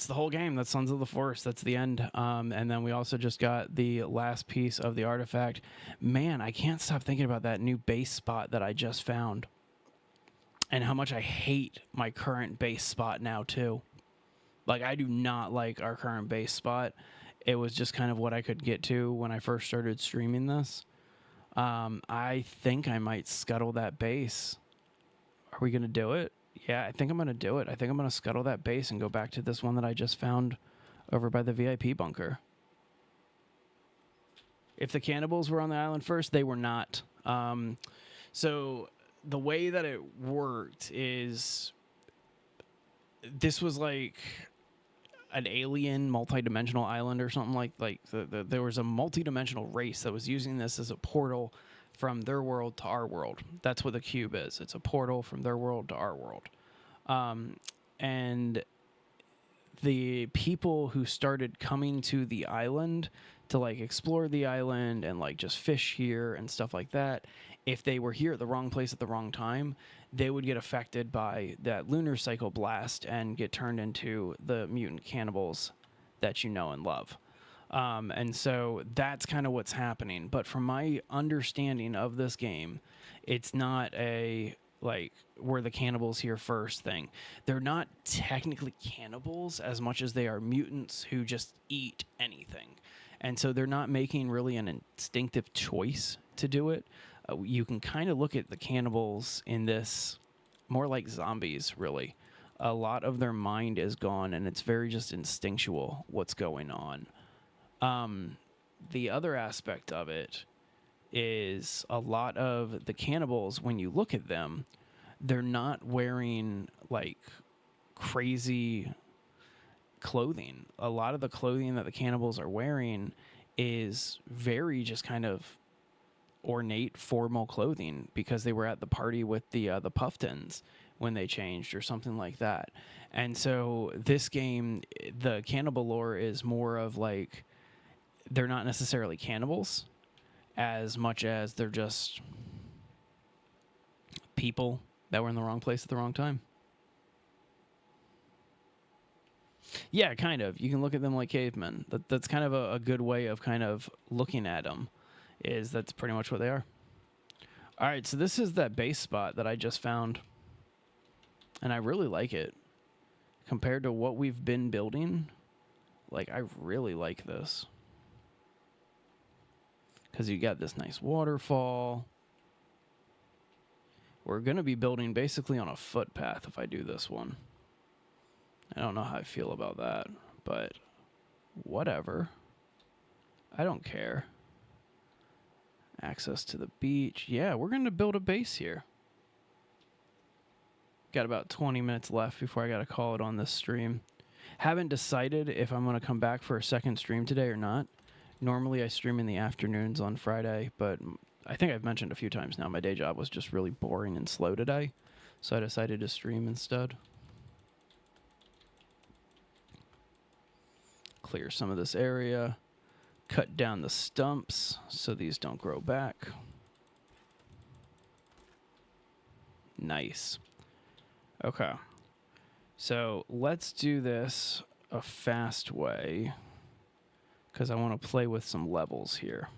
the whole game. That's Sons of the Forest. That's the end. And then we also just got the last piece of the artifact. Man, I can't stop thinking about that new base spot that I just found. And how much I hate my current base spot now, too. Like, I do not like our current base spot. It was just kind of what I could get to when I first started streaming this. I think I might scuttle that base. Are we going to do it? Yeah, I think I'm going to do it. I think I'm going to scuttle that base and go back to this one that I just found over by the VIP bunker. If the cannibals were on the island first, they were not. So the way that it worked is this was like an alien multi-dimensional island or something like there was a multi-dimensional race that was using this as a portal from their world to our world. That's what the cube is. It's a portal from their world to our world. And the people who started coming to the island to like explore the island and like just fish here and stuff like that, if they were here at the wrong place at the wrong time, they would get affected by that lunar cycle blast and get turned into the mutant cannibals that you know and love. And so that's kind of what's happening. But from my understanding of this game, it's not a like were the cannibals here first thing. They're not technically cannibals as much as they are mutants who just eat anything. And so they're not making really an instinctive choice to do it. You can kind of look at the cannibals in this more like zombies, really. A lot of their mind is gone, and it's very just instinctual what's going on. The other aspect of it is a lot of the cannibals, when you look at them, they're not wearing like crazy clothing. A lot of the clothing that the cannibals are wearing is very just kind of ornate formal clothing because they were at the party with the Puffins when they changed or something like that. And so this game, the cannibal lore is more of like they're not necessarily cannibals as much as they're just people that were in the wrong place at the wrong time. Yeah, kind of. You can look at them like cavemen. That's kind of a good way of kind of looking at them, is that's pretty much what they are. All right, so this is that base spot that I just found, and I really like it. Compared to what we've been building, like, I really like this. Because you got this nice waterfall. We're going to be building basically on a footpath if I do this one. I don't know how I feel about that, but whatever. I don't care. Access to the beach. Yeah, we're going to build a base here. Got about 20 minutes left before I got to call it on this stream. Haven't decided if I'm going to come back for a second stream today or not. Normally I stream in the afternoons on Friday, but I think I've mentioned a few times now my day job was just really boring and slow today, so I decided to stream instead. Clear some of this area. Cut down the stumps so these don't grow back. Nice. Okay. So let's do this a fast way because I want to play with some levels here.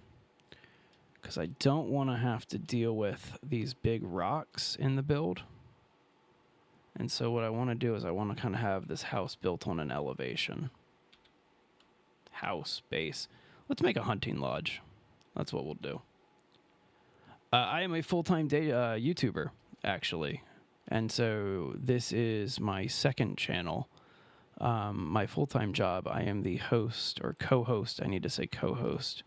Because I don't want to have to deal with these big rocks in the build. And so what I want to do is I want to kind of have this house built on an elevation. House base. Let's make a hunting lodge. That's what we'll do. I am a full-time YouTuber, actually. And so this is my second channel. My full-time job, I am the host or co-host. I need to say co-host.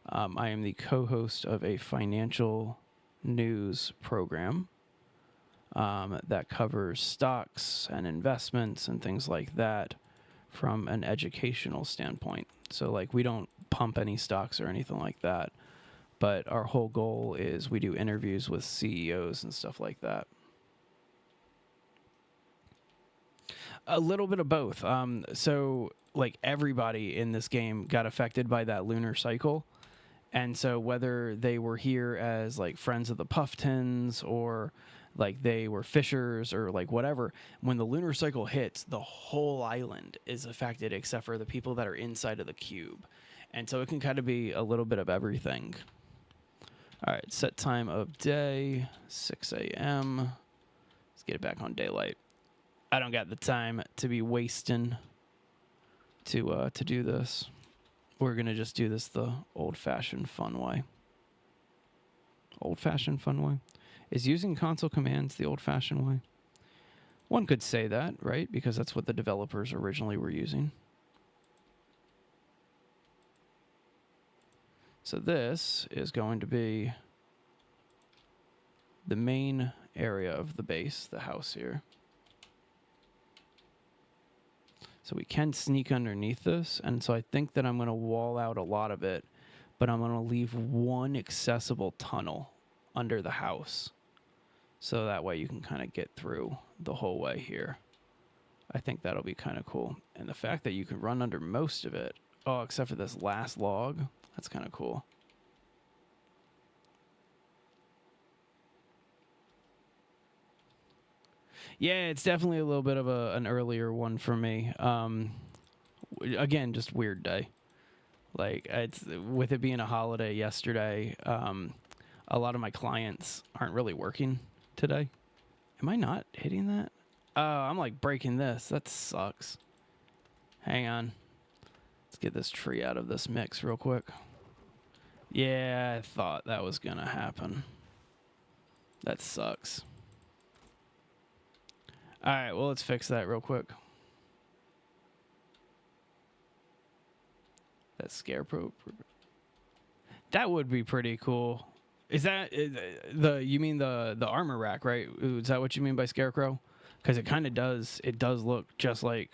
I am the co-host of a financial news program that covers stocks and investments and things like that from an educational standpoint. So, like, we don't pump any stocks or anything like that. But our whole goal is we do interviews with CEOs and stuff like that. A little bit of both. So, like, everybody in this game got affected by that lunar cycle. And so whether they were here as, like, friends of the Puffins or, like, they were fishers or, like, whatever, when the lunar cycle hits, the whole island is affected except for the people that are inside of the cube. And so it can kind of be a little bit of everything. All right, set time of day, 6 a.m. Let's get it back on daylight. I don't got the time to be wasting to do this. We're going to just do this the old-fashioned fun way. Old-fashioned fun way? Is using console commands the old-fashioned way? One could say that, right? Because that's what the developers originally were using. So this is going to be the main area of the base, the house here. So we can sneak underneath this, and so I think that I'm going to wall out a lot of it, but I'm going to leave one accessible tunnel under the house. So that way you can kind of get through the whole way here. I think that'll be kind of cool. And the fact that you can run under most of it, oh, except for this last log, that's kind of cool. Yeah, it's definitely a little bit of an earlier one for me. Again, just weird day. Like, it's with it being a holiday yesterday, a lot of my clients aren't really working today. Am I not hitting that? Oh, I'm like breaking this. That sucks. Hang on. Let's get this tree out of this mix real quick. Yeah, I thought that was going to happen. That sucks. All right, well, let's fix that real quick. That scarecrow. That would be pretty cool. Is that you mean the armor rack, right? Is that what you mean by scarecrow? Because it kind of does. It does look just like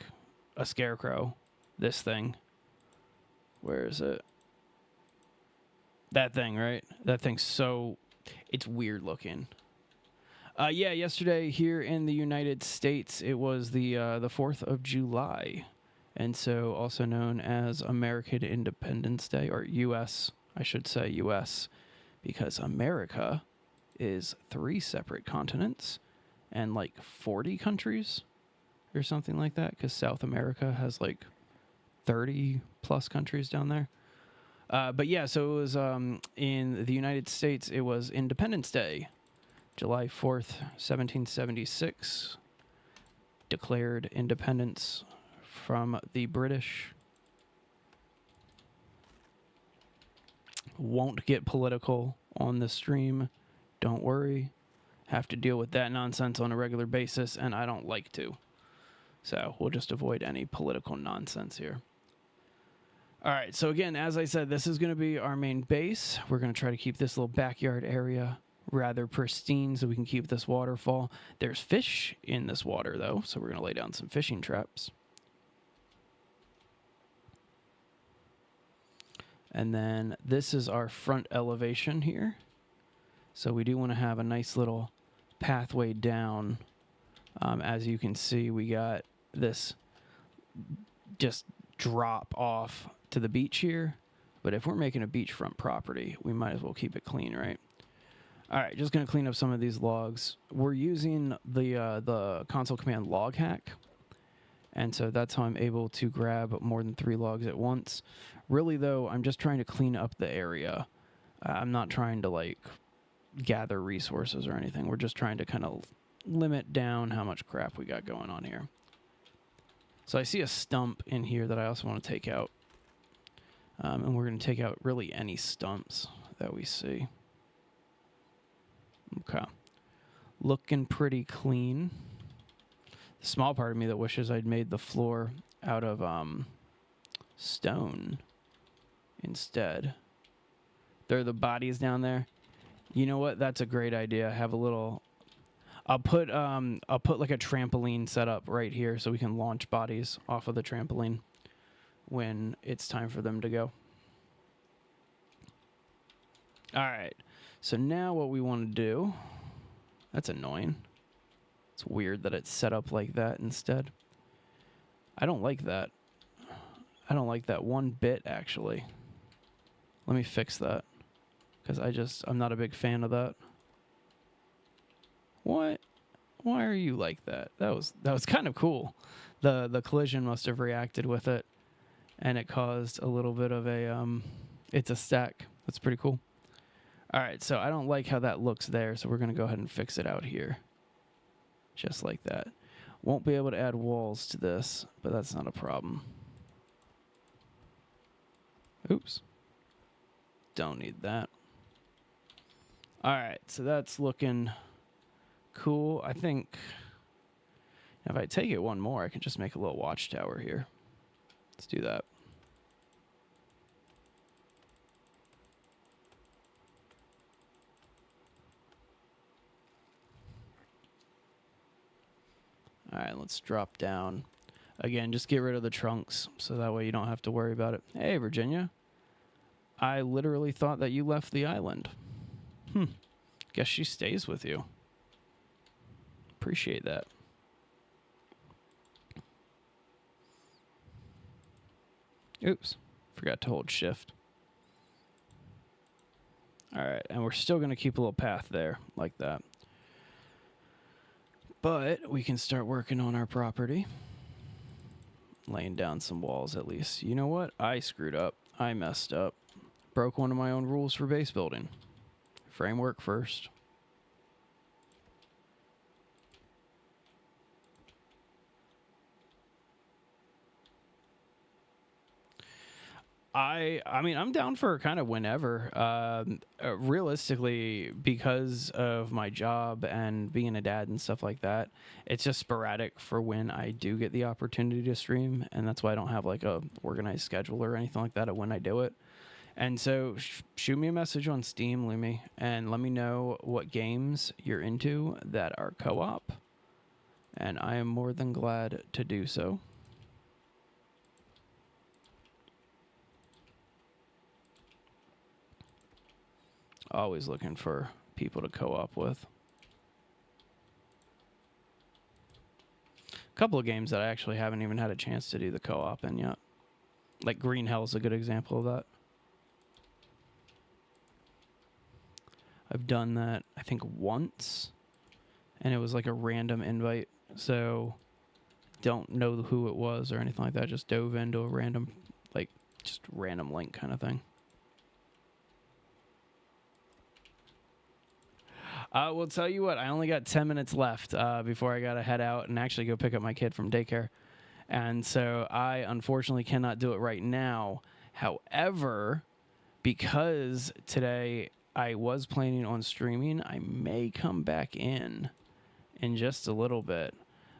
a scarecrow. This thing. Where is it? That thing, right? That thing's so. It's weird looking. Yeah, yesterday here in the United States, it was the 4th of July, and so also known as American Independence Day, or U.S. I should say U.S. because America is 3 separate continents and like 40 countries or something like that, because South America has like 30 plus countries down there. But yeah, so it was in the United States, it was Independence Day, July 4th, 1776, declared independence from the British. Won't get political on the stream. Don't worry. Have to deal with that nonsense on a regular basis, and I don't like to. So we'll just avoid any political nonsense here. All right, so again, as I said, this is going to be our main base. We're going to try to keep this little backyard area rather pristine so we can keep this waterfall. There's fish in this water, though, so we're going to lay down some fishing traps. And then this is our front elevation here. So we do want to have a nice little pathway down. As you can see, we got this just drop off to the beach here. But if we're making a beachfront property, we might as well keep it clean, right? All right, just going to clean up some of these logs. We're using the console command log hack. And so that's how I'm able to grab more than 3 logs at once. Really, though, I'm just trying to clean up the area. I'm not trying to, like, gather resources or anything. We're just trying to kind of limit down how much crap we got going on here. So I see a stump in here that I also want to take out. And we're going to take out really any stumps that we see. Okay. Looking pretty clean. The small part of me that wishes I'd made the floor out of stone instead. There are the bodies down there. You know what? That's a great idea. Have a little... I'll put like a trampoline set up right here so we can launch bodies off of the trampoline when it's time for them to go. All right. So now what we want to do... That's annoying. It's weird that it's set up like that instead. I don't like that. I don't like that one bit, actually. Let me fix that. Because I'm not a big fan of that. What? Why are you like that? That was kind of cool. The collision must have reacted with it. And it caused a little bit of a... it's a stack. That's pretty cool. Alright, so I don't like how that looks there. So we're going to go ahead and fix it out here. Just like that. Won't be able to add walls to this, but that's not a problem. Oops. Don't need that. Alright, so that's looking cool. I think if I take it one more, I can just make a little watchtower here. Let's do that. All right, let's drop down. Again, just get rid of the trunks so that way you don't have to worry about it. Hey, Virginia. I literally thought that you left the island. Guess she stays with you. Appreciate that. Oops, forgot to hold shift. All right, and we're still going to keep a little path there like that. But we can start working on our property. Laying down some walls at least. You know what? I screwed up. I messed up. Broke one of my own rules for base building. Framework first. I mean, I'm down for kind of whenever. Realistically, because of my job and being a dad and stuff like that, it's just sporadic for when I do get the opportunity to stream, and that's why I don't have like a organized schedule or anything like that of when I do it. And so, shoot me a message on Steam, Lumi, and let me know what games you're into that are co-op, and I am more than glad to do so. Always looking for people to co-op with. A couple of games that I actually haven't even had a chance to do the co-op in yet. Like Green Hell is a good example of that. I've done that, I think, once, and it was like a random invite, so don't know who it was or anything like that. Just dove into a random, like, just random link kind of thing. We'll tell you what, I only got 10 minutes left before I got to head out and actually go pick up my kid from daycare. And so I unfortunately cannot do it right now. However, because today I was planning on streaming, I may come back in just a little bit.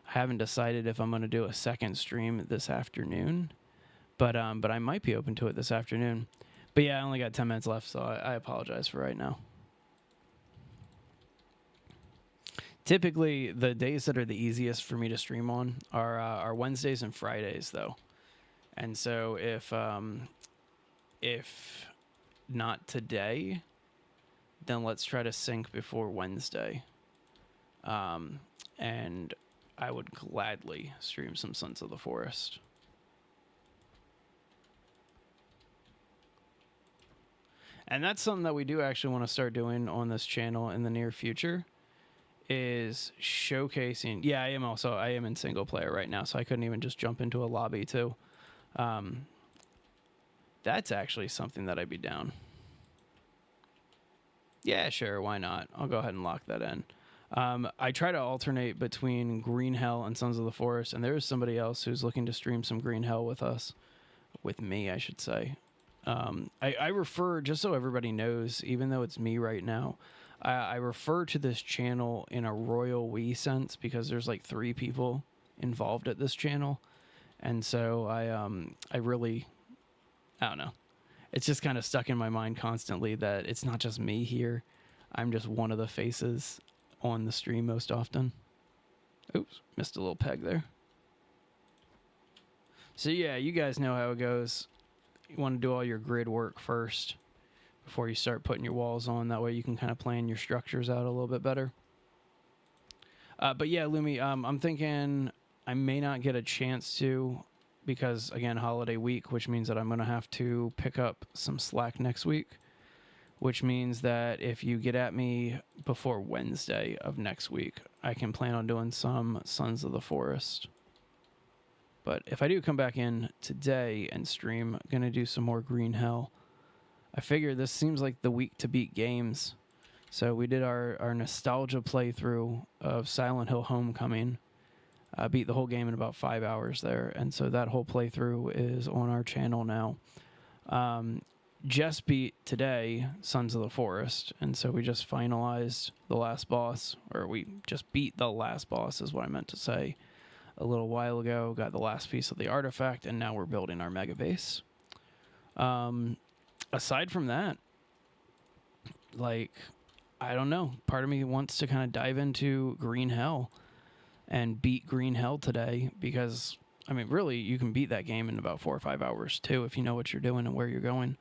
I haven't decided if I'm going to do a second stream this afternoon, but I might be open to it this afternoon. But yeah, I only got 10 minutes left, so I apologize for right now. Typically, the days that are the easiest for me to stream on are Wednesdays and Fridays, though. And so if not today, then let's try to sync before Wednesday. And I would gladly stream some Sons of the Forest. And that's something that we do actually want to start doing on this channel in the near future. Is showcasing. Yeah, I am in single player right now, so I couldn't even just jump into a lobby too. That's actually something that I'd be down. Yeah, sure, why not? I'll go ahead and lock that in. I try to alternate between Green Hell and Sons of the Forest, and there is somebody else who's looking to stream some Green Hell with us. With me, I should say. I refer, just so everybody knows, even though it's me right now, I refer to this channel in a royal we sense because there's like 3 people involved at this channel. And so I really, I don't know. It's just kind of stuck in my mind constantly that it's not just me here. I'm just one of the faces on the stream most often. Oops, missed a little peg there. So yeah, you guys know how it goes. You want to do all your grid work first before you start putting your walls on. That way you can kind of plan your structures out a little bit better. But yeah, Lumi, I'm thinking I may not get a chance to because, again, holiday week, which means that I'm going to have to pick up some slack next week, which means that if you get at me before Wednesday of next week, I can plan on doing some Sons of the Forest. But if I do come back in today and stream, I'm going to do some more Green Hell. I figure this seems like the week to beat games. So we did our nostalgia playthrough of Silent Hill Homecoming. Beat the whole game in about 5 hours there. And so that whole playthrough is on our channel now. Just beat today Sons of the Forest. And so we just finalized the last boss. Or we just beat the last boss is what I meant to say. A little while ago, got the last piece of the artifact, and now we're building our mega base. Aside from that, like, I don't know. Part of me wants to kind of dive into Green Hell and beat Green Hell today because, I mean, really, you can beat that game in about 4 or 5 hours, too, if you know what you're doing and where you're going.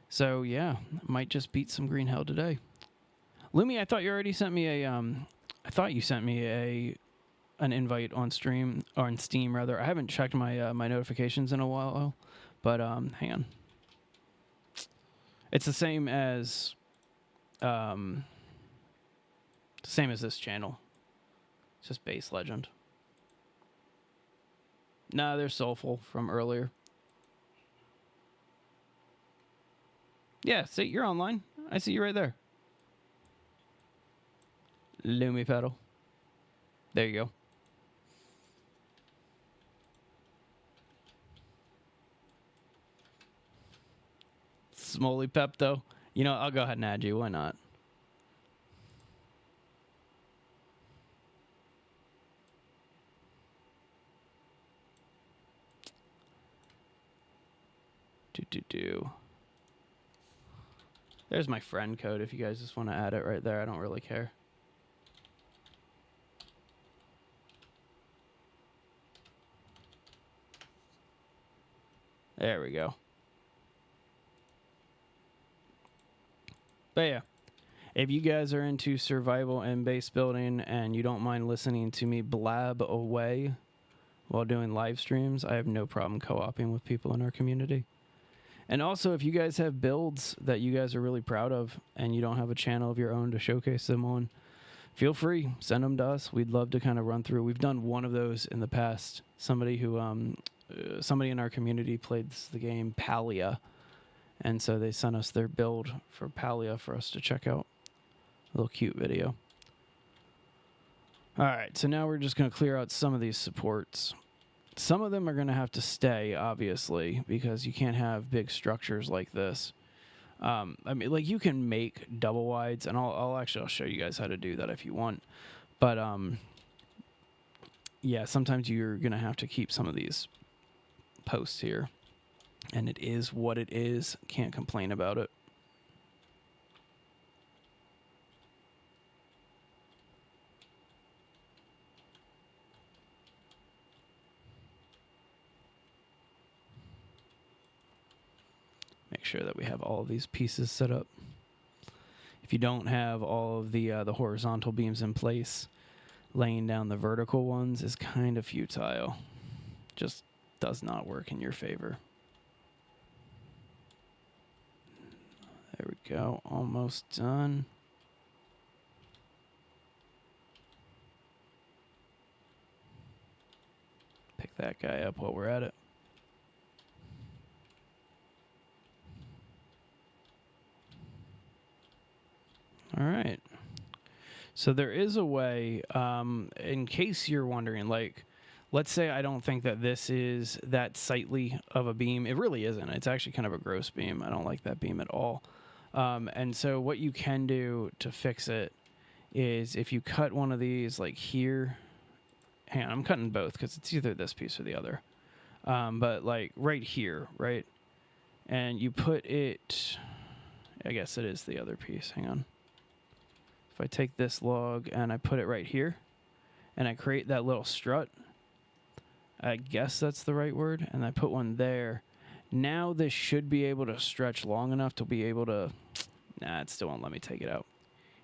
So, yeah, might just beat some Green Hell today. Lumi, I thought you already sent me an invite on stream, or on Steam rather. I haven't checked my my notifications in a while, But hang on. It's the same as this channel. It's just Base Legend. Nah, they're Soulful from earlier. Yeah, see, you're online. I see you right there. Lumi pedal. There you go. Smoley Pepto. You know, I'll go ahead and add you. Why not? Do. There's my friend code if you guys just want to add it right there. I don't really care. There we go. But yeah, if you guys are into survival and base building and you don't mind listening to me blab away while doing live streams, I have no problem co-oping with people in our community. And also, if you guys have builds that you guys are really proud of and you don't have a channel of your own to showcase them on, feel free, send them to us. We'd love to kind of run through. We've done one of those in the past. Somebody in our community played the game Palia, and so they sent us their build for Palia for us to check out. A little cute video. All right, so now we're just going to clear out some of these supports. Some of them are going to have to stay, obviously, because you can't have big structures like this. I mean, like, you can make double wides, and I'll show you guys how to do that if you want. But yeah, sometimes you're going to have to keep some of these posts here, and it is what it is. Can't complain about it. Make sure that we have all of these pieces set up. If you don't have all of the horizontal beams in place, laying down the vertical ones is kind of futile. Just does not work in your favor. There we go. Almost done. Pick that guy up while we're at it. All right. So there is a way, in case you're wondering, like, let's say I don't think that this is that sightly of a beam. It really isn't. It's actually kind of a gross beam. I don't like that beam at all. And so what you can do to fix it is if you cut one of these, like here. Hang on, I'm cutting both because it's either this piece or the other. But like right here, right? And you put it, I guess it is the other piece. Hang on. If I take this log and I put it right here and I create that little strut, I guess that's the right word, and I put one there. Now this should be able to stretch long enough to be able to, nah, it still won't let me take it out.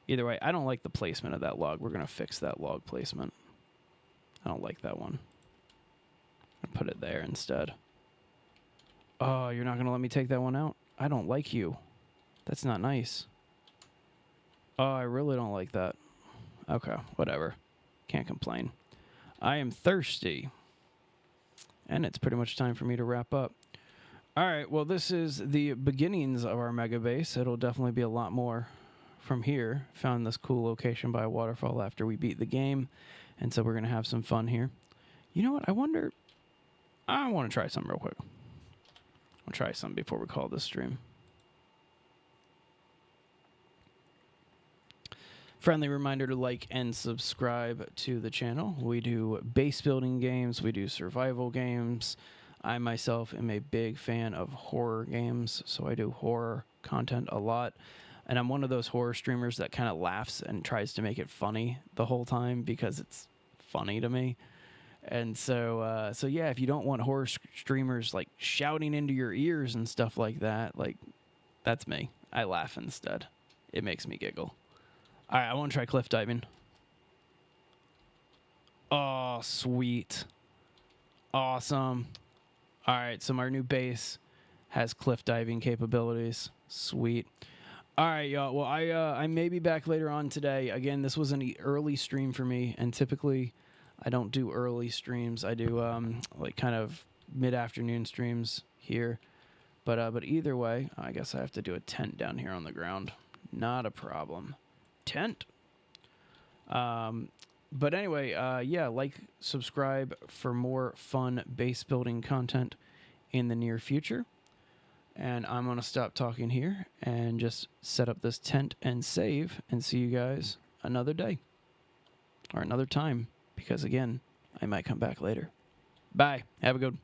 Either way, I don't like the placement of that log. We're going to fix that log placement. I don't like that one. I'll put it there instead. Oh, you're not going to let me take that one out? I don't like you. That's not nice. Oh, I really don't like that. Okay, whatever. Can't complain. I am thirsty. And it's pretty much time for me to wrap up. All right, well, this is the beginnings of our mega base. It'll definitely be a lot more from here. Found this cool location by a waterfall after we beat the game. And so we're going to have some fun here. You know what? I want to try something real quick. I'll try something before we call this stream. Friendly reminder to like and subscribe to the channel. We do base building games. We do survival games. I myself am a big fan of horror games, so I do horror content a lot. And I'm one of those horror streamers that kind of laughs and tries to make it funny the whole time because it's funny to me. And so yeah, if you don't want horror streamers like shouting into your ears and stuff like that, like, that's me. I laugh instead. It makes me giggle. All right, I want to try cliff diving. Oh, sweet. Awesome. All right, so our new base has cliff diving capabilities. Sweet. All right, y'all. Well, I may be back later on today. Again, this was an early stream for me, and typically I don't do early streams. I do like kind of mid-afternoon streams here. But either way, I guess I have to do a tent down here on the ground. Not a problem. Tent. But anyway, yeah, like, subscribe for more fun base building content in the near future. And I'm going to stop talking here and just set up this tent and save and see you guys another day or another time because, again, I might come back later. Bye. Have a good one.